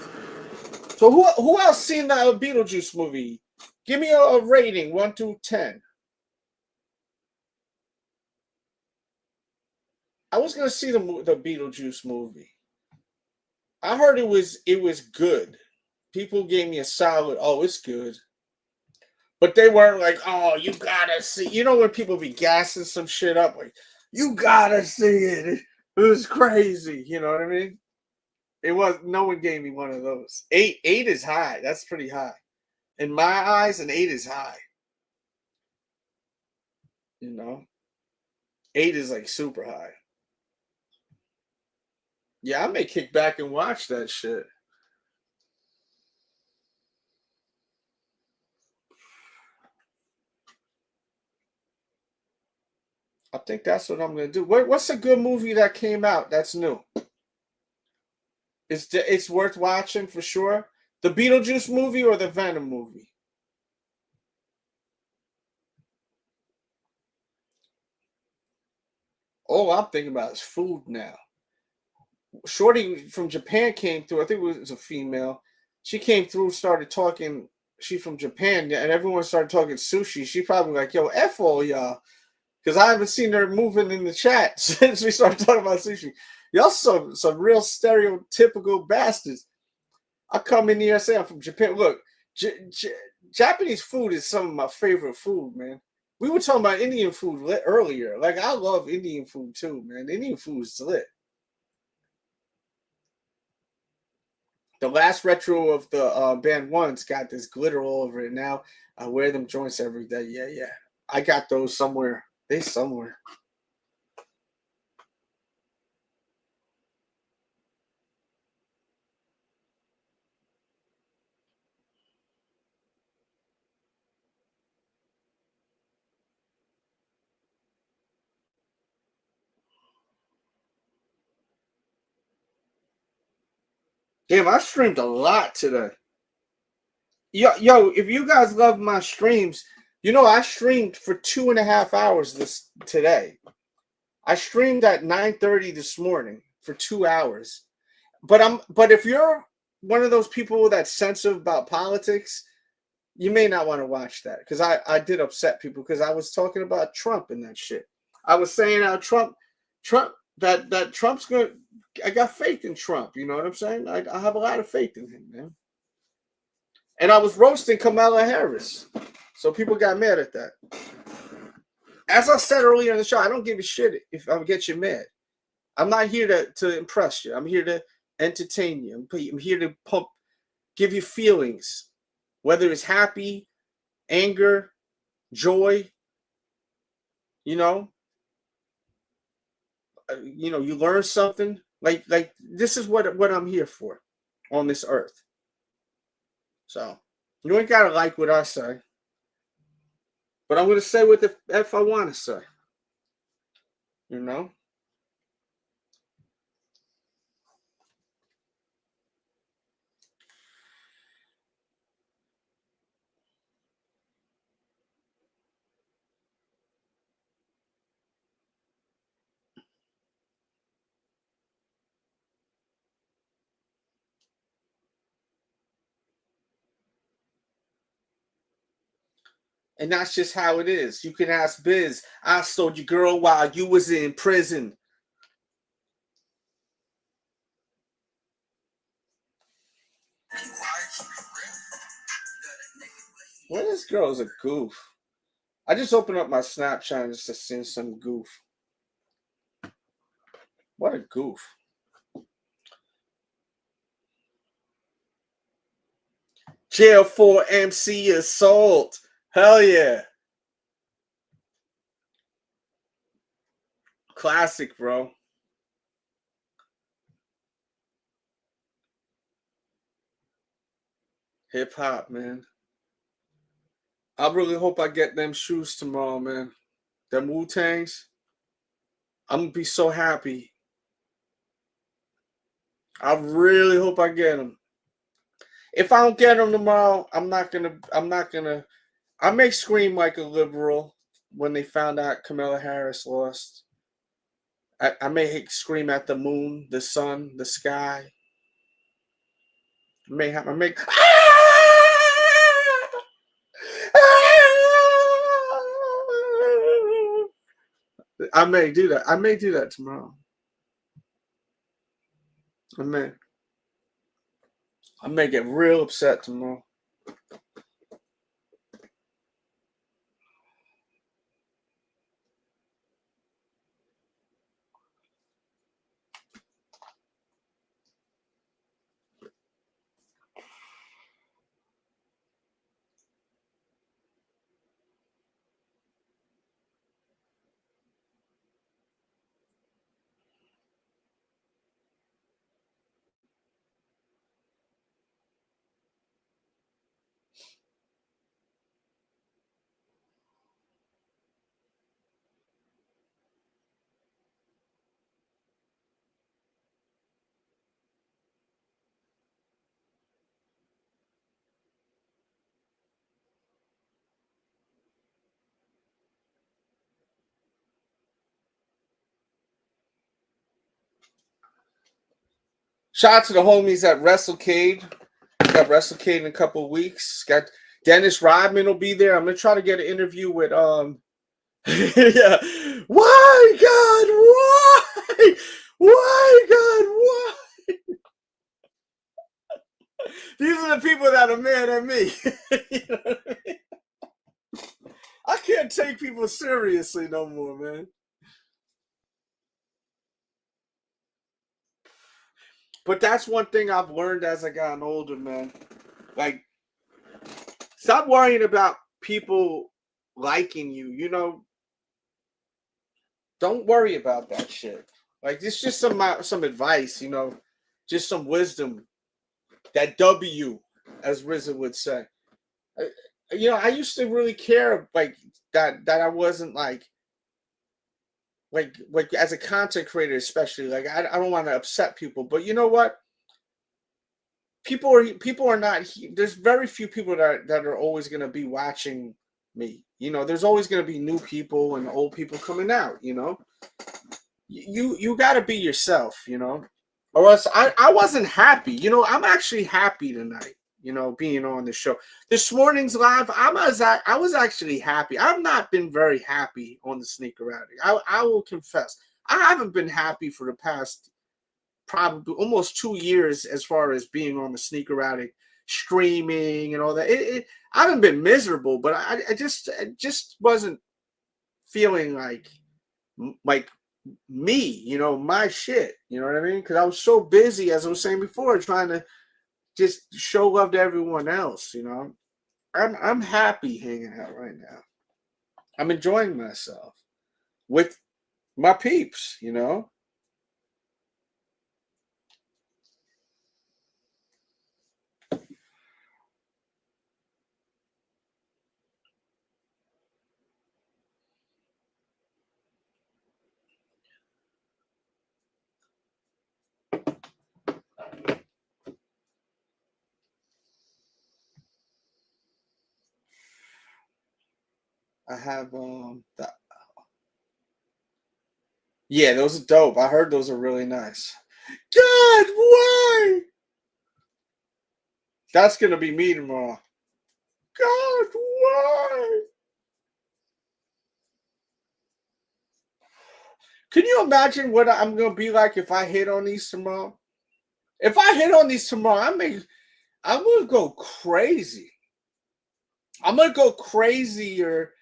S1: So who else seen that Beetlejuice movie? Give me a rating, 1 through 10. I was gonna see the Beetlejuice movie. I heard it was good. People gave me a solid. Oh, it's good. But they weren't like, oh, you gotta see. You know when people be gassing some shit up, like, you gotta see it. It was crazy. You know what I mean? It was. No one gave me one of those. Eight is high. That's pretty high. In my eyes, an 8 is high. You know, 8 is like super high. Yeah, I may kick back and watch that shit. I think that's what I'm gonna do. What's a good movie that came out that's new? It's worth watching for sure. The Beetlejuice movie or the Venom movie? All I'm thinking about is food now. Shorty from Japan came through. I think it was a female. She came through, started talking. She from Japan, and everyone started talking sushi. She probably like, yo, F all y'all. Because I haven't seen her moving in the chat since we started talking about sushi. Y'all some real stereotypical bastards. I come in here and say I'm from Japan. Look, Japanese food is some of my favorite food, man. We were talking about Indian food earlier. Like, I love Indian food too, man. Indian food is lit. The last retro of the band One's got this glitter all over it now. I wear them joints every day. Yeah. I got those somewhere. They somewhere. Damn, I streamed a lot today. Yo, if you guys love my streams, you know I streamed for 2.5 hours today. I streamed at 9:30 this morning for 2 hours. But if you're one of those people that's sensitive about politics, you may not want to watch that, because I did upset people because I was talking about Trump and that shit. I was saying how Trump that Trump's gonna. I got faith in Trump. You know what I'm saying? I have a lot of faith in him, man. And I was roasting Kamala Harris, so people got mad at that. As I said earlier in the show, I don't give a shit if I get you mad. I'm not here to impress you. I'm here to entertain you. I'm here to give you feelings, whether it's happy, anger, joy, You know, you learn something. Like this is what I'm here for on this earth. So you ain't gotta like what I say, but I'm gonna say what the f I want to say. You know. And that's just how it is. You can ask Biz. I stole your girl while you was in prison. Well, this girl's a goof. I just opened up my Snapchat and just seen some goof. What a goof. Jail for MC assault. Hell yeah. Classic, bro. Hip hop, man. I really hope I get them shoes tomorrow, man. Them Wu-Tangs. I'm going to be so happy. I really hope I get them. If I don't get them tomorrow, I may scream like a liberal when they found out Kamala Harris lost. I may scream at the moon, the sun, the sky. I may do that. I may do that tomorrow. I may get real upset tomorrow. Shout out to the homies at WrestleCade. Got WrestleCade in a couple of weeks. Got Dennis Rodman will be there. I'm gonna try to get an interview with yeah. Why God? Why? Why God? Why? These are the people that are mad at me. You know what I mean? I can't take people seriously no more, man. But that's one thing I've learned as I gotten older, man. Like, stop worrying about people liking you. You know, don't worry about that shit. Like, it's just some advice. You know, just some wisdom. That W, as RZA would say. You know, I used to really care like that I wasn't like as a content creator, especially, like I don't want to upset people, but you know what? People are not. There's very few people that are always going to be watching me. You know, there's always going to be new people and old people coming out. You know, you got to be yourself. You know, or else I wasn't happy. You know, I'm actually happy tonight. You know, being on the show. This morning's live, I was actually happy. I've not been very happy on the Sneaker Addict. I will confess. I haven't been happy for the past probably almost 2 years as far as being on the Sneaker Addict, streaming and all that. I haven't been miserable, but I just wasn't feeling like me, you know, my shit. You know what I mean? Because I was so busy, as I was saying before, trying to just show love to everyone else, you know. I'm happy hanging out right now. I'm enjoying myself. with my peeps, you know. I have that. Yeah, those are dope. I heard those are really nice. God, why? That's gonna be me tomorrow. God, why? Can you imagine what I'm gonna be like if I hit on these tomorrow? If I hit on these tomorrow, I'm gonna go crazy. I'm gonna go crazier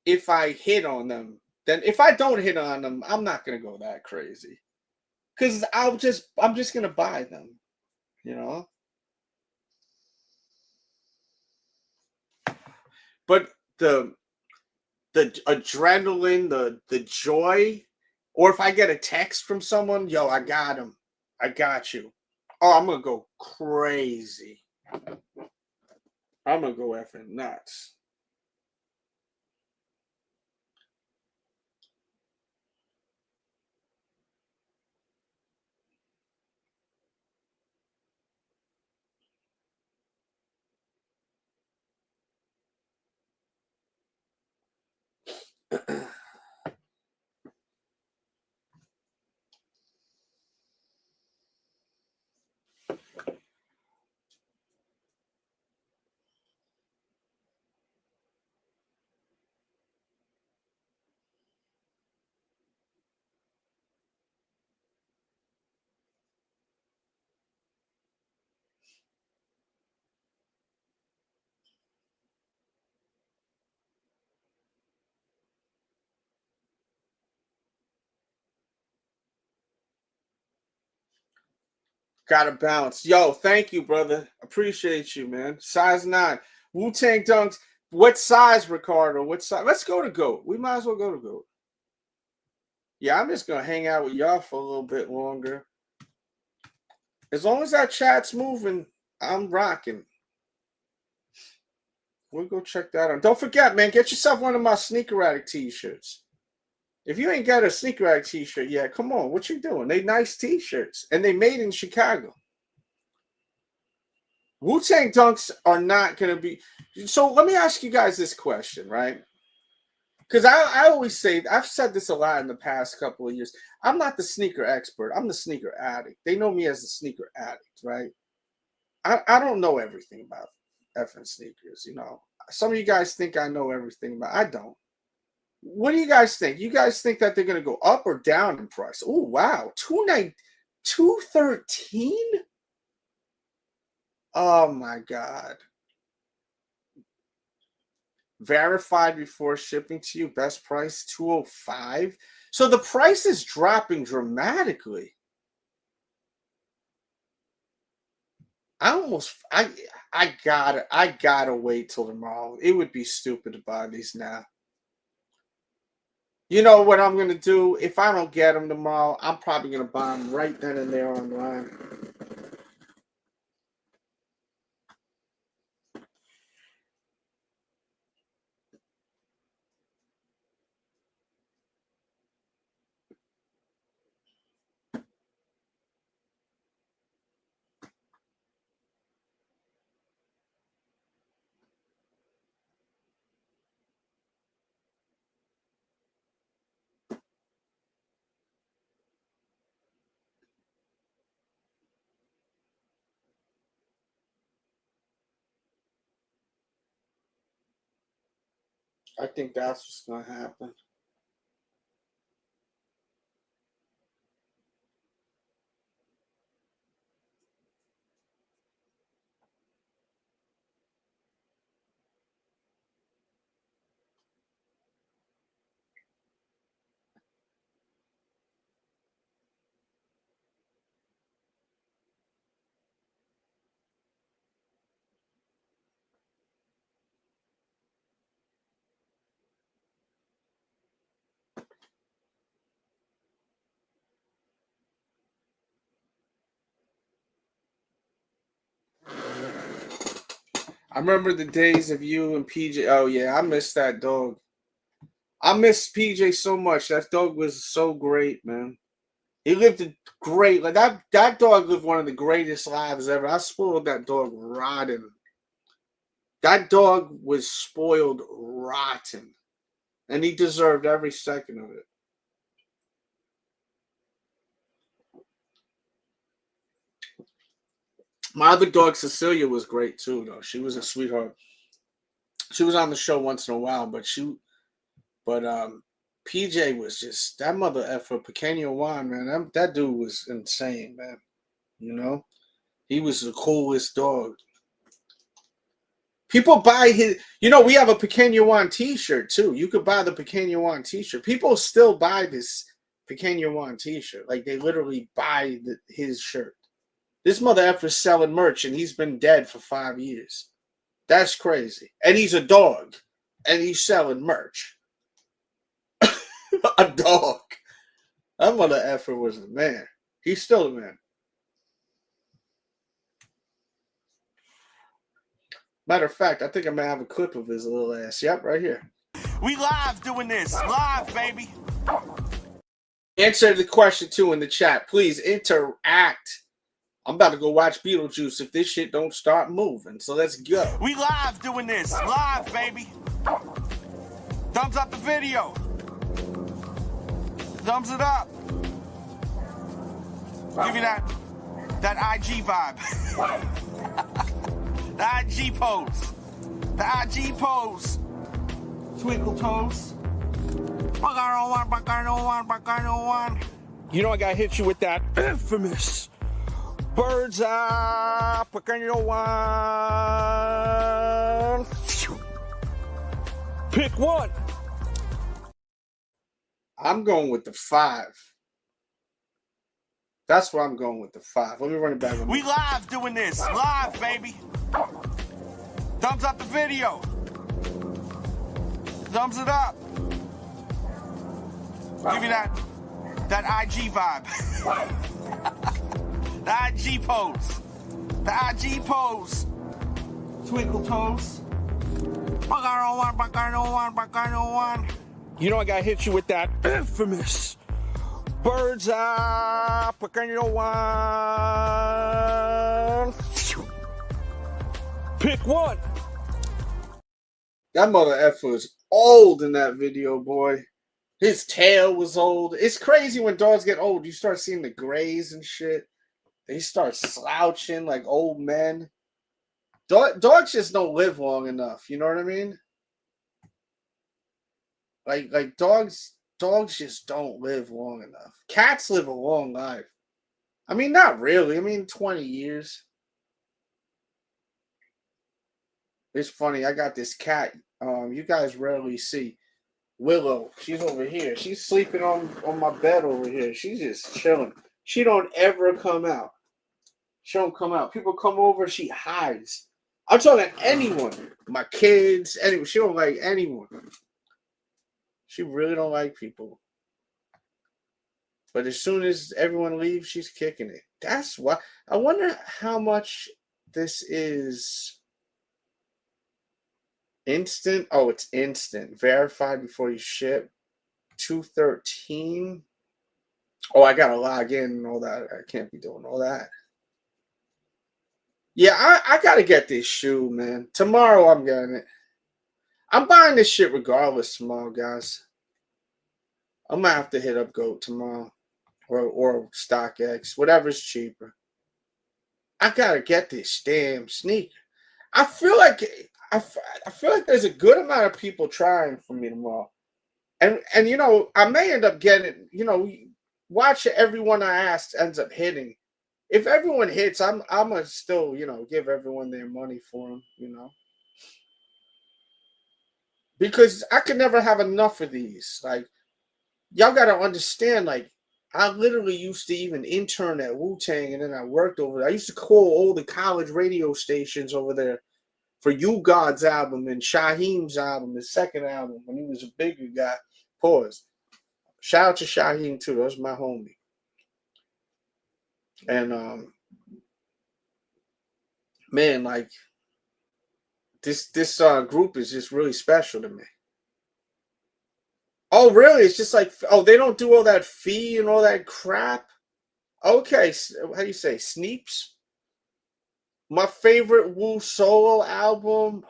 S1: if I hit on them than if I don't hit on them. I'm not gonna go that crazy because I'm just gonna buy them, you know. But the adrenaline, the joy, or if I get a text from someone, yo, I got him, I got you. Oh, I'm gonna go crazy. I'm gonna go effing nuts. Gotta bounce. Yo, thank you, brother. Appreciate you, man. Size 9. Wu-Tang Dunks. What size, Ricardo? What size? Let's go to GOAT. We might as well go to GOAT. Yeah, I'm just gonna hang out with y'all for a little bit longer. As long as that chat's moving, I'm rocking. We'll go check that out. Don't forget, man, get yourself one of my Sneaker Addict t-shirts. If you ain't got a Sneaker Addict t-shirt yet, come on, what you doing? They nice t-shirts, and they made in Chicago. Wu-Tang Dunks are not going to be. So let me ask you guys this question, right? Because I always say, I've said this a lot in the past couple of years. I'm not the sneaker expert. I'm the sneaker addict. They know me as the sneaker addict, right? I don't know everything about effing sneakers, you know. Some of you guys think I know everything about. I don't. What do you guys think? You guys think that they're going to go up or down in price? Oh, wow. 213? Oh, my God. Verified before shipping to you. Best price, 205. So the price is dropping dramatically. I gotta wait till tomorrow. It would be stupid to buy these now. You know what I'm gonna do? If I don't get them tomorrow, I'm probably gonna buy them right then and there online. I think that's what's gonna happen. I remember the days of you and PJ. Oh, yeah, I miss that dog. I miss PJ so much. That dog was so great, man. He lived a great, like that dog lived one of the greatest lives ever. I spoiled that dog rotten. That dog was spoiled rotten. And he deserved every second of it. My other dog, Cecilia, was great too, though. She was a sweetheart. She was on the show once in a while, but PJ was just that mother effer, Pequeño Juan, man. That dude was insane, man. You know, he was the coolest dog. People buy his. You know, we have a Pequeño Juan T-shirt too. You could buy the Pequeño Juan T-shirt. People still buy this Pequeño Juan T-shirt. Like they literally buy his shirt. This mother effer's selling merch, and he's been dead for 5 years. That's crazy. And he's a dog, and he's selling merch. A dog. That mother effer was a man. He's still a man. Matter of fact, I think I might have a clip of his little ass. Yep, right here.
S5: We live doing this. Live, baby.
S1: Answer the question, too, in the chat. Please interact. I'm about to go watch Beetlejuice if this shit don't start moving. So let's go.
S5: We live doing this. Live, baby. Thumbs up the video. Thumbs it up. Give you that IG vibe. The IG pose. The IG pose. Twinkle toes. You know I gotta hit you with that infamous bird's eye. Pick one.
S1: I'm going with the 5. That's why I'm going with the 5. Let me run it back.
S5: We live doing this. Live, baby. Thumbs up the video. Thumbs it up. Give you that IG vibe. The IG pose. The IG pose. Twinkle toes. You know I gotta hit you with that infamous bird's eye. Pick one.
S1: That mother effer was old in that video, boy. His tail was old. It's crazy when dogs get old. You start seeing the grays and shit. They start slouching like old men. Dogs just don't live long enough. You know what I mean? Like dogs just don't live long enough. Cats live a long life. I mean, not really. I mean, 20 years. It's funny. I got this cat. You guys rarely see Willow. She's over here. She's sleeping on my bed over here. She's just chilling. She don't ever come out. She don't come out. People come over. She hides. I'm talking anyone. My kids. Anyone. She don't like anyone. She really don't like people. But as soon as everyone leaves, she's kicking it. That's why. I wonder how much this is instant. Oh, it's instant. Verified before you ship. 213. Oh, I gotta log in and all that. I can't be doing all that. Yeah, I gotta get this shoe, man. Tomorrow I'm getting it. I'm buying this shit regardless tomorrow, guys. I'm gonna have to hit up GOAT tomorrow. Or StockX. Whatever's cheaper. I gotta get this damn sneaker. I feel like there's a good amount of people trying for me tomorrow. And you know, I may end up getting, you know, watch everyone I asked ends up hitting. If everyone hits, I'm gonna still, you know, give everyone their money for them, you know. Because I could never have enough of these. Like, y'all gotta understand, like, I literally used to even intern at Wu-Tang, and then I worked over there. I used to call all the college radio stations over there for You God's album and Shaheem's album, his second album, when he was a bigger guy. Pause. Shout out to Shaheem, too. That was my homie. And, man, like, this group is just really special to me. Oh, really? It's just like, oh, they don't do all that fee and all that crap. Okay, how do you say, Sneeps? My favorite Wu solo album,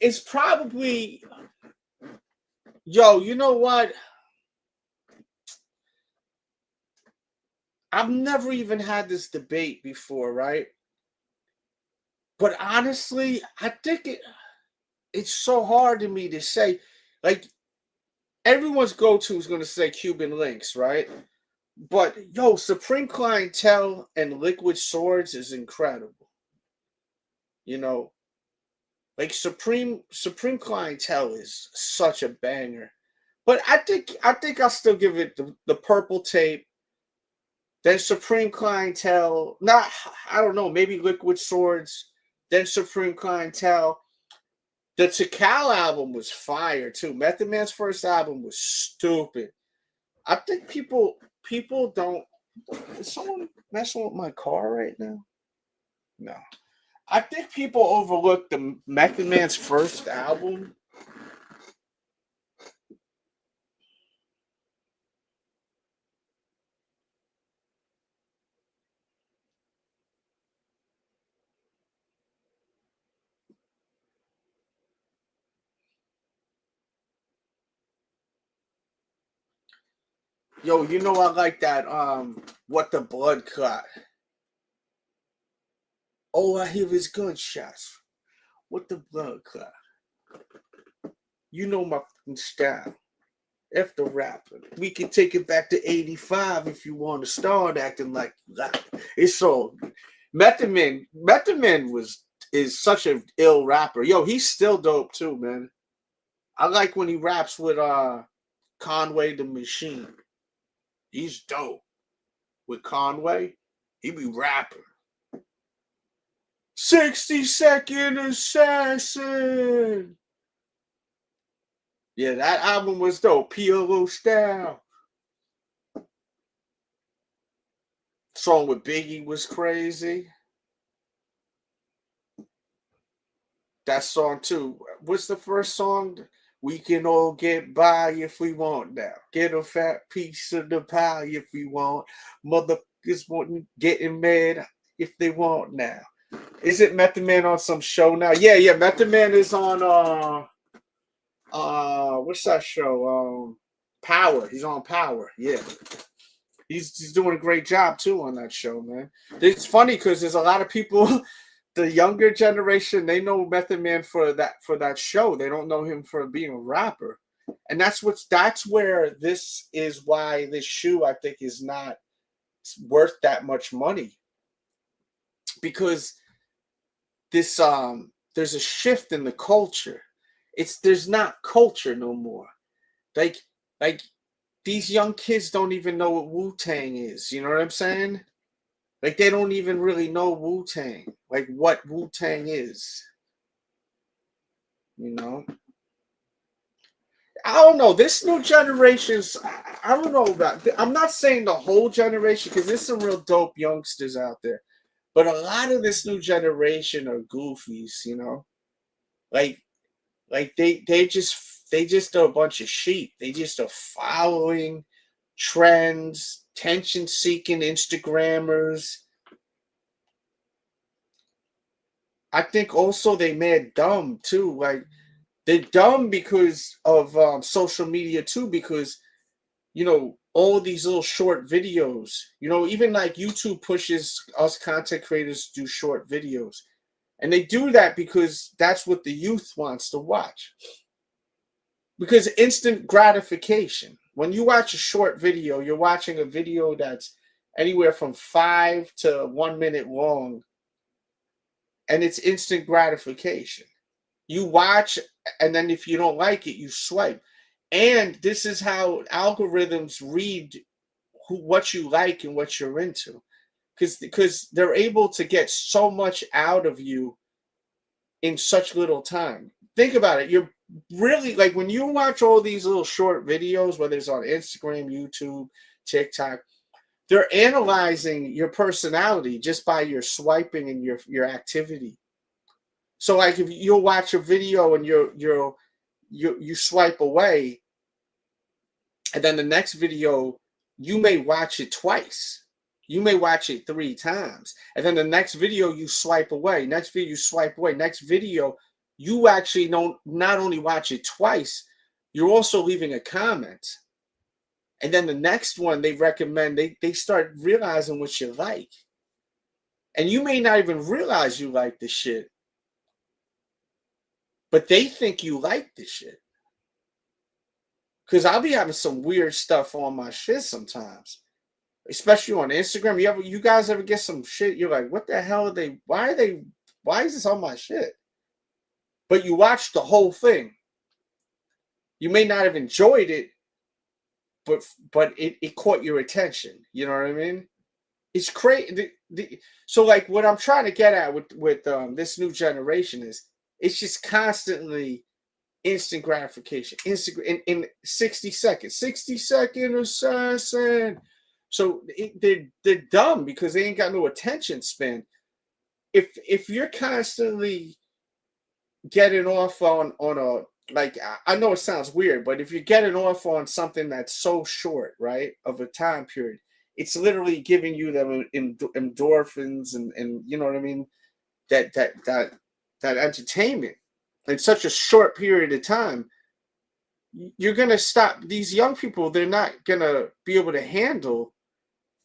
S1: it's probably, yo, you know what? I've never even had this debate before, right? But honestly, I think it's so hard to me to say. Like, everyone's go-to is going to say Cuban Links, right? But, yo, Supreme Clientele and Liquid Swords is incredible. You know, like Supreme Clientele is such a banger. But I think I'll still give it the Purple Tape. Then Supreme Clientele. Not, I don't know, maybe Liquid Swords. Then Supreme Clientele. The Tikal album was fire too. Method Man's first album was stupid. I think people don't. Is someone messing with my car right now? No. I think people overlook the Method Man's first album. Yo, you know I like that What the Blood Clot. All I hear is gunshots. What the blood clot. You know my style. F the rapper. We can take it back to 85 if you want to start acting like that. It's all Method Man is such an ill rapper. Yo, he's still dope too, man. I like when he raps with Conway the Machine. He's dope. With Conway, he be rapping. 60-second assassin. Yeah, that album was dope. PLO style. Song with Biggie was crazy. That song too. What's the first song? We can all get by if we want now. Get a fat piece of the pie if we want. Motherfuckers want getting mad if they want now. Is it Method Man on some show now? Yeah. Method Man is on what's that show? Power. He's on Power. Yeah. He's doing a great job too on that show, man. It's funny because there's a lot of people, the younger generation, they know Method Man for that show. They don't know him for being a rapper. And that's where this is why this shoe, I think, is not worth that much money. Because this there's a shift in the culture. There's not culture no more. Like these young kids don't even know what Wu-Tang is. You know what I'm saying? Like they don't even really know Wu-Tang. Like what Wu-Tang is. You know? I don't know. This new generation's, I don't know about, I'm not saying the whole generation because there's some real dope youngsters out there. But a lot of this new generation are goofies, you know? Like they just are a bunch of sheep. They just are following trends, tension-seeking Instagrammers. I think also they mad dumb too. Like they're dumb because of social media too, because you know all these little short videos. You know, even like YouTube pushes us content creators to do short videos. And they do that because that's what the youth wants to watch. Because instant gratification. When you watch a short video, you're watching a video that's anywhere from 5 to 1 minute long. And it's instant gratification. You watch, and then if you don't like it, you swipe. And this is how algorithms read what you like and what you're into. Because they're able to get so much out of you in such little time. Think about it. You're really, like, when you watch all these little short videos, whether it's on Instagram, YouTube, TikTok, they're analyzing your personality just by your swiping and your activity. So like if you'll watch a video and you swipe away, and then the next video you may watch it twice. You may watch it 3 times. And then the next video you swipe away. Next video you swipe away. Next video you actually don't not only watch it twice, you're also leaving a comment. And then the next one they recommend, they start realizing what you like. And you may not even realize you like the shit. But they think you like the shit. Because I'll be having some weird stuff on my shit sometimes. Especially on Instagram. You guys ever get some shit? You're like, what the hell are they? Why is this on my shit? But you watched the whole thing. You may not have enjoyed it, but it caught your attention. You know what I mean? It's crazy. So like what I'm trying to get at with this new generation is it's just constantly instant gratification. In 60 seconds. 60-second assassin. So they're dumb because they ain't got no attention span. If you're constantly getting off on a, like, I know it sounds weird, but if you're getting off on something that's so short, right, of a time period, it's literally giving you them endorphins and you know what I mean, that entertainment in such a short period of time. You're gonna stop. These young people, they're not gonna be able to handle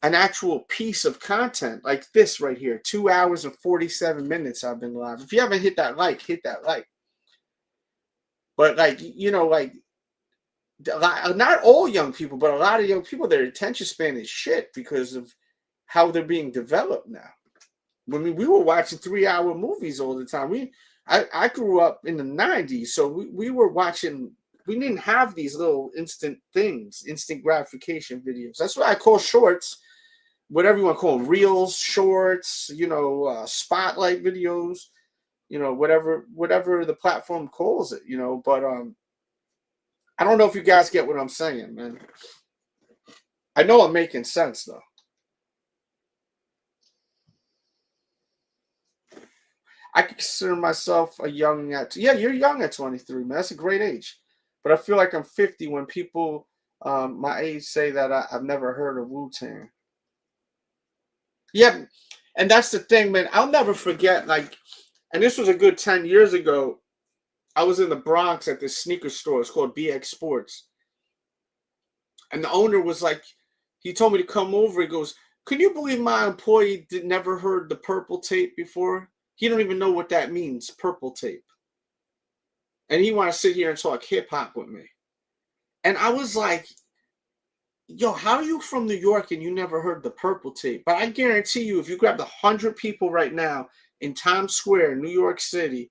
S1: an actual piece of content like this right here. 2 hours and 47 minutes I've been live. If you haven't hit that like, hit that like. But like, you know, like, not all young people, but a lot of young people, their attention span is shit because of how they're being developed now. When we were watching 3-hour movies all the time. I grew up in the 90s, so we were watching. We didn't have these little instant things, instant gratification videos. That's what I call shorts, whatever you want to call them, reels, shorts, you know, spotlight videos, you know, whatever the platform calls it, you know. But I don't know if you guys get what I'm saying, man. I know I'm making sense though. I consider myself a young yeah, you're young at 23, man. That's a great age. But I feel like I'm 50 when people my age say that I've never heard of Wu-Tang. Yeah, and that's the thing, man. I'll never forget, like, and this was a good 10 years ago. I was in the Bronx at this sneaker store. It's called BX Sports. And the owner was like, he told me to come over. He goes, can you believe my employee never heard the purple tape before? He don't even know what that means, purple tape. And he want to sit here and talk hip hop with me. And I was like, yo, how are you from New York and you never heard the purple tape? But I guarantee you, if you grabbed 100 people right now in Times Square, New York City,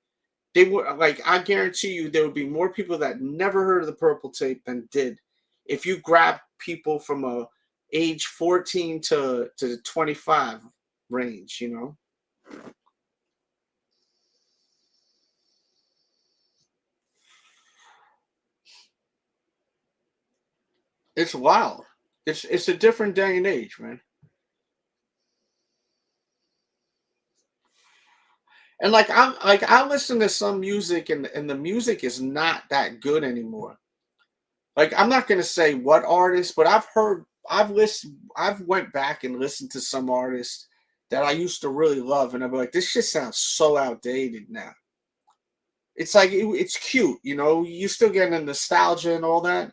S1: they would, like, I guarantee you there would be more people that never heard of the purple tape than did. If you grab people from a age 14 to 25 range, you know. It's wild. It's a different day and age, man. And like I listen to some music and the music is not that good anymore. Like I'm not gonna say what artist, but I've went back and listened to some artists that I used to really love, and I'd be like, this shit sounds so outdated now. It's like it's cute, you know, you still getting the nostalgia and all that.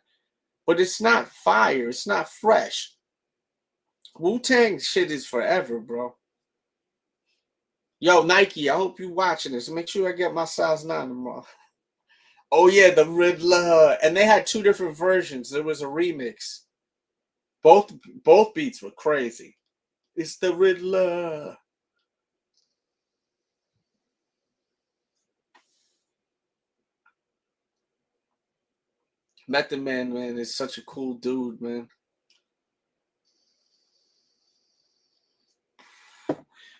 S1: But it's not fire. It's not fresh. Wu-Tang shit is forever, bro. Yo, Nike, I hope you watching this. Make sure I get my size 9 tomorrow. Oh, yeah, the Riddler. And they had 2 different versions. There was a remix. Both beats were crazy. It's the Riddler. Method Man, is such a cool dude, man.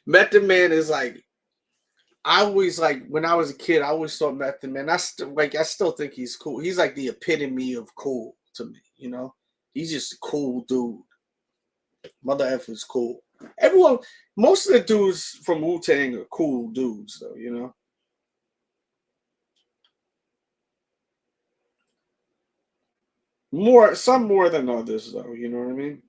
S1: Method Man is like, I always like when I was a kid, I always thought Method Man. I still think he's cool. He's like the epitome of cool to me, you know. He's just a cool dude. Mother F is cool. Most of the dudes from Wu-Tang are cool dudes, though, you know. Some more than others, though. You know what I mean?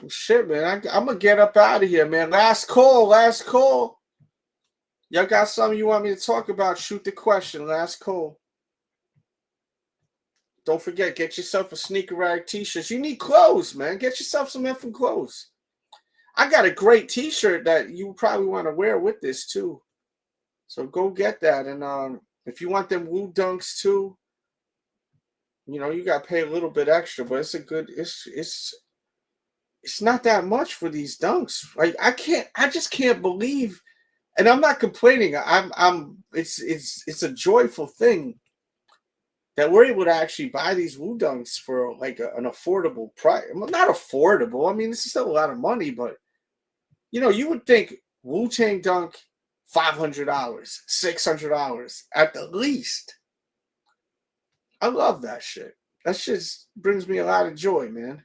S1: Well, shit, man. I'm gonna get up out of here, man. Last call. Last call. Y'all got something you want me to talk about? Shoot the question. Last call. Don't forget, get yourself a sneaker rag t-shirt. You need clothes, man. Get yourself some effing clothes. I got a great t-shirt that you probably want to wear with this too. So go get that. And if you want them Wu Dunks too, you know, you gotta pay a little bit extra, but it's a good, it's not that much for these dunks. Like I just can't believe, and I'm not complaining. It's a joyful thing that we're able to actually buy these Wu Dunks for like an affordable price. Well, not affordable. I mean, this is still a lot of money, but you know, you would think Wu-Tang Dunk, $500, $600 at the least. I love that shit. That shit brings me a lot of joy, man.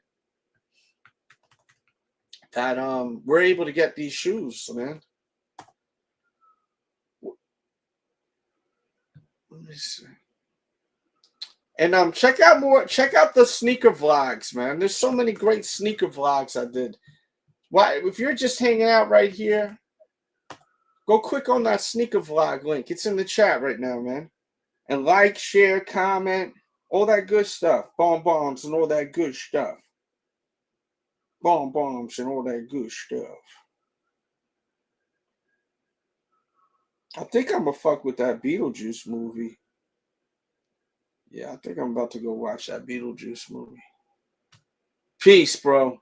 S1: That we're able to get these shoes, man. Let me see. And check out the sneaker vlogs, man. There's so many great sneaker vlogs I did. Why, if you're just hanging out right here, go click on that sneaker vlog link. It's in the chat right now, man. And like, share, comment, all that good stuff. Bombs and all that good stuff. Bombs and all that good stuff. I think I'm gonna fuck with that Beetlejuice movie. Yeah, I think I'm about to go watch that Beetlejuice movie. Peace, bro.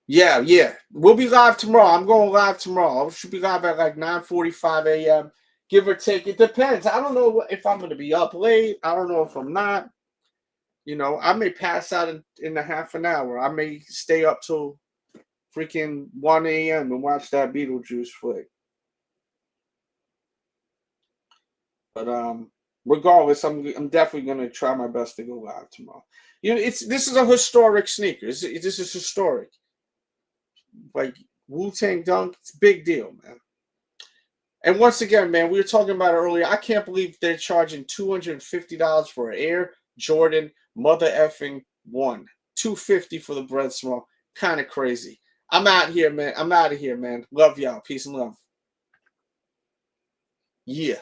S1: Yeah. We'll be live tomorrow. I'm going live tomorrow. I should be live at like 9:45 a.m. Give or take. It depends. I don't know if I'm going to be up late. I don't know if I'm not. You know, I may pass out in a half an hour. I may stay up till freaking 1 a.m. and watch that Beetlejuice flick. But regardless, I'm definitely gonna try my best to go live tomorrow. You know, this is a historic sneaker. This is historic. Like Wu-Tang Dunk, it's a big deal, man. And once again, man, we were talking about it earlier. I can't believe they're charging $250 for an Air Jordan Mother effing 1. $250 for the bread small. Kind of crazy. I'm out here, man. I'm out of here, man. Love y'all. Peace and love. Yeah.